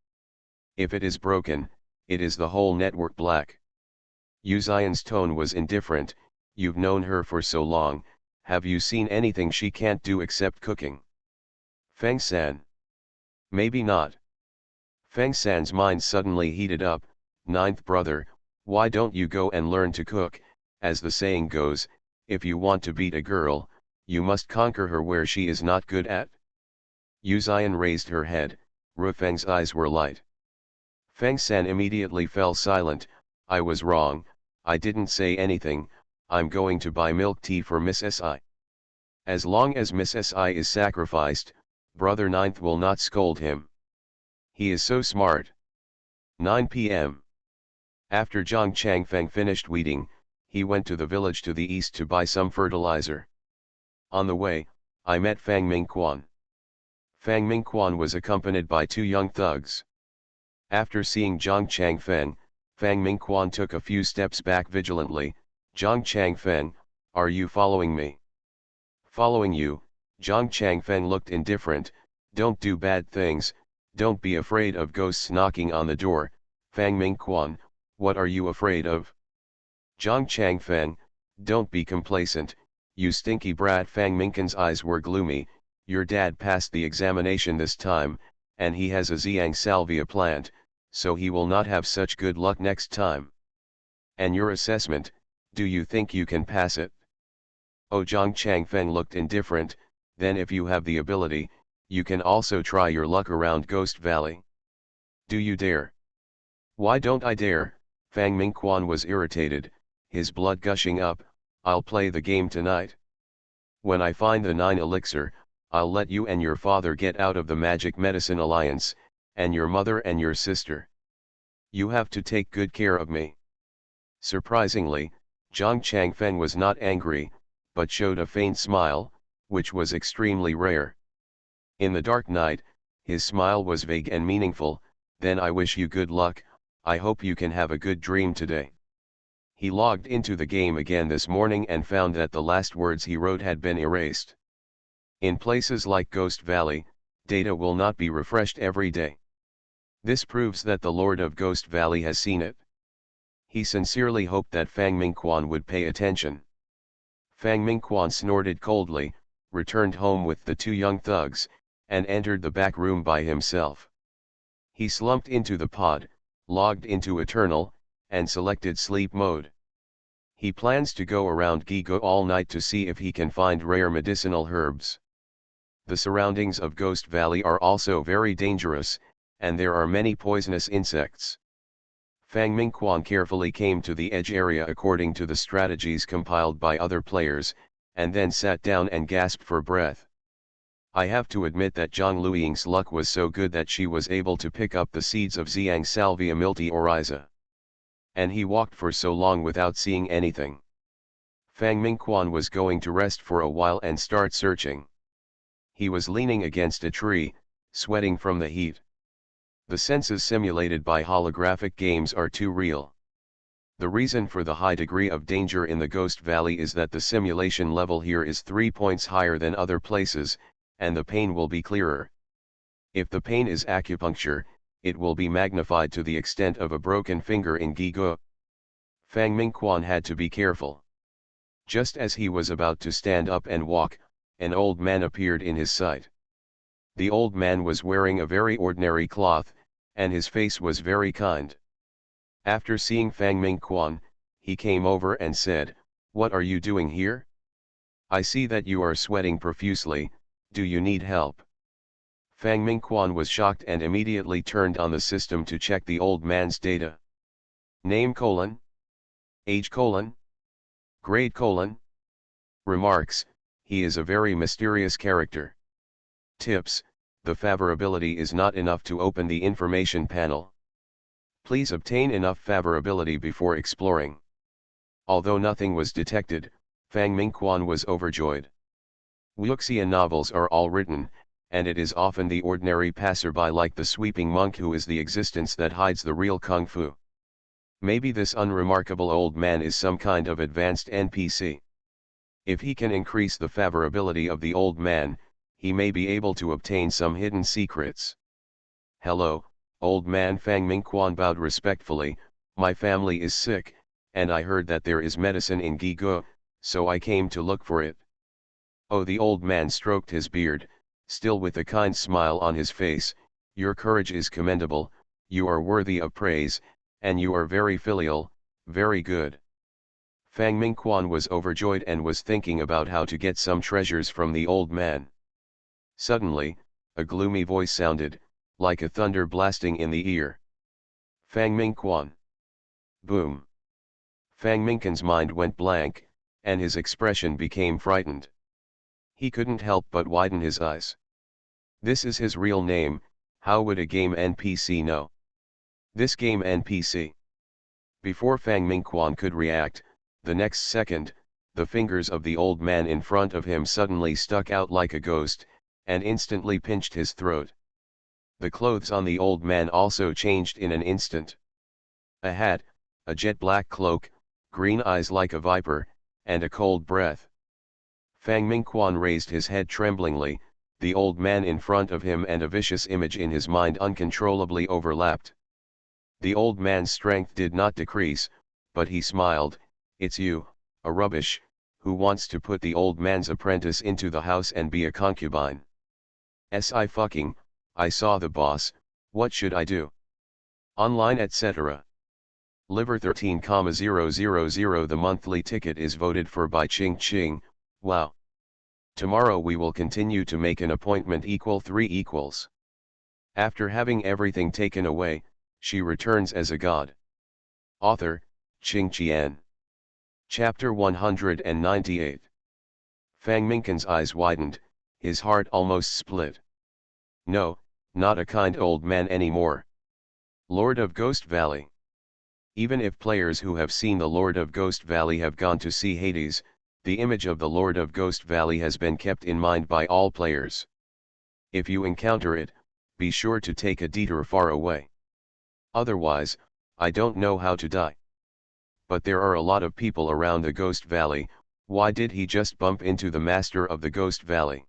If it is broken, it is the whole network black. Uzian's tone was indifferent. You've known her for so long, have you seen anything she can't do except cooking? Feng San. Maybe not. Feng San's mind suddenly heated up. Ninth brother, why don't you go and learn to cook? As the saying goes, if you want to beat a girl, you must conquer her where she is not good at. Uzian raised her head. Rufeng's eyes were light. Feng San immediately fell silent. I was wrong, I didn't say anything, I'm going to buy milk tea for Miss Si. As long as Miss Si is sacrificed, Brother Ninth will not scold him. He is so smart. 9 p.m. After Zhang Changfeng finished weeding, he went to the village to the east to buy some fertilizer. On the way, I met Fang Mingquan. Fang Mingquan was accompanied by 2 young thugs. After seeing Zhang Changfeng, Fang Mingquan took a few steps back vigilantly. Zhang Changfeng, are you following me? Following you. Zhang Changfeng looked indifferent. Don't do bad things, don't be afraid of ghosts knocking on the door. Fang Mingquan, what are you afraid of? Zhang Changfeng, don't be complacent, you stinky brat. Fang Mingquan's eyes were gloomy. Your dad passed the examination this time, and he has a Xiang salvia plant, so he will not have such good luck next time. And your assessment, do you think you can pass it? Oh, Zhang Changfeng looked indifferent. Then if you have the ability, you can also try your luck around Ghost Valley. Do you dare? Why don't I dare? Fang Mingquan was irritated, his blood gushing up. I'll play the game tonight. When I find the 9 elixir, I'll let you and your father get out of the Magic Medicine Alliance, and your mother and your sister. You have to take good care of me. Surprisingly, Zhang Changfeng was not angry, but showed a faint smile, which was extremely rare. In the dark night, his smile was vague and meaningful. Then I wish you good luck, I hope you can have a good dream today. He logged into the game again this morning and found that the last words he wrote had been erased. In places like Ghost Valley, data will not be refreshed every day. This proves that the Lord of Ghost Valley has seen it. He sincerely hoped that Fang Mingquan would pay attention. Fang Mingquan snorted coldly, returned home with the 2 young thugs, and entered the back room by himself. He slumped into the pod, logged into Eternal, and selected sleep mode. He plans to go around Gigo all night to see if he can find rare medicinal herbs. The surroundings of Ghost Valley are also very dangerous, and there are many poisonous insects. Fang Mingquan carefully came to the edge area according to the strategies compiled by other players, and then sat down and gasped for breath. I have to admit that Zhang Luiying's luck was so good that she was able to pick up the seeds of Xiang Salvia Milti Oriza. And he walked for so long without seeing anything. Fang Mingquan was going to rest for a while and start searching. He was leaning against a tree, sweating from the heat. The senses simulated by holographic games are too real. The reason for the high degree of danger in the Ghost Valley is that the simulation level here is 3 points higher than other places, and the pain will be clearer. If the pain is acupuncture, it will be magnified to the extent of a broken finger in Gigo. Fang Mingquan had to be careful. Just as he was about to stand up and walk, an old man appeared in his sight. The old man was wearing a very ordinary cloth, and his face was very kind. After seeing Fang Mingquan, he came over and said, "What are you doing here?" I see that you are sweating profusely, do you need help? Fang Mingquan was shocked and immediately turned on the system to check the old man's data. Name : age : grade : remarks: he is a very mysterious character. Tips: the favorability is not enough to open the information panel. Please obtain enough favorability before exploring. Although nothing was detected, Fang Mingquan was overjoyed. Wuxia novels are all written, and it is often the ordinary passerby like the sweeping monk who is the existence that hides the real kung fu. Maybe this unremarkable old man is some kind of advanced NPC. If he can increase the favorability of the old man, he may be able to obtain some hidden secrets. Hello, old man. Fang Mingquan bowed respectfully. My family is sick, and I heard that there is medicine in Gigo, so I came to look for it. Oh, the old man stroked his beard, still with a kind smile on his face. Your courage is commendable, you are worthy of praise, and you are very filial, very good. Fang Mingquan was overjoyed and was thinking about how to get some treasures from the old man. Suddenly, a gloomy voice sounded, like a thunder blasting in the ear. Fang Mingquan. Boom. Fang Mingquan's mind went blank, and his expression became frightened. He couldn't help but widen his eyes. This is his real name, how would a game NPC know? This game NPC. Before Fang Mingquan could react, the next second, the fingers of the old man in front of him suddenly stuck out like a ghost, and instantly pinched his throat. The clothes on the old man also changed in an instant. A hat, a jet black cloak, green eyes like a viper, and a cold breath. Fang Mingquan raised his head tremblingly, the old man in front of him and a vicious image in his mind uncontrollably overlapped. The old man's strength did not decrease, but he smiled. It's you, a rubbish, who wants to put the old man's apprentice into the house and be a concubine. Sci-fucking, I saw the boss, what should I do? Online etc. Liver 13,000. The monthly ticket is voted for by Ching Ching. Wow. Tomorrow we will continue to make an appointment = 3 =. After having everything taken away, she returns as a god. Author, Ching Qian. Chapter 198. Fang Mingquan's eyes widened, his heart almost split. No, not a kind old man anymore. Lord of Ghost Valley. Even if players who have seen the Lord of Ghost Valley have gone to see Hades, the image of the Lord of Ghost Valley has been kept in mind by all players. If you encounter it, be sure to take a detour far away. Otherwise, I don't know how to die. But there are a lot of people around the Ghost Valley, why did he just bump into the Master of the Ghost Valley?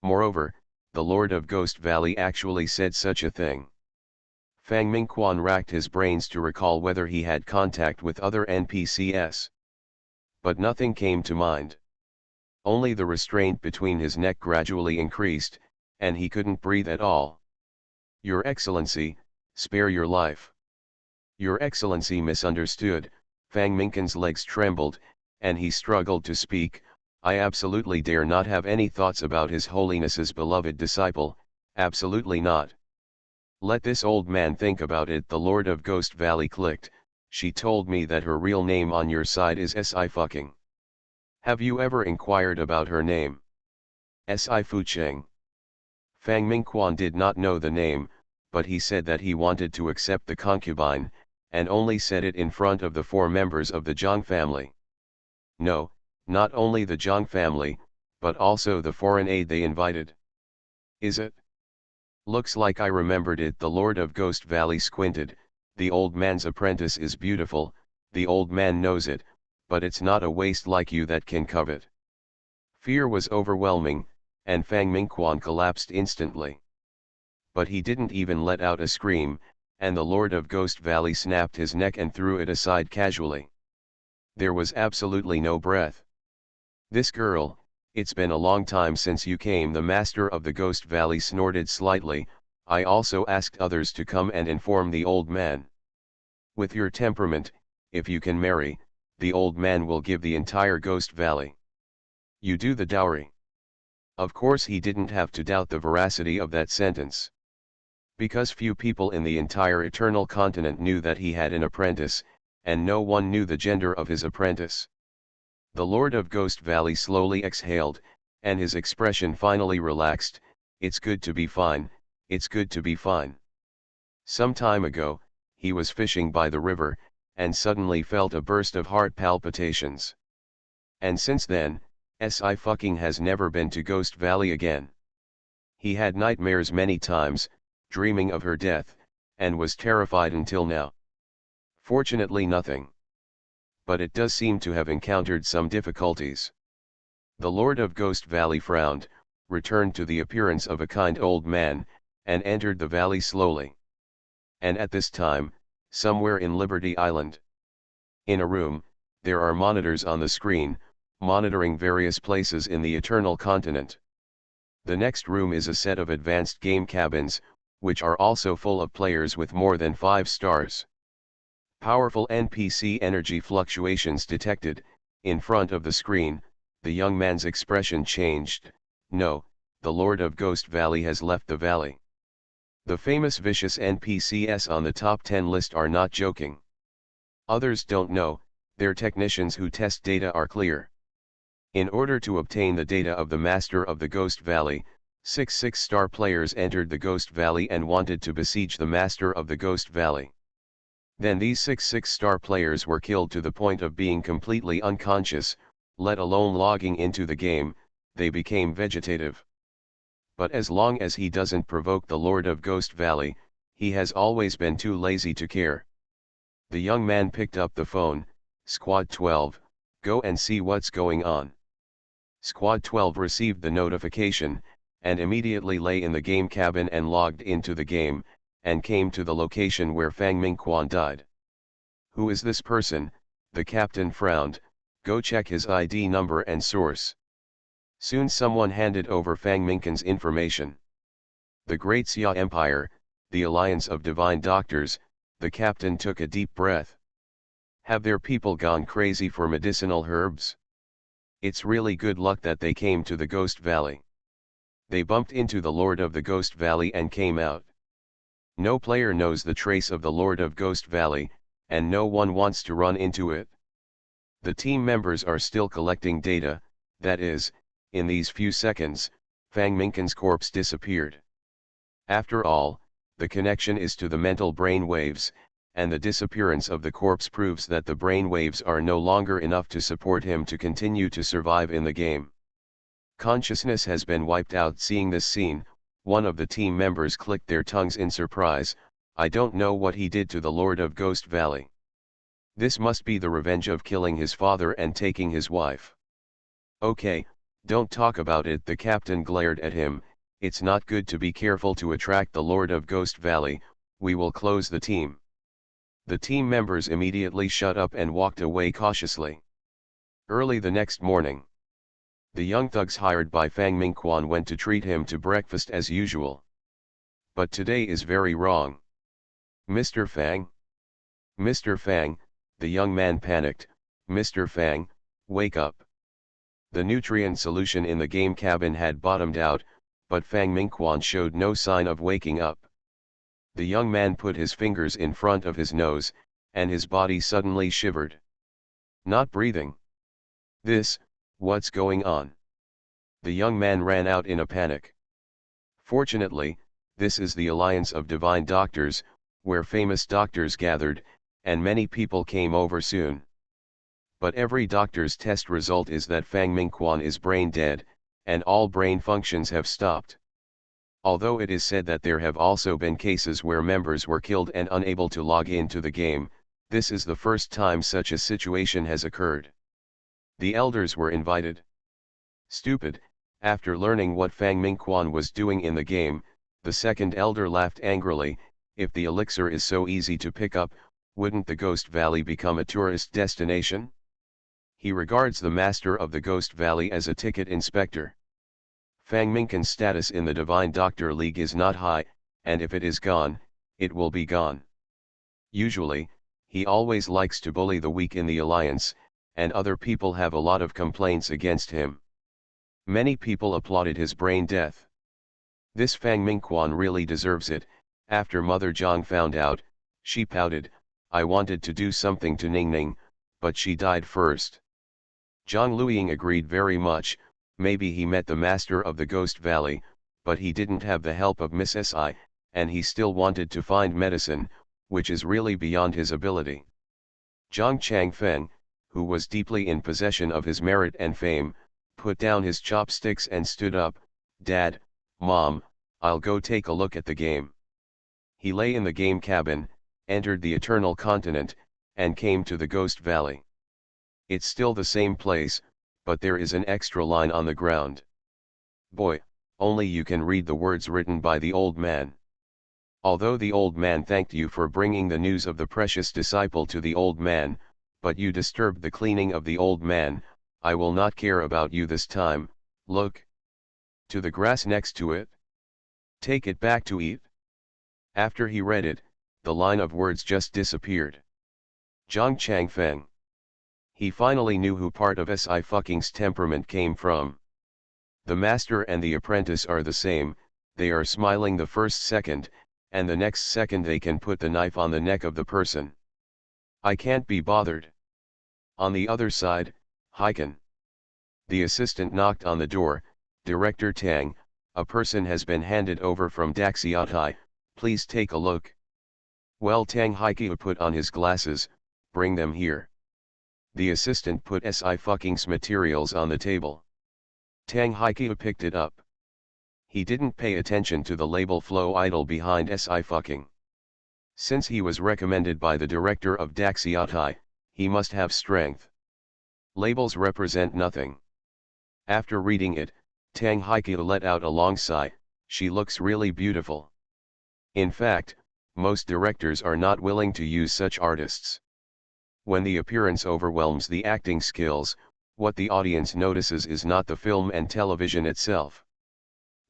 Moreover, the Lord of Ghost Valley actually said such a thing. Fang Mingquan racked his brains to recall whether he had contact with other NPCs. But nothing came to mind. Only the restraint between his neck gradually increased, and he couldn't breathe at all. Your Excellency, spare your life. Your Excellency misunderstood. Fang Mingquan's legs trembled, and he struggled to speak. I absolutely dare not have any thoughts about His Holiness's beloved disciple, absolutely not. Let this old man think about it. The Lord of Ghost Valley clicked. She told me that her real name on your side is Sci-fucking. Have you ever inquired about her name? Sci-fucheng. Fang Mingquan did not know the name, but he said that he wanted to accept the concubine, and only said it in front of the 4 members of the Zhang family. No, not only the Zhang family, but also the foreign aide they invited. Is it? Looks like I remembered it. The Lord of Ghost Valley squinted. The old man's apprentice is beautiful, the old man knows it, but it's not a waste like you that can covet. Fear was overwhelming, and Fang Mingquan collapsed instantly. But he didn't even let out a scream, and the Lord of Ghost Valley snapped his neck and threw it aside casually. There was absolutely no breath. This girl, it's been a long time since you came. The Master of the Ghost Valley snorted slightly. I also asked others to come and inform the old man. With your temperament, if you can marry, the old man will give the entire Ghost Valley. You do the dowry. Of course he didn't have to doubt the veracity of that sentence. Because few people in the entire Eternal Continent knew that he had an apprentice, and no one knew the gender of his apprentice. The Lord of Ghost Valley slowly exhaled, and his expression finally relaxed. It's good to be fine, it's good to be fine. Some time ago, he was fishing by the river, and suddenly felt a burst of heart palpitations. And since then, Sci-fi has never been to Ghost Valley again. He had nightmares many times, dreaming of her death, and was terrified until now. Fortunately nothing. But it does seem to have encountered some difficulties. The Lord of Ghost Valley frowned, returned to the appearance of a kind old man, and entered the valley slowly. And at this time, somewhere in Liberty Island. In a room, there are monitors on the screen, monitoring various places in the Eternal Continent. The next room is a set of advanced game cabins, which are also full of players with more than 5 stars. Powerful NPC energy fluctuations detected. In front of the screen, the young man's expression changed. No, the Lord of Ghost Valley has left the valley. The famous vicious NPCs on the top 10 list are not joking. Others don't know, their technicians who test data are clear. In order to obtain the data of the Master of the Ghost Valley, 6 6-star players entered the Ghost Valley and wanted to besiege the Master of the Ghost Valley. Then these 6 6-star players were killed to the point of being completely unconscious, let alone logging into the game. They became vegetative. But as long as he doesn't provoke the Lord of Ghost Valley, he has always been too lazy to care. The young man picked up the phone. Squad 12, go and see what's going on. Squad 12 received the notification, and immediately lay in the game cabin and logged into the game, and came to the location where Fang Mingquan died. Who is this person? The captain frowned. Go check his ID number and source. Soon someone handed over Fang Mingquan's information. The Great Xia Empire, the Alliance of Divine Doctors. The captain took a deep breath. Have their people gone crazy for medicinal herbs? It's really good luck that they came to the Ghost Valley. They bumped into the Lord of the Ghost Valley and came out. No player knows the trace of the Lord of Ghost Valley, and no one wants to run into it. The team members are still collecting data. That is, in these few seconds, Fang Mingquan's corpse disappeared. After all, the connection is to the mental brain waves, and the disappearance of the corpse proves that the brain waves are no longer enough to support him to continue to survive in the game. Consciousness has been wiped out. Seeing this scene, one of the team members clicked their tongues in surprise. I don't know what he did to the Lord of Ghost Valley. This must be the revenge of killing his father and taking his wife. Okay, don't talk about it. The captain glared at him. It's not good to be careful to attract the Lord of Ghost Valley. We will close the team. The team members immediately shut up and walked away cautiously. Early the next morning, the young thugs hired by Fang Mingquan went to treat him to breakfast as usual. But today is very wrong. Mr. Fang? Mr. Fang, the young man panicked. Mr. Fang, wake up. The nutrient solution in the game cabin had bottomed out, but Fang Mingquan showed no sign of waking up. The young man put his fingers in front of his nose, and his body suddenly shivered. Not breathing. What's going on? The young man ran out in a panic. Fortunately, this is the Alliance of Divine Doctors, where famous doctors gathered, and many people came over soon. But every doctor's test result is that Fang Mingquan is brain dead, and all brain functions have stopped. Although it is said that there have also been cases where members were killed and unable to log into the game, this is the first time such a situation has occurred. The elders were invited. Stupid. After learning what Fang Mingquan was doing in the game, the second elder laughed angrily. If the elixir is so easy to pick up, wouldn't the Ghost Valley become a tourist destination? He regards the Master of the Ghost Valley as a ticket inspector. Fang Mingquan's status in the Divine Doctor League is not high, and if it is gone, it will be gone. Usually, he always likes to bully the weak in the alliance, and other people have a lot of complaints against him. Many people applauded his brain death. This Fang Mingquan really deserves it. After Mother Zhang found out, she pouted, I wanted to do something to Ning Ning, but she died first. Zhang Luiying agreed very much. Maybe he met the master of the Ghost Valley, but he didn't have the help of Miss Si, and he still wanted to find medicine, which is really beyond his ability. Zhang Changfeng, who was deeply in possession of his merit and fame, put down his chopsticks and stood up. Dad, Mom, I'll go take a look at the game. He lay in the game cabin, entered the Eternal Continent, and came to the Ghost Valley. It's still the same place, but there is an extra line on the ground. Boy, only you can read the words written by the old man. Although the old man thanked you for bringing the news of the precious disciple to the old man, but you disturbed the cleaning of the old man, I will not care about you this time. Look to the grass next to it. Take it back to eat. After he read it, the line of words just disappeared. Zhang Changfeng. He finally knew who part of Sci-Fi's temperament came from. The master and the apprentice are the same, they are smiling the first second, and the next second they can put the knife on the neck of the person. I can't be bothered. On the other side, Heiken. The assistant knocked on the door. Director Tang, a person has been handed over from Daxiatai, please take a look. Well, Tang Haikia put on his glasses, bring them here. The assistant put Sci-Fi's materials on the table. Tang Haikia picked it up. He didn't pay attention to the label flow idol behind Sci-Fi. Since he was recommended by the director of Daxiatai, he must have strength. Labels represent nothing. After reading it, Tang Haikia let out a long sigh. She looks really beautiful. In fact, most directors are not willing to use such artists. When the appearance overwhelms the acting skills, what the audience notices is not the film and television itself.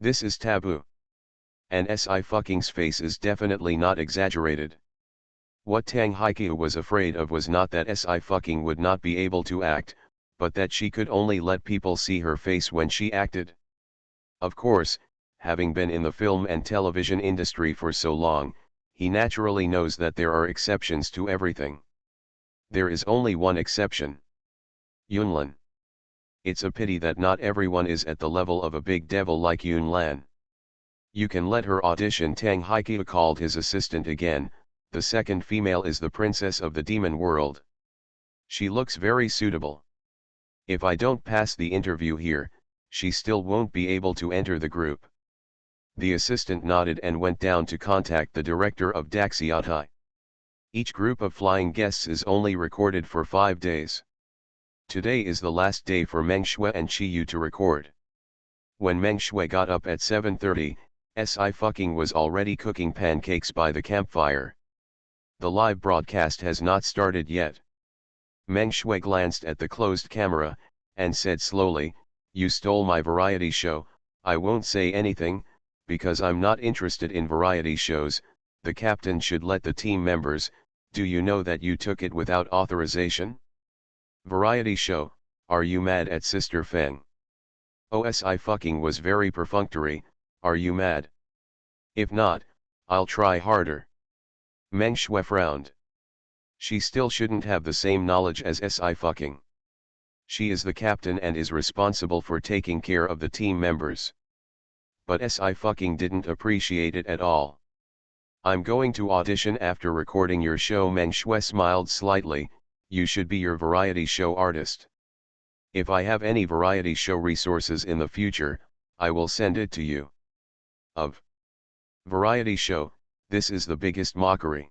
This is taboo. And Sci-Fi's face is definitely not exaggerated. What Tang Haikia was afraid of was not that Sci-Fi would not be able to act, but that she could only let people see her face when she acted. Of course, having been in the film and television industry for so long, he naturally knows that there are exceptions to everything. There is only one exception. Yunlan. It's a pity that not everyone is at the level of a big devil like Yunlan. You can let her audition. Tang Haikia called his assistant again. The second female is the princess of the demon world. She looks very suitable. If I don't pass the interview here, she still won't be able to enter the group. The assistant nodded and went down to contact the director of Daxiatai. Each group of flying guests is only recorded for 5 days. Today is the last day for Meng Shui and Chi Yu to record. When Meng Shui got up at 7:30, Sci-Fi was already cooking pancakes by the campfire. The live broadcast has not started yet. Meng Shui glanced at the closed camera, and said slowly, you stole my variety show. I won't say anything, because I'm not interested in variety shows. The captain should let the team members. Do you know that you took it without authorization? Variety show, are you mad at Sister Feng? Sci-Fi was very perfunctory, are you mad? If not, I'll try harder. Meng Shui frowned. She still shouldn't have the same knowledge as Sci-Fi. She is the captain and is responsible for taking care of the team members. But Sci-Fi didn't appreciate it at all. I'm going to audition after recording your show. Meng Shui smiled slightly. You should be your variety show artist. If I have any variety show resources in the future, I will send it to you. Of variety show, this is the biggest mockery.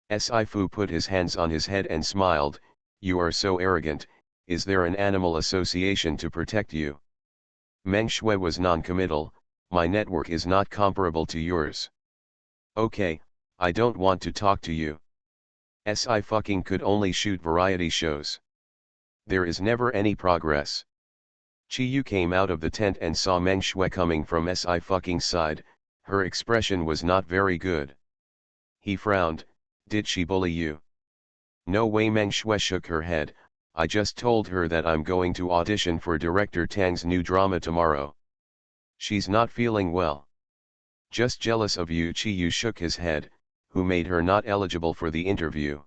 Sci-Fu put his hands on his head and smiled. You are so arrogant. Is there an animal association to protect you? Meng Shui was non-committal. My network is not comparable to yours. Okay, I don't want to talk to you. Sci-Fi could only shoot variety shows. There is never any progress. Chi Yu came out of the tent and saw Meng Shui coming from Sci-Fi's side. Her expression was not very good. He frowned. Did she bully you? No way. Meng Shui shook her head. I just told her that I'm going to audition for director Tang's new drama tomorrow. She's not feeling well. Just jealous of you. Chi-yu shook his head, who made her not eligible for the interview.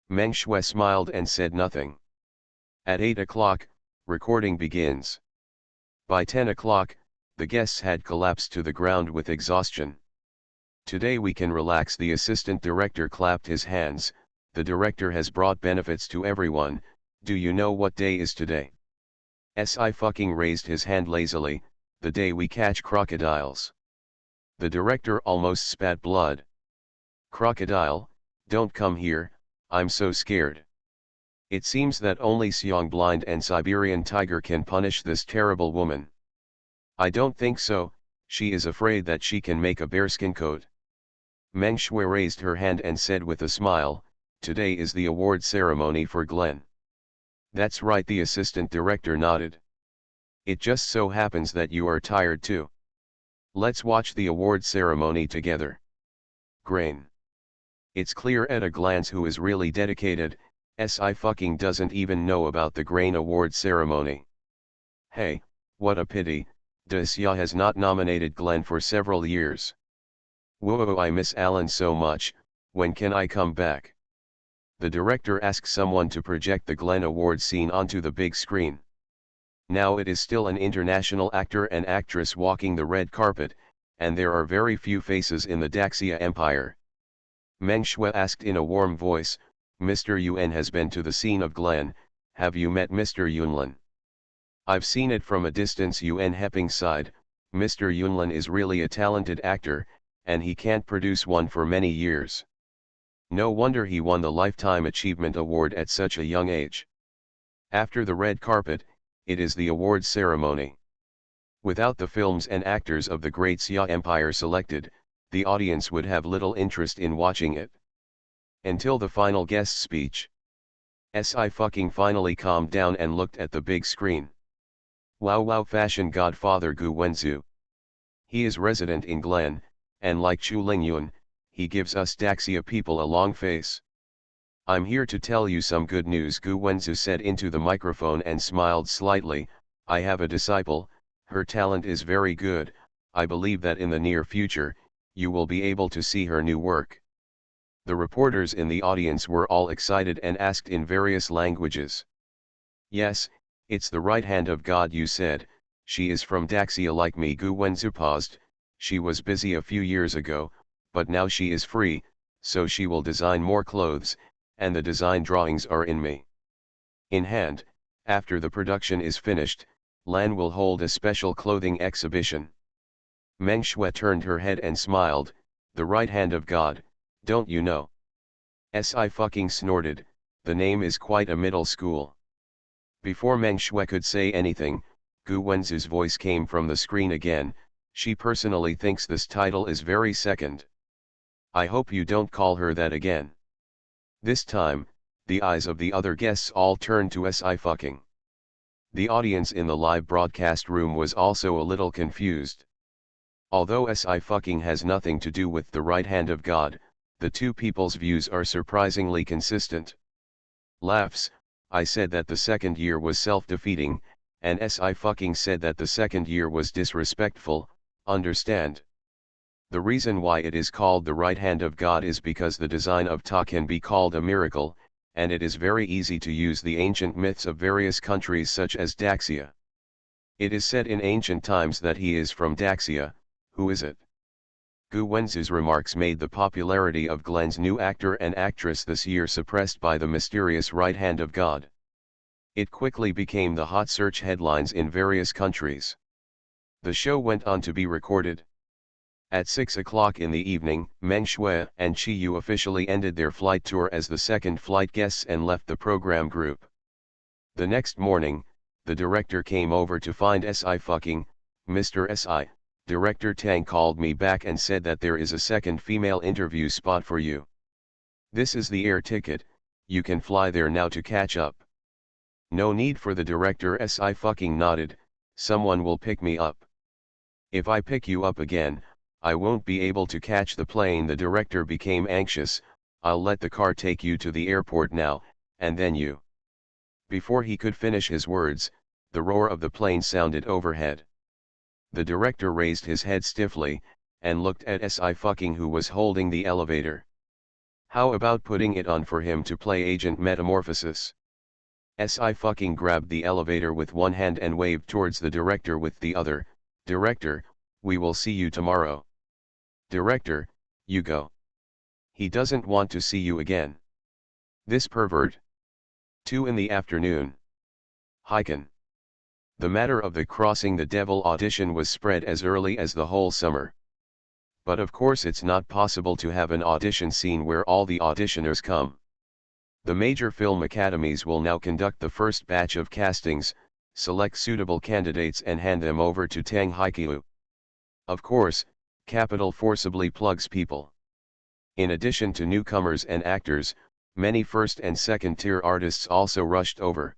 Meng Shui smiled and said nothing. At 8 o'clock, recording begins. By 10 o'clock, the guests had collapsed to the ground with exhaustion. Today we can relax. The assistant director clapped his hands. The director has brought benefits to everyone. Do you know what day is today? Si raised his hand lazily. The day we catch crocodiles. The director almost spat blood. Crocodile, don't come here, I'm so scared. It seems that only Siang Blind and Siberian Tiger can punish this terrible woman. I don't think so, she is afraid that she can make a bearskin coat. Meng Shui raised her hand and said with a smile, today is the award ceremony for Glenn. That's right, the assistant director nodded. It just so happens that you are tired too. Let's watch the award ceremony together. Grain. It's clear at a glance who is really dedicated. Si doesn't even know about the Grain Award ceremony. Hey, what a pity, Dacia has not nominated Glenn for several years. Whoa, I miss Alan so much, when can I come back? The director asks someone to project the Glenn Award scene onto the big screen. Now it is still an international actor and actress walking the red carpet, and there are very few faces in the Daxia Empire. Meng Shui asked in a warm voice, Mr. Yun has been to the scene of Glenn, have you met Mr. Yunlin? I've seen it from a distance. Yun Heping sighed, Mr. Yunlin is really a talented actor, and he can't produce one for many years. No wonder he won the Lifetime Achievement Award at such a young age. After the red carpet, it is the awards ceremony. Without the films and actors of the Great Xia Empire selected, the audience would have little interest in watching it. Until the final guest speech. Si finally calmed down and looked at the big screen. Wow, fashion godfather Gu Wenzu. He is resident in Glen, and like Chu Lingyun, he gives us Daxia people a long face. I'm here to tell you some good news, Gu Wenzu said into the microphone and smiled slightly. I have a disciple, her talent is very good. I believe that in the near future, you will be able to see her new work. The reporters in the audience were all excited and asked in various languages. Yes, it's the right hand of God, you said. She is from Daxia like me. Gu Wenzu paused. She was busy a few years ago, but now she is free, so she will design more clothes, and the design drawings are in me. In hand, after the production is finished, Lan will hold a special clothing exhibition. Meng Shui turned her head and smiled, the right hand of God, don't you know? Si snorted, the name is quite a middle school. Before Meng Shui could say anything, Gu Wenzu's voice came from the screen again, she personally thinks this title is very second. I hope you don't call her that again. This time, the eyes of the other guests all turned to Si. The audience in the live broadcast room was also a little confused. Although Si has nothing to do with the right hand of God, the two people's views are surprisingly consistent. Laughs. I said that the second year was self-defeating, and Si said that the second year was disrespectful, understand? The reason why it is called the right hand of God is because the design of Ta can be called a miracle, and it is very easy to use the ancient myths of various countries such as Daxia. It is said in ancient times that he is from Daxia. Who is it? Gu Wenzu's remarks made the popularity of Glenn's new actor and actress this year suppressed by the mysterious right hand of God. It quickly became the hot search headlines in various countries. The show went on to be recorded. At 6 o'clock in the evening, Meng Shui and Chi Yu officially ended their flight tour as the second flight guests and left the program group. The next morning, the director came over to find Si. Mr. Si, Director Tang called me back and said that there is a second female interview spot for you. This is the air ticket, you can fly there now to catch up. No need for the director. Si nodded, someone will pick me up. If I pick you up again, I won't be able to catch the plane. The director became anxious. I'll let the car take you to the airport now, and then you. Before he could finish his words, the roar of the plane sounded overhead. The director raised his head stiffly, and looked at Sci-Fucking, who was holding the elevator. How about putting it on for him to play Agent Metamorphosis? Sci-Fucking grabbed the elevator with one hand and waved towards the director with the other. Director, we will see you tomorrow. Director, you go. He doesn't want to see you again. This pervert. 2 in the afternoon. Heiken. The matter of the Crossing the Devil audition was spread as early as the whole summer. But of course it's not possible to have an audition scene where all the auditioners come. The major film academies will now conduct the first batch of castings, select suitable candidates and hand them over to Tang Haikiu. Of course, Capital forcibly plugs people. In addition to newcomers and actors, many first and second tier artists also rushed over.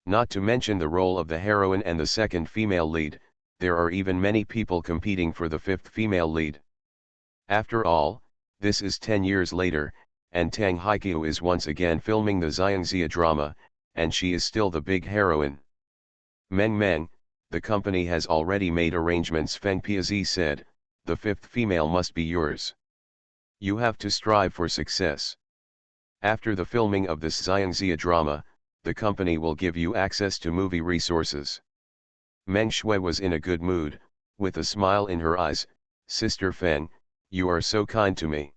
Not to mention the role of the heroine and the second female lead, there are even many people competing for the fifth female lead. After all, this is 10 years later, and Tang Haikiu is once again filming the Xiangxia drama, and she is still the big heroine. Meng Meng, the company has already made arrangements. Feng Piazi said, the fifth female must be yours. You have to strive for success. After the filming of this Xiangxia drama, the company will give you access to movie resources. Meng Shui was in a good mood, with a smile in her eyes. Sister Feng, you are so kind to me.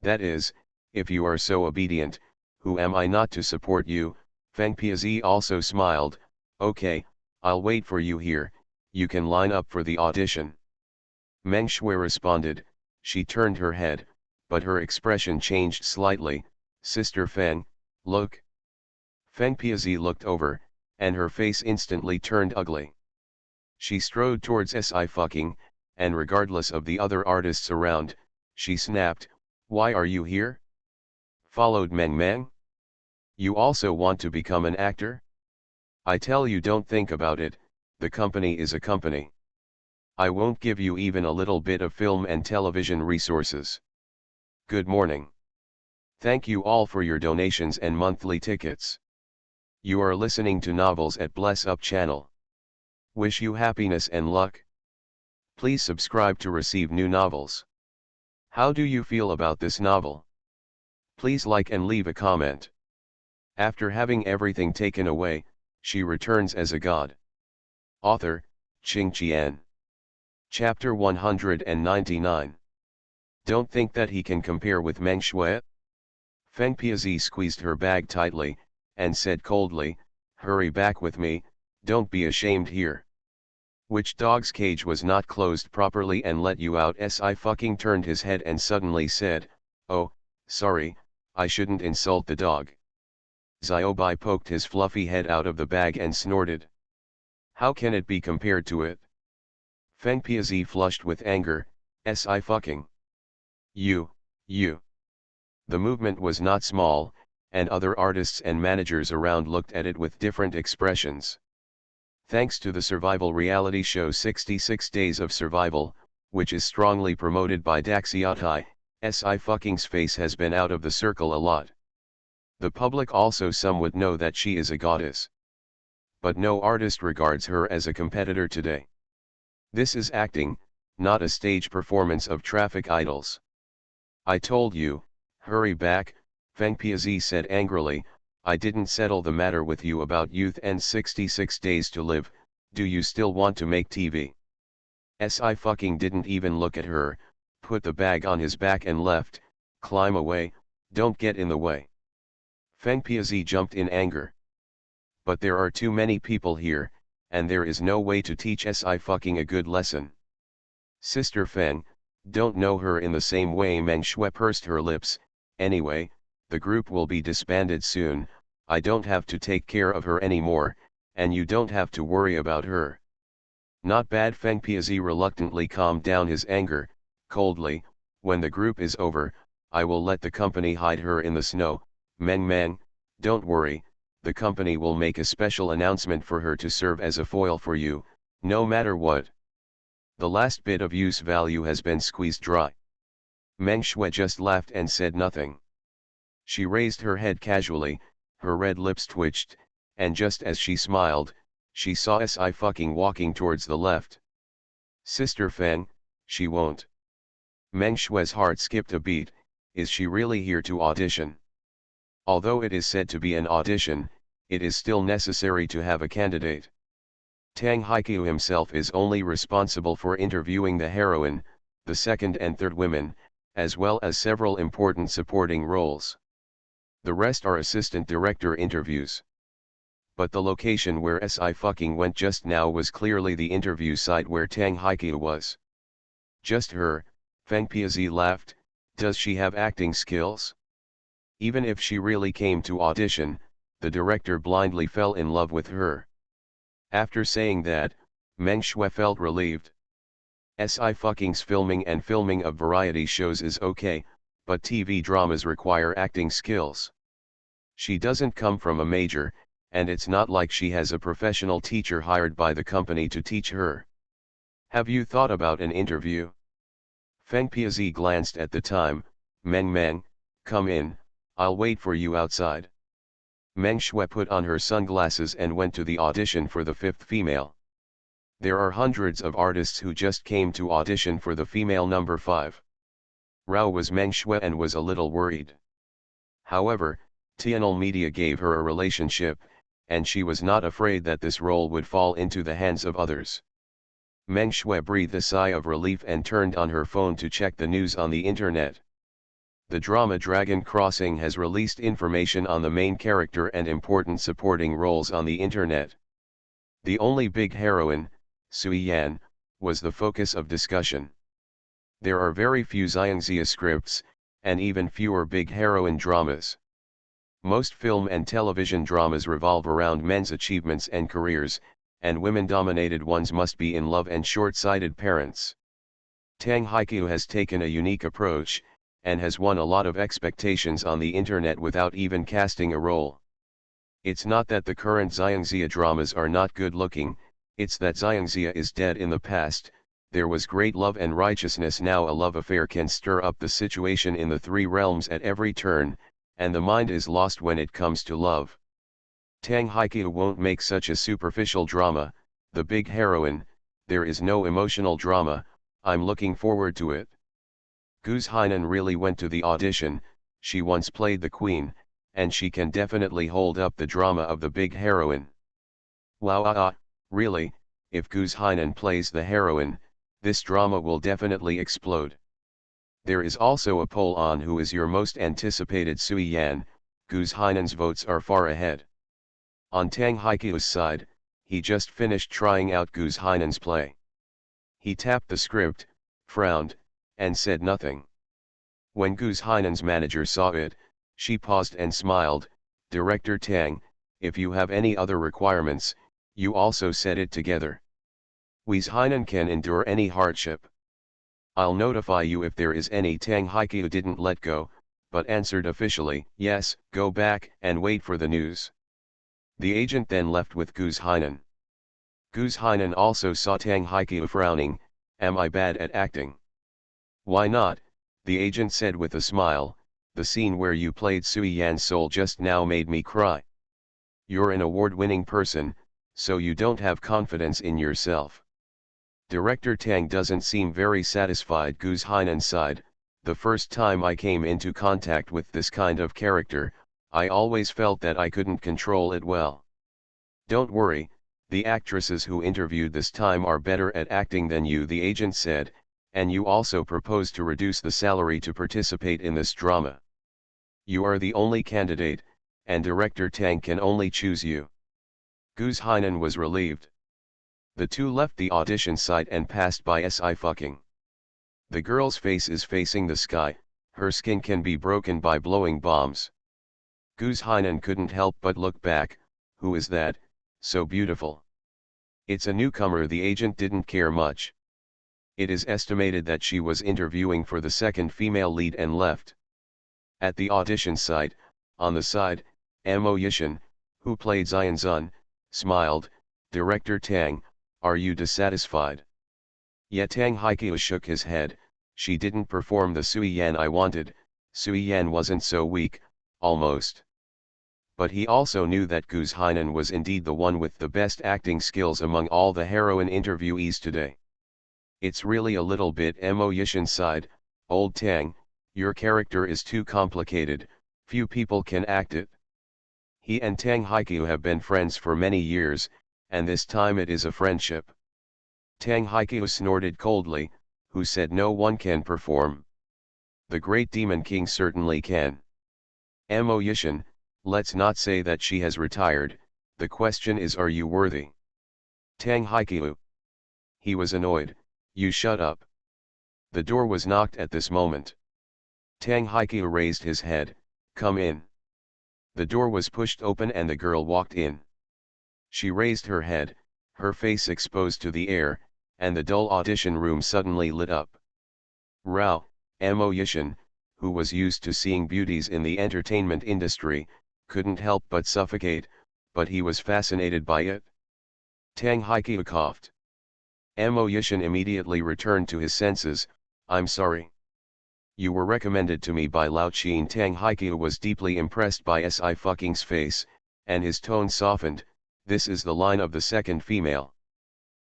That is, if you are so obedient, who am I not to support you? Feng Piazi also smiled. Okay, I'll wait for you here, you can line up for the audition. Meng Shui responded. She turned her head, but her expression changed slightly. Sister Feng, look. Feng Piazi looked over, and her face instantly turned ugly. She strode towards Sci-Fucking, and regardless of the other artists around, she snapped, why are you here? Followed Meng Meng? You also want to become an actor? I tell you, don't think about it, the company is a company. I won't give you even a little bit of film and television resources. Good morning. Thank you all for your donations and monthly tickets. You are listening to Novels at Bless Up channel. Wish you happiness and luck. Please subscribe to receive new novels. How do you feel about this novel? Please like and leave a comment. After having everything taken away, she returns as a god. Author, Qing Qian. Chapter 199. Don't think that he can compare with Meng Shui? Feng Piazi squeezed her bag tightly, and said coldly, hurry back with me, don't be ashamed here. Which dog's cage was not closed properly and let you out? Sci-Fucking turned his head and suddenly said, oh, sorry, I shouldn't insult the dog. Xiaobai poked his fluffy head out of the bag and snorted. How can it be compared to it? Feng Piazi flushed with anger. Sci-Fucking. You. The movement was not small, and other artists and managers around looked at it with different expressions. Thanks to the survival reality show 66 Days of Survival, which is strongly promoted by Daxiatai, Sci-Fucking's face has been out of the circle a lot. The public also some would know that she is a goddess. But no artist regards her as a competitor today. This is acting, not a stage performance of traffic idols. I told you, hurry back, Feng Piazi said angrily, I didn't settle the matter with you about youth and 66 days to live, do you still want to make TV? Sci-Fucking didn't even look at her, put the bag on his back and left. Climb away, don't get in the way. Feng Piazi jumped in anger. But there are too many people here, and there is no way to teach Sci-Fucking a good lesson. Sister Feng, don't know her in the same way. Meng Shui pursed her lips. Anyway, the group will be disbanded soon, I don't have to take care of her anymore, and you don't have to worry about her. Not bad. Feng Piazi reluctantly calmed down his anger, coldly, when the group is over, I will let the company hide her in the snow. Meng Meng, don't worry, the company will make a special announcement for her to serve as a foil for you, no matter what. The last bit of use value has been squeezed dry. Meng Shui just laughed and said nothing. She raised her head casually, her red lips twitched, and just as she smiled, she saw Sci-fi walking towards the left. Sister Feng, she won't. Meng Shui's heart skipped a beat. Is she really here to audition? Although it is said to be an audition, it is still necessary to have a candidate. Tang Haiqiu himself is only responsible for interviewing the heroine, the second and third women, as well as several important supporting roles. The rest are assistant director interviews. But the location where Sci-fi went just now was clearly the interview site where Tang Haiqiu was. Just her, Feng Piazi laughed. Does she have acting skills? Even if she really came to audition, the director blindly fell in love with her. After saying that, Meng Shui felt relieved. Sci-fi's filming and filming of variety shows is okay, but TV dramas require acting skills. She doesn't come from a major, and it's not like she has a professional teacher hired by the company to teach her. Have you thought about an interview? Feng Piazi glanced at the time. Meng, come in, I'll wait for you outside. Meng Shui put on her sunglasses and went to the audition for the fifth female. There are hundreds of artists who just came to audition for the female number 5. Rao was Meng Shui and was a little worried. However, Tianol Media gave her a relationship, and she was not afraid that this role would fall into the hands of others. Meng Shui breathed a sigh of relief and turned on her phone to check the news on the internet. The drama Dragon Crossing has released information on the main character and important supporting roles on the internet. The only big heroine, Sui Yan, was the focus of discussion. There are very few Xiangxia scripts, and even fewer big heroine dramas. Most film and television dramas revolve around men's achievements and careers, and women-dominated ones must be in love and short-sighted parents. Tang Haiqiu has taken a unique approach, and has won a lot of expectations on the internet without even casting a role. It's not that the current Xiangxia dramas are not good looking, it's that Xiangxia is dead in the past. There was great love and righteousness, now a love affair can stir up the situation in the three realms at every turn, and the mind is lost when it comes to love. Tang Haiqiu won't make such a superficial drama, the big heroine, there is no emotional drama. I'm looking forward to it. Guz Hainan really went to the audition. She once played the queen, and she can definitely hold up the drama of the big heroine. Wow, really, if Guz Hainan plays the heroine, this drama will definitely explode. There is also a poll on who is your most anticipated Sui Yan. Guz Hainan's votes are far ahead. On Tang Haiqiu's side, he just finished trying out Guz Hainan's play. He tapped the script, frowned, and said nothing. When Guz Hainan's manager saw it, she paused and smiled. Director Tang, if you have any other requirements, you also said it together. Guz Hainan can endure any hardship. I'll notify you if there is any. Tang Haiqiu didn't let go, but answered officially, yes, go back and wait for the news. The agent then left with Guz Hainan. Guz Hainan also saw Tang Haiqiu frowning. Am I bad at acting? Why not? The agent said with a smile. The scene where you played Sui Yan's soul just now made me cry. You're an award-winning person, so you don't have confidence in yourself. Director Tang doesn't seem very satisfied. Guz Hainan sighed. The first time I came into contact with this kind of character, I always felt that I couldn't control it well. Don't worry, the actresses who interviewed this time are better at acting than you, the agent said, and you also propose to reduce the salary to participate in this drama. You are the only candidate, and Director Tang can only choose you. Guz Hainan was relieved. The two left the audition site and passed by Sci-fi. The girl's face is facing the sky, her skin can be broken by blowing bombs. Guz Hainan couldn't help but look back. Who is that, so beautiful? It's a newcomer. The agent didn't care much. It is estimated that she was interviewing for the second female lead and left. At the audition site, on the side, Mo Yishan, who played Xianzun, smiled. Director Tang, are you dissatisfied? Yet Tang Haiqiu shook his head. She didn't perform the Sui Yan I wanted. Sui Yan wasn't so weak, almost. but he also knew that Guz Hainan was indeed the one with the best acting skills among all the heroine interviewees today. It's really a little bit Mo Yishan sighed, old Tang, your character is too complicated, few people can act it. He and Tang Haiqiu have been friends for many years, and this time it is a friendship. Tang Haiqiu snorted coldly, who said no one can perform. The great demon king certainly can. Mo Yishan, let's not say that she has retired, the question is, are you worthy? Tang Haiqiu. He was annoyed, you shut up. The door was knocked at this moment. Tang Haiqiu raised his head, come in. The door was pushed open and the girl walked in. She raised her head, her face exposed to the air, and the dull audition room suddenly lit up. Rao, Mo Yishan, who was used to seeing beauties in the entertainment industry, couldn't help but suffocate, but he was fascinated by it. Tang Haiqiu coughed. Mo Yishan immediately returned to his senses, I'm sorry. You were recommended to me by Lao Qin. Tang Haiqiu was deeply impressed by Sci-fi's face, and his tone softened, this is the line of the second female.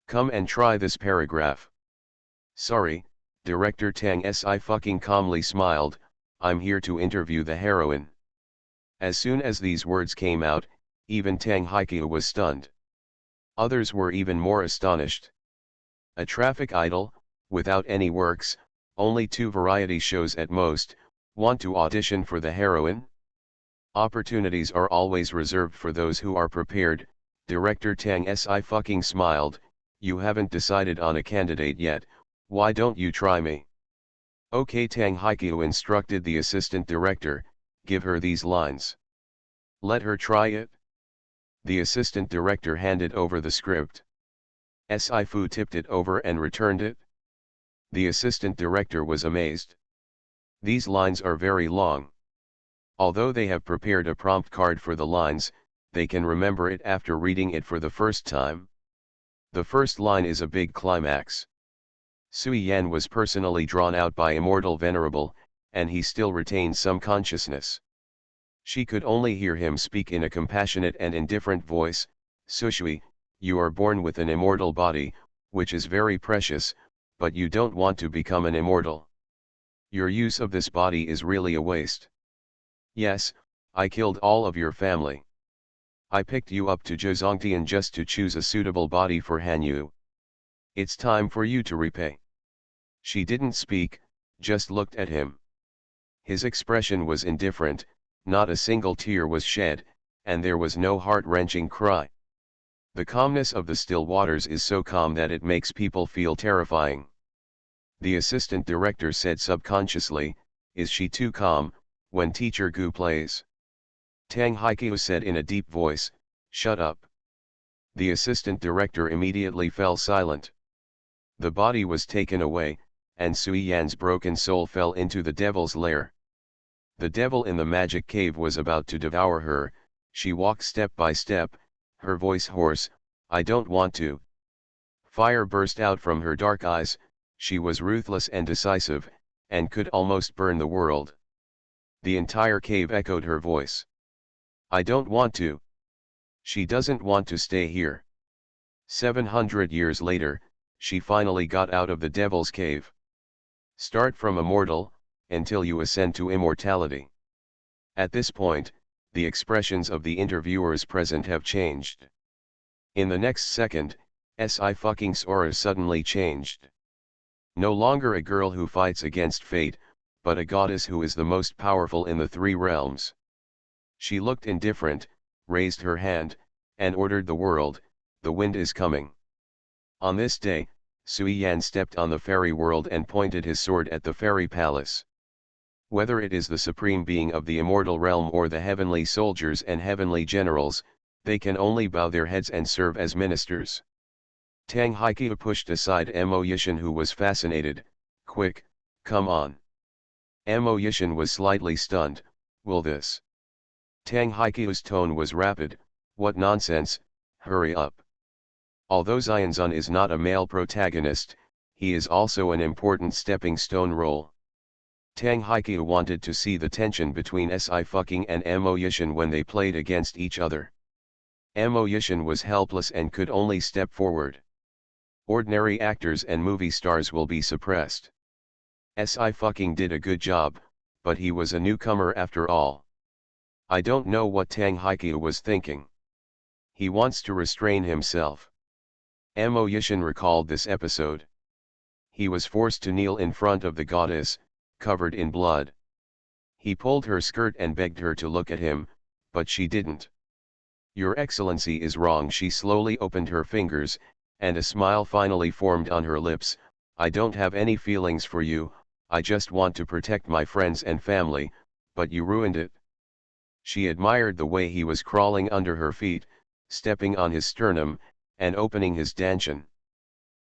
Come and try this paragraph. Sorry, Director Tang. Sci-fi calmly smiled, I'm here to interview the heroine. As soon as these words came out, even Tang Haiqiu was stunned. Others were even more astonished. A traffic idol, without any works, only 2 variety shows at most, want to audition for the heroine? Opportunities are always reserved for those who are prepared. Director Tang. Sci-fi smiled, you haven't decided on a candidate yet, why don't you try me? Okay, Tang Haiqiu instructed the assistant director, give her these lines. Let her try it. The assistant director handed over the script. Sci-fi tipped it over and returned it. The assistant director was amazed. These lines are very long. Although they have prepared a prompt card for the lines, they can remember it after reading it for the first time. The first line is a big climax. Sui Yan was personally drawn out by Immortal Venerable, and he still retained some consciousness. She could only hear him speak in a compassionate and indifferent voice, Sushui, you are born with an immortal body, which is very precious, but you don't want to become an immortal. Your use of this body is really a waste. Yes, I killed all of your family. I picked you up to Zhongtian just to choose a suitable body for Han Yu. It's time for you to repay. She didn't speak, just looked at him. His expression was indifferent, not a single tear was shed, and there was no heart-wrenching cry. The calmness of the still waters is so calm that it makes people feel terrifying. The assistant director said subconsciously, is she too calm, when Teacher Gu plays? Tang Haiqiu said in a deep voice, shut up. The assistant director immediately fell silent. The body was taken away, and Sui Yan's broken soul fell into the devil's lair. The devil in the magic cave was about to devour her. She walked step by step, her voice hoarse, I don't want to. Fire burst out from her dark eyes, she was ruthless and decisive, and could almost burn the world. The entire cave echoed her voice. I don't want to. She doesn't want to stay here. 700 years later, she finally got out of the devil's cave. Start from a mortal, until you ascend to immortality. At this point, the expressions of the interviewers present have changed. In the next second, Sci-fi's aura suddenly changed. No longer a girl who fights against fate, but a goddess who is the most powerful in the 3 realms. She looked indifferent, raised her hand, and ordered the world, the wind is coming. On this day, Sui Yan stepped on the fairy world and pointed his sword at the fairy palace. Whether it is the supreme being of the immortal realm or the heavenly soldiers and heavenly generals, they can only bow their heads and serve as ministers. Tang Haiqiu pushed aside Mo Yishan, who was fascinated, quick, come on. Mo Yishan was slightly stunned, will this? Tang Haiqiu's tone was rapid, what nonsense, hurry up. Although Xianzun is not a male protagonist, he is also an important stepping stone role. Tang Haiqiu wanted to see the tension between Sci-Fucking and Mo Yishan when they played against each other. Mo Yishan was helpless and could only step forward. Ordinary actors and movie stars will be suppressed. Sci-Fucking did a good job, but he was a newcomer after all. I don't know what Tang Haiqiu was thinking. He wants to restrain himself. Mo Yishan recalled this episode. He was forced to kneel in front of the goddess, covered in blood. He pulled her skirt and begged her to look at him, but she didn't. Your Excellency is wrong. She slowly opened her fingers, and a smile finally formed on her lips. I don't have any feelings for you, I just want to protect my friends and family, but you ruined it. She admired the way he was crawling under her feet, stepping on his sternum, and opening his dantian.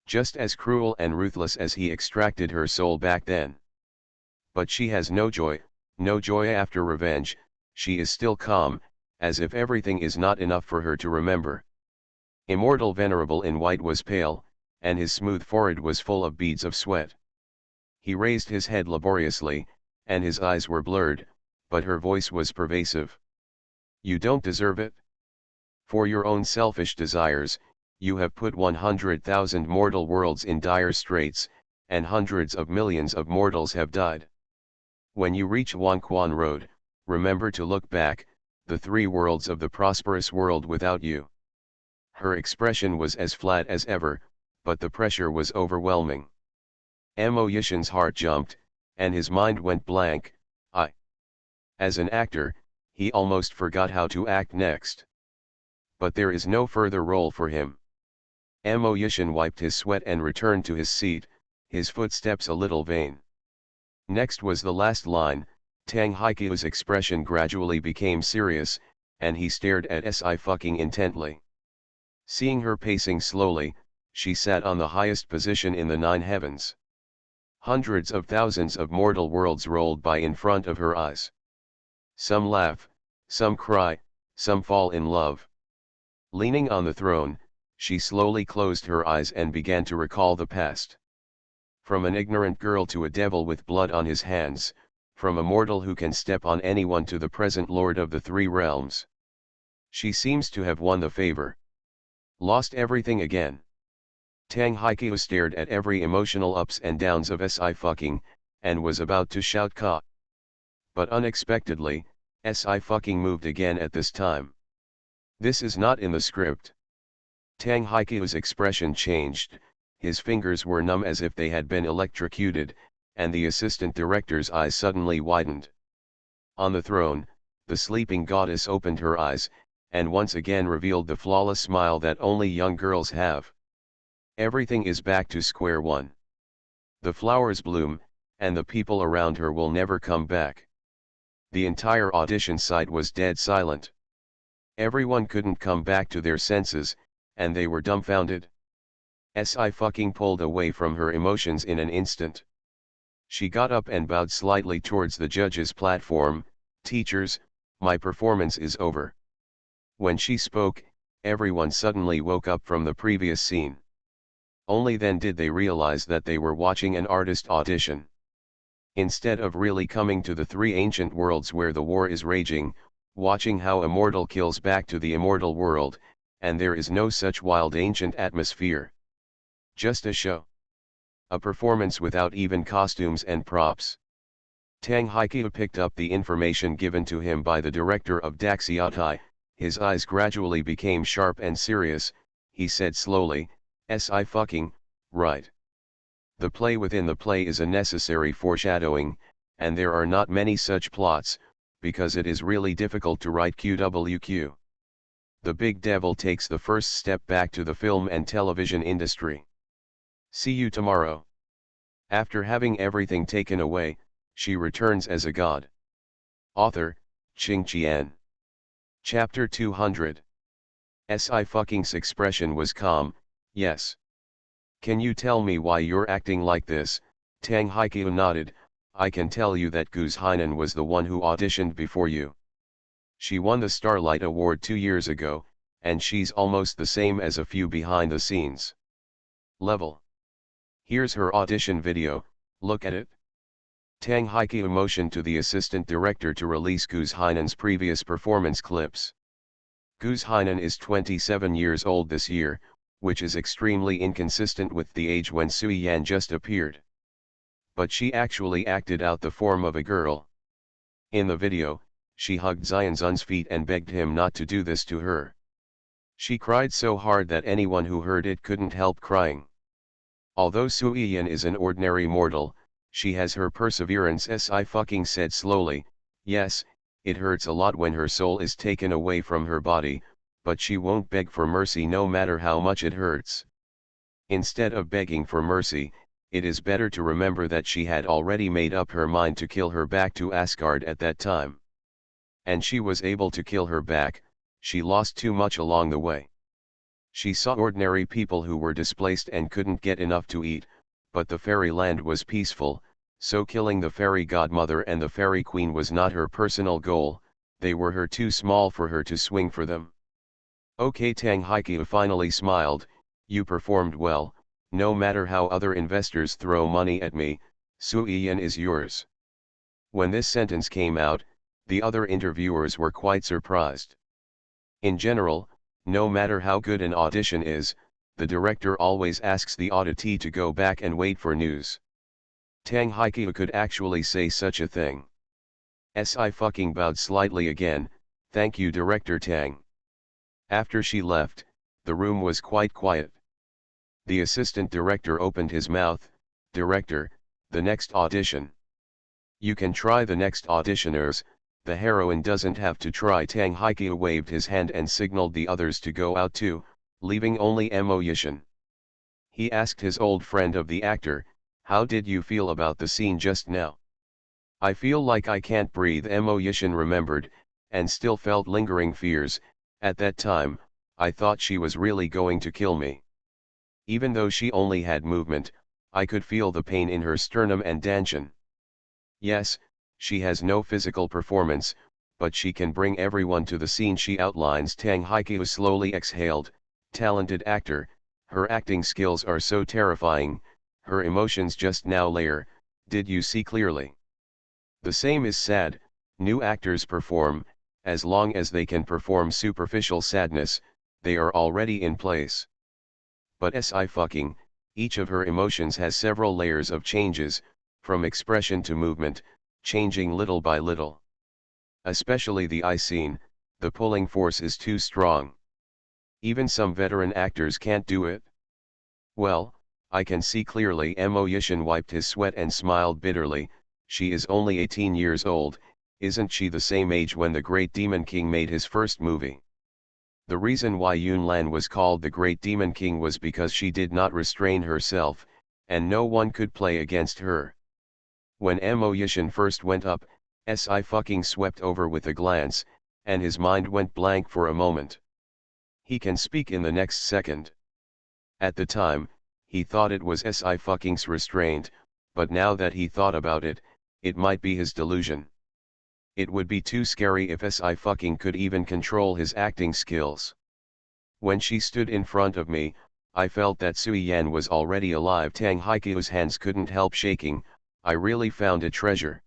Just as cruel and ruthless as he extracted her soul back then. But she has no joy after revenge. She is still calm, as if everything is not enough for her to remember. Immortal Venerable in white was pale, and his smooth forehead was full of beads of sweat. He raised his head laboriously, and his eyes were blurred, but her voice was pervasive. You don't deserve it. For your own selfish desires, you have put 100,000 mortal worlds in dire straits, and hundreds of millions of mortals have died. When you reach Wanquan Road, remember to look back, the 3 worlds of the prosperous world without you. Her expression was as flat as ever, but the pressure was overwhelming. Mo Yishan's heart jumped, and his mind went blank. As an actor, he almost forgot how to act next. But there is no further role for him. Mo Yishan wiped his sweat and returned to his seat, his footsteps a little vain. Next was the last line. Tang Haiqiu's expression gradually became serious, and he stared at Sci-Fucking intently. Seeing her pacing slowly, she sat on the highest position in the 9 heavens. Hundreds of thousands of mortal worlds rolled by in front of her eyes. Some laugh, some cry, some fall in love. Leaning on the throne, she slowly closed her eyes and began to recall the past. From an ignorant girl to a devil with blood on his hands, from a mortal who can step on anyone to the present lord of the 3 realms. She seems to have won the favor. Lost everything again. Tang Haiqiu stared at every emotional ups and downs of Sci-Fucking, and was about to shout "Ka!" But unexpectedly, Sci-Fucking moved again at this time. This is not in the script. Tang Haiqiu's expression changed, his fingers were numb as if they had been electrocuted, and the assistant director's eyes suddenly widened. On the throne, the sleeping goddess opened her eyes, and once again revealed the flawless smile that only young girls have. Everything is back to square one. The flowers bloom, and the people around her will never come back. The entire audition site was dead silent. Everyone couldn't come back to their senses, and they were dumbfounded. Sci-Fucking pulled away from her emotions in an instant. She got up and bowed slightly towards the judges' platform. Teachers, my performance is over. When she spoke, everyone suddenly woke up from the previous scene. Only then did they realize that they were watching an artist audition. Instead of really coming to the 3 ancient worlds where the war is raging, watching how a mortal kills back to the immortal world, and there is no such wild ancient atmosphere. Just a show. A performance without even costumes and props. Tang Haiqiu picked up the information given to him by the director of Daxiatai. His eyes gradually became sharp and serious. He said slowly, Sci-Fucking, right. The play within the play is a necessary foreshadowing, and there are not many such plots, because it is really difficult to write QWQ. The big devil takes the first step back to the film and television industry. See you tomorrow. After having everything taken away, she returns as a god. Author, Qing Qian. Chapter 200. Sci-Fucking's expression was calm. Yes. Can you tell me why you're acting like this? Tang Haiqiu nodded. I can tell you that Guz Hainan was the one who auditioned before you. She won the Starlight Award 2 years ago, and she's almost the same as a few behind the scenes. Level. Here's her audition video, look at it. Tang Haiqiu motioned to the assistant director to release Guz Hainan's previous performance clips. Guz Hainan is 27 years old this year, which is extremely inconsistent with the age when Sui Yan just appeared. But she actually acted out the form of a girl. In the video, she hugged Xianzun's feet and begged him not to do this to her. She cried so hard that anyone who heard it couldn't help crying. Although Sui Yan is an ordinary mortal, she has her perseverance. I fucking said slowly. Yes, it hurts a lot when her soul is taken away from her body, but she won't beg for mercy no matter how much it hurts. Instead of begging for mercy, it is better to remember that she had already made up her mind to kill her back to Asgard at that time. And she was able to kill her back. She lost too much along the way. She saw ordinary people who were displaced and couldn't get enough to eat, but the fairy land was peaceful, so killing the fairy godmother and the fairy queen was not her personal goal, they were too small for her to swing for them. Okay, Tang Haiqiu finally smiled. You performed well, no matter how other investors throw money at me, Sui Yan is yours. When this sentence came out, the other interviewers were quite surprised. In general, no matter how good an audition is, the director always asks the auditee to go back and wait for news. Tang Haiqiu could actually say such a thing. I fucking bowed slightly again. Thank you, Director Tang. After she left, the room was quite quiet. The assistant director opened his mouth. Director, the next audition. You can try the next auditioners. The heroine doesn't have to try. Tang Haiqiu waved his hand and signaled the others to go out too, leaving only Mo Yishan. He asked his old friend of the actor, how did you feel about the scene just now? I feel like I can't breathe. Mo Yishan remembered, and still felt lingering fears. At that time, I thought she was really going to kill me. Even though she only had movement, I could feel the pain in her sternum and dantian. Yes, she has no physical performance, but she can bring everyone to the scene she outlines. Tang Haiqiu slowly exhaled. Talented actor, her acting skills are so terrifying, her emotions just now layer, did you see clearly? The same is sad, new actors perform, as long as they can perform superficial sadness, they are already in place. But I fucking, each of her emotions has several layers of changes, from expression to movement, changing little by little. Especially the eye scene, the pulling force is too strong. Even some veteran actors can't do it. Well, I can see clearly. Mo Yishan wiped his sweat and smiled bitterly. She is only 18 years old, isn't she the same age when the Great Demon King made his first movie? The reason why Yun Lan was called the Great Demon King was because she did not restrain herself, and no one could play against her. When Mo Yishan first went up, I fucking swept over with a glance, and his mind went blank for a moment. He can speak in the next second. At the time, he thought it was I fucking's restraint, but now that he thought about it, it might be his delusion. It would be too scary if I fucking could even control his acting skills. When she stood in front of me, I felt that Sui Yan was already alive. Tang Haiqiu's hands couldn't help shaking. I really found a treasure.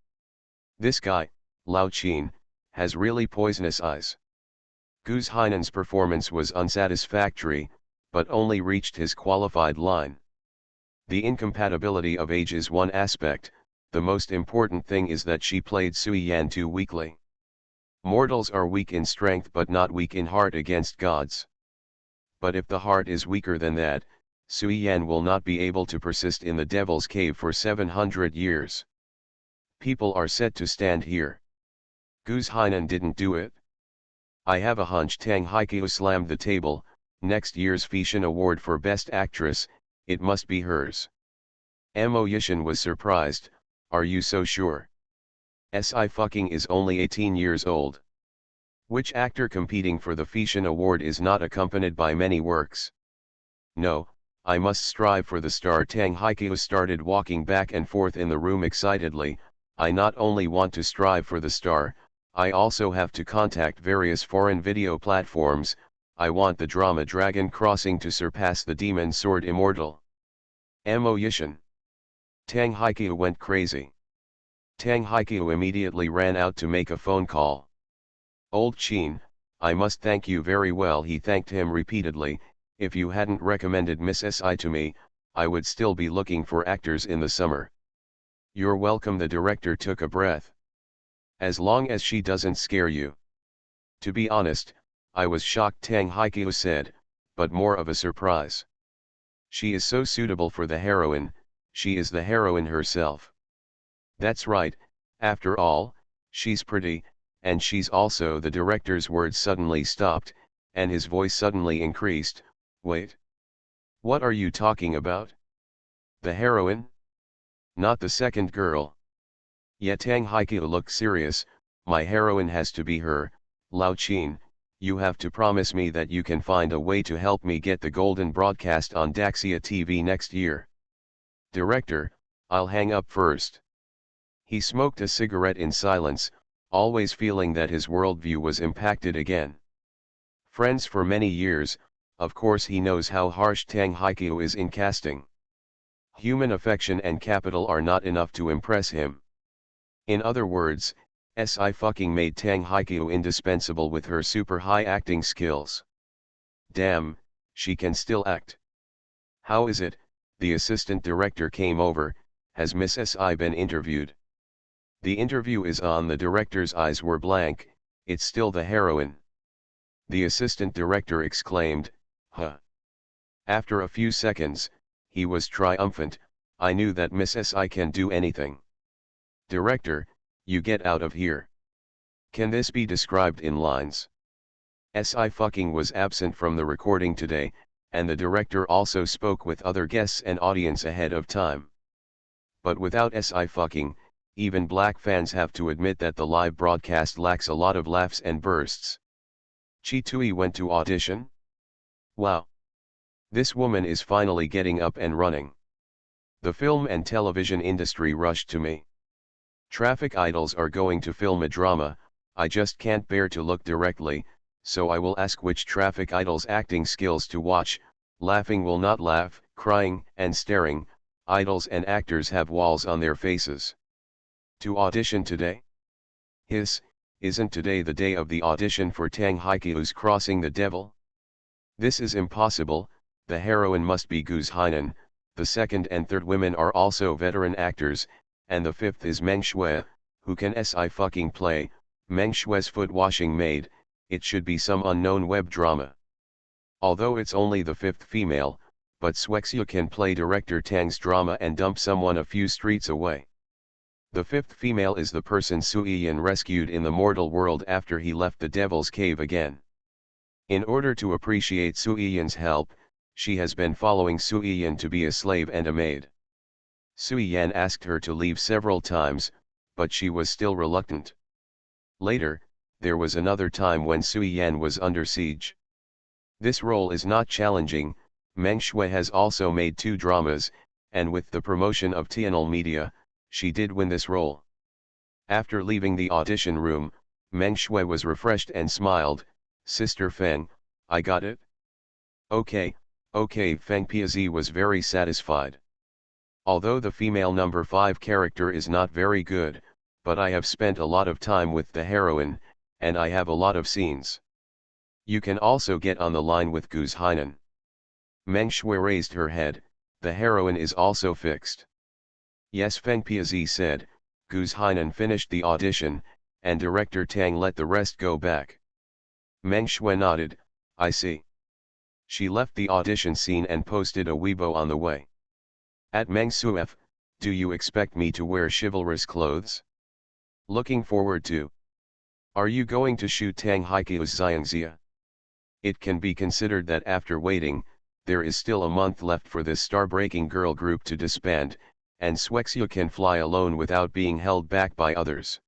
This guy, Lao Qin, has really poisonous eyes. Guz Hainan's performance was unsatisfactory, but only reached his qualified line. The incompatibility of age is one aspect, the most important thing is that she played Sui Yan too weakly. Mortals are weak in strength but not weak in heart against gods. But if the heart is weaker than that, Sui Yan will not be able to persist in the devil's cave for 700 years. People are set to stand here. Guz Hainan didn't do it. I have a hunch. Tang Haiqiu slammed the table. Next year's Feitian Award for Best Actress, it must be hers. Mo Yishan was surprised. Are you so sure? I fucking is only 18 years old. Which actor competing for the Feitian Award is not accompanied by many works? No, I must strive for the star. Tang Haiqiu started walking back and forth in the room excitedly. I not only want to strive for the star, I also have to contact various foreign video platforms. I want the drama Dragon Crossing to surpass the Demon Sword Immortal. Mo Yishan. Tang Haiqiu went crazy. Tang Haikyu immediately ran out to make a phone call. Old Chin, I must thank you very well. He thanked him repeatedly. If you hadn't recommended Miss Si to me, I would still be looking for actors in the summer. You're welcome. The director took a breath. As long as she doesn't scare you. To be honest, I was shocked, Tang Haikyu said, but more of a surprise. She is so suitable for the heroine, she is the heroine herself. That's right, after all, she's pretty, and she's also. The director's words suddenly stopped, and his voice suddenly increased. Wait. What are you talking about? The heroine? Not the second girl. Yet Tang Haikyu looked serious. My heroine has to be her. Lao Qin, you have to promise me that you can find a way to help me get the golden broadcast on Daxia TV next year. Director, I'll hang up first. He smoked a cigarette in silence, always feeling that his worldview was impacted again. Friends for many years, of course he knows how harsh Tang Haikyu is in casting. Human affection and capital are not enough to impress him. In other words, Si fucking made Tang Haikyu indispensable with her super high acting skills. Damn, she can still act. How is it? The assistant director came over. Has Miss Si been interviewed? The interview is on. The director's eyes were blank. It's still the heroine. The assistant director exclaimed, huh. After a few seconds, he was triumphant. I knew that Miss Si can do anything. Director, you get out of here. Can this be described in lines? Si fucking was absent from the recording today, and the director also spoke with other guests and audience ahead of time. But without Si fucking, even black fans have to admit that the live broadcast lacks a lot of laughs and bursts. Chi Tui went to audition? Wow! This woman is finally getting up and running. The film and television industry rushed to me. Traffic idols are going to film a drama. I just can't bear to look directly, so I will ask which traffic idol's acting skills to watch. Laughing will not laugh, crying and staring. Idols and actors have walls on their faces. To audition today? Hiss, isn't today the day of the audition for Tang Haikyu's Crossing the Devil? This is impossible. The heroine must be Goose Hainan. The second and third women are also veteran actors, and the fifth is Meng Shui, who can Si fucking play Meng Shui's foot washing maid. It should be some unknown web drama. Although it's only the fifth female, but Swexia can play director Tang's drama and dump someone a few streets away. The fifth female is the person Suiyan rescued in the mortal world after he left the devil's cave again. In order to appreciate Suiyan's help, she has been following Suiyan to be a slave and a maid. Suiyan asked her to leave several times, but she was still reluctant. Later, there was another time when Suiyan was under siege. This role is not challenging. Meng Shui has also made 2 dramas, and with the promotion of Tianal Media, she did win this role. After leaving the audition room, Meng Shui was refreshed and smiled. Sister Feng, I got it? Okay, Feng Piazi was very satisfied. Although the female number 5 character is not very good, but I have spent a lot of time with the heroine, and I have a lot of scenes. You can also get on the line with Goose Hainan. Meng Shui raised her head. The heroine is also fixed. Yes, Feng Piazi said. Goose Hainan finished the audition, and director Tang let the rest go back. Meng Shui nodded. I see. She left the audition scene and posted a Weibo on the way. At Meng Suef, do you expect me to wear chivalrous clothes? Looking forward to. Are you going to shoot Tang Haikyu's Xiangxia? It can be considered that after waiting, there is still a month left for this star-breaking girl group to disband, and Swexia can fly alone without being held back by others.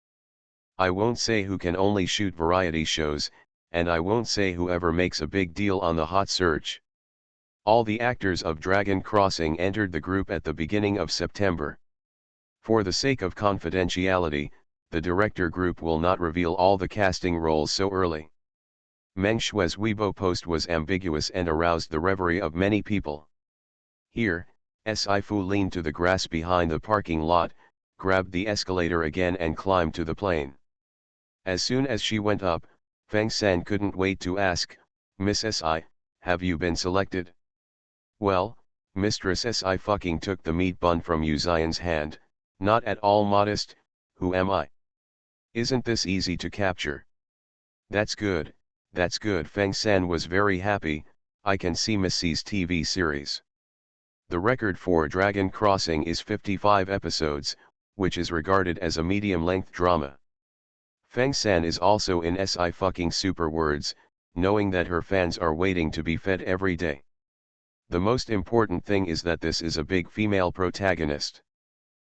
I won't say who can only shoot variety shows, and I won't say whoever makes a big deal on the hot search. All the actors of Dragon Crossing entered the group at the beginning of September. For the sake of confidentiality, the director group will not reveal all the casting roles so early. Meng Shui's Weibo post was ambiguous and aroused the reverie of many people. Here, Si Fu leaned to the grass behind the parking lot, grabbed the escalator again and climbed to the plane. As soon as she went up, Feng San couldn't wait to ask, "Miss Si, have you been selected?" "Well, Mistress Si fucking took the meat bun from Yu Xian's hand, not at all modest. Who am I? Isn't this easy to capture?" That's good, Feng San was very happy. "I can see Miss C's TV series. The record for Dragon Crossing is 55 episodes, which is regarded as a medium-length drama." Feng San is also in Si fucking super words, knowing that her fans are waiting to be fed every day. The most important thing is that this is a big female protagonist.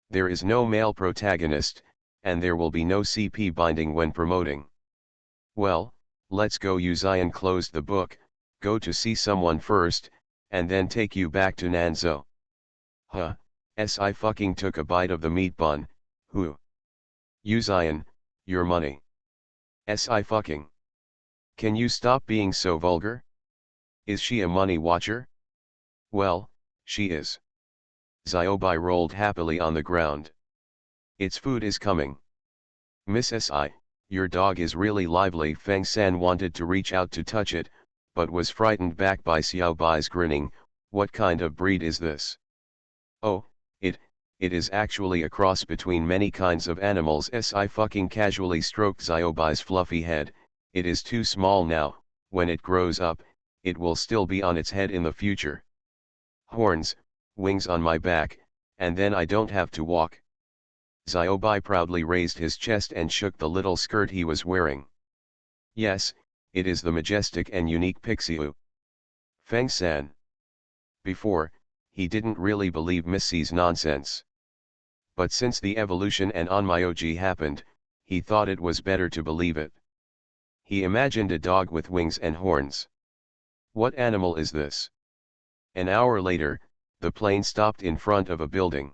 There is no male protagonist, and there will be no CP binding when promoting. "Well, let's go." Yu Xian closed the book, "Go to see someone first, and then take you back to Nanzhou." "Huh," Si fucking took a bite of the meat bun. "Who?" "Yu Xian, your money." Si fucking. "Can you stop being so vulgar? Is she a money watcher?" "Well, she is." Xiaobai rolled happily on the ground. "Its food is coming." "Miss Si, your dog is really lively." Feng San wanted to reach out to touch it, but was frightened back by Xiaobai's grinning. "What kind of breed is this?" "Oh, it is actually a cross between many kinds of animals." Si fucking casually stroked Xiaobai's fluffy head. "It is too small now. When it grows up, it will still be on its head in the future. Horns, wings on my back, and then I don't have to walk." Xiaobai proudly raised his chest and shook the little skirt he was wearing. "Yes, it is the majestic and unique Pixiu." Feng San. Before, he didn't really believe Missy's nonsense. But since the evolution and Onmyoji happened, he thought it was better to believe it. He imagined a dog with wings and horns. What animal is this? An hour later, the plane stopped in front of a building.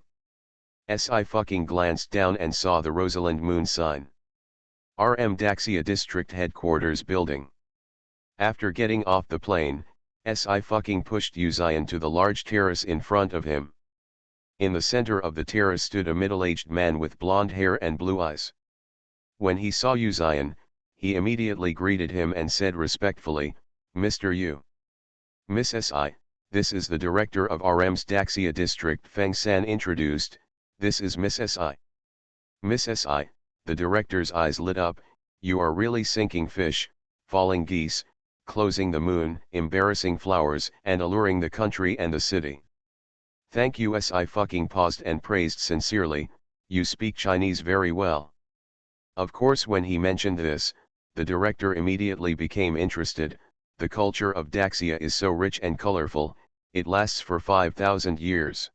Si fucking glanced down and saw the Rosalind Moon sign. RM Daxia District Headquarters Building. After getting off the plane, Si fucking pushed Yu Xian to the large terrace in front of him. In the center of the terrace stood a middle-aged man with blonde hair and blue eyes. When he saw Yu Xian, he immediately greeted him and said respectfully, "Mr. Yu." "Miss Si, this is the director of RM's Daxia District." Feng San introduced. "This is Miss Si." "Miss Si," the director's eyes lit up. "You are really sinking fish, falling geese, closing the moon, embarrassing flowers, and alluring the country and the city." "Thank you." Si fucking paused and praised sincerely, "You speak Chinese very well." Of course, when he mentioned this, the director immediately became interested. The culture of Daxia is so rich and colorful, it lasts for 5,000 years.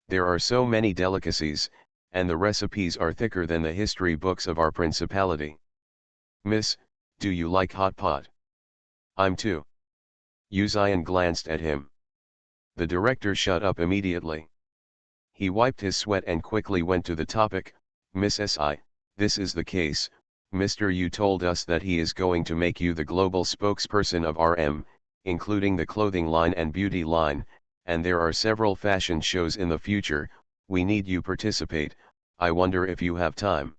There are so many delicacies, and the recipes are thicker than the history books of our principality. "Miss, do you like hot pot?" "I'm too." Yu Xian glanced at him. The director shut up immediately. He wiped his sweat and quickly went to the topic. "Miss Si, this is the case. Mr. Yu told us that he is going to make you the global spokesperson of RM, including the clothing line and beauty line, and there are several fashion shows in the future. We need you participate. I wonder if you have time.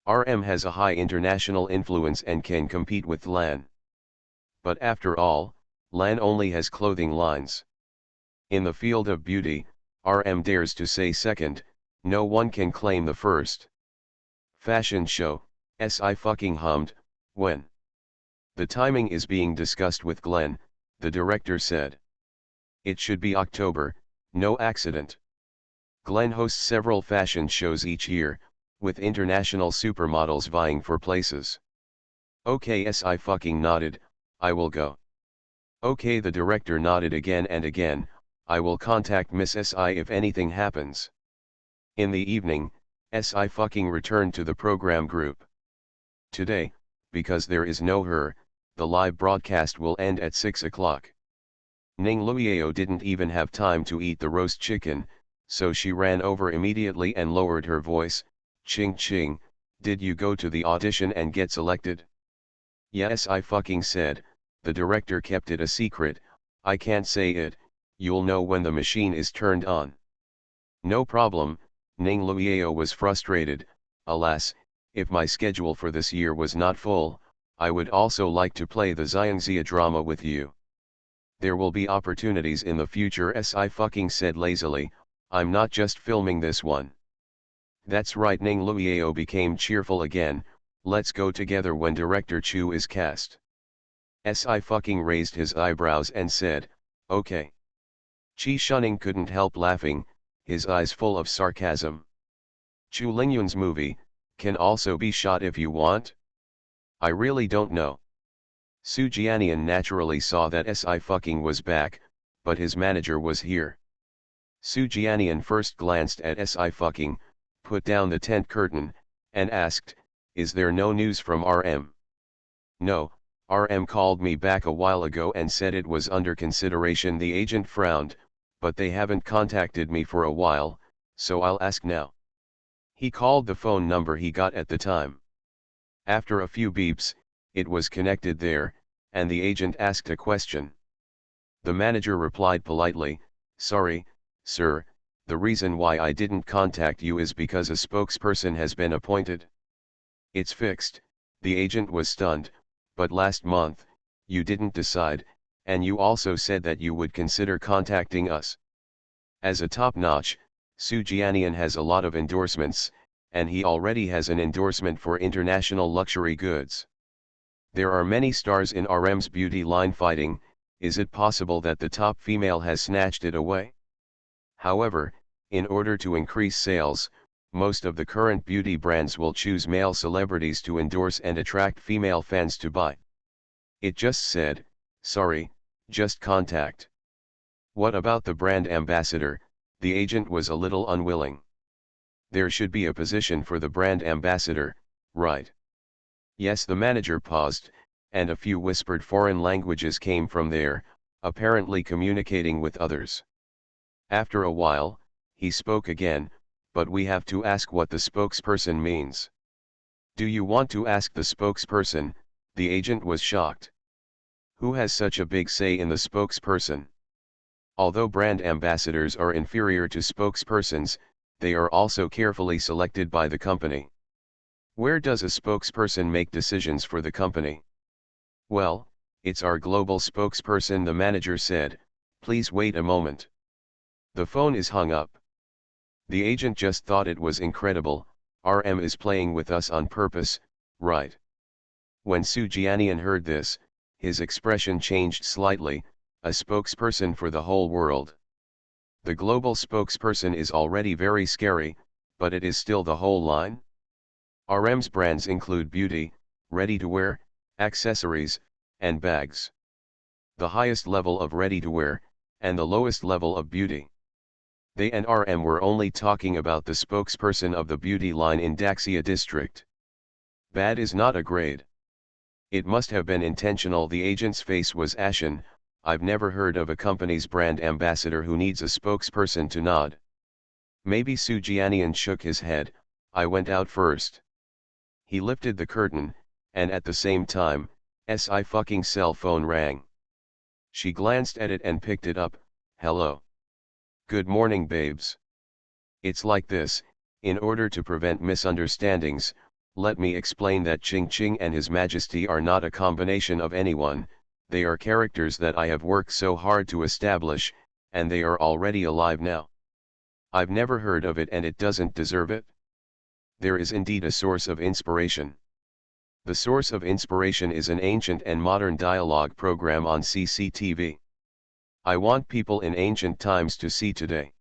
RM has a high international influence and can compete with LAN. But after all, LAN only has clothing lines. In the field of beauty, RM dares to say second, no one can claim the first. Fashion show." Si fucking hummed. "When?" "The timing is being discussed with Glenn," the director said. "It should be October, no accident. Glenn hosts several fashion shows each year, with international supermodels vying for places." "Okay." Si fucking nodded, "I will go." "Okay." The director nodded again and again. "I will contact Miss Si if anything happens." In the evening, Si fucking returned to the program group. Today, because there is no her, the live broadcast will end at 6 o'clock. Ning Luiao didn't even have time to eat the roast chicken, so she ran over immediately and lowered her voice. "Ching Ching, did you go to the audition and get selected?" "Yes," I fucking said. The director kept it a secret. "I can't say it, you'll know when the machine is turned on." "No problem, Ning Luiao was frustrated. Alas, if my schedule for this year was not full, I would also like to play the Xiangxia drama with you. There will be opportunities in the future, Sci-fi said lazily. I'm not just filming this one. That's right, Ning Luiao became cheerful again. Let's go together when director Chu is cast. Sci-fi raised his eyebrows and said, okay. Chi Shuning couldn't help laughing, his eyes full of sarcasm. Chu Lingyun's movie can also be shot if you want? I really don't know. Su Jianian naturally saw that Sci-fi was back, but his manager was here. Su Jianian first glanced at Sci-fi, put down the tent curtain, and asked, is there no news from RM? No, RM called me back a while ago and said it was under consideration. The agent frowned, but they haven't contacted me for a while, so I'll ask now. He called the phone number he got at the time. After a few beeps, it was connected there, and the agent asked a question. The manager replied politely, sorry, sir, the reason why I didn't contact you is because a spokesperson has been appointed. It's fixed. The agent was stunned, but last month, you didn't decide, and you also said that you would consider contacting us. As a top-notch, Su Jianian has a lot of endorsements, and he already has an endorsement for international luxury goods. There are many stars in RM's beauty line fighting. Is it possible that the top female has snatched it away? However, in order to increase sales, most of the current beauty brands will choose male celebrities to endorse and attract female fans to buy. It just said, sorry, just contact. What about the brand ambassador? The agent was a little unwilling. There should be a position for the brand ambassador, right? Yes, the manager paused, and a few whispered foreign languages came from there, apparently communicating with others. After a while, he spoke again, but we have to ask what the spokesperson means. Do you want to ask the spokesperson? The agent was shocked. Who has such a big say in the spokesperson? Although brand ambassadors are inferior to spokespersons, they are also carefully selected by the company. Where does a spokesperson make decisions for the company? Well, it's our global spokesperson, the manager said. Please wait a moment. The phone is hung up. The agent just thought it was incredible. RM is playing with us on purpose, right? When Su Jianian heard this, his expression changed slightly. A spokesperson for the whole world. The global spokesperson is already very scary, but it is still the whole line? RM's brands include beauty, ready-to-wear, accessories, and bags. The highest level of ready-to-wear, and the lowest level of beauty. They and RM were only talking about the spokesperson of the beauty line in Daxia district. Bad is not a grade. It must have been intentional. The agent's face was ashen. I've never heard of a company's brand ambassador who needs a spokesperson to nod. Maybe Su Jianian shook his head. I went out first. He lifted the curtain, and at the same time, Sci-fi's cell phone rang. She glanced at it and picked it up. Hello. Good morning, babes. It's like this, in order to prevent misunderstandings, let me explain that Ching Ching and His Majesty are not a combination of anyone, they are characters that I have worked so hard to establish, and they are already alive now. I've never heard of it and it doesn't deserve it. There is indeed a source of inspiration. The source of inspiration is an ancient and modern dialogue program on CCTV. I want people in ancient times to see today.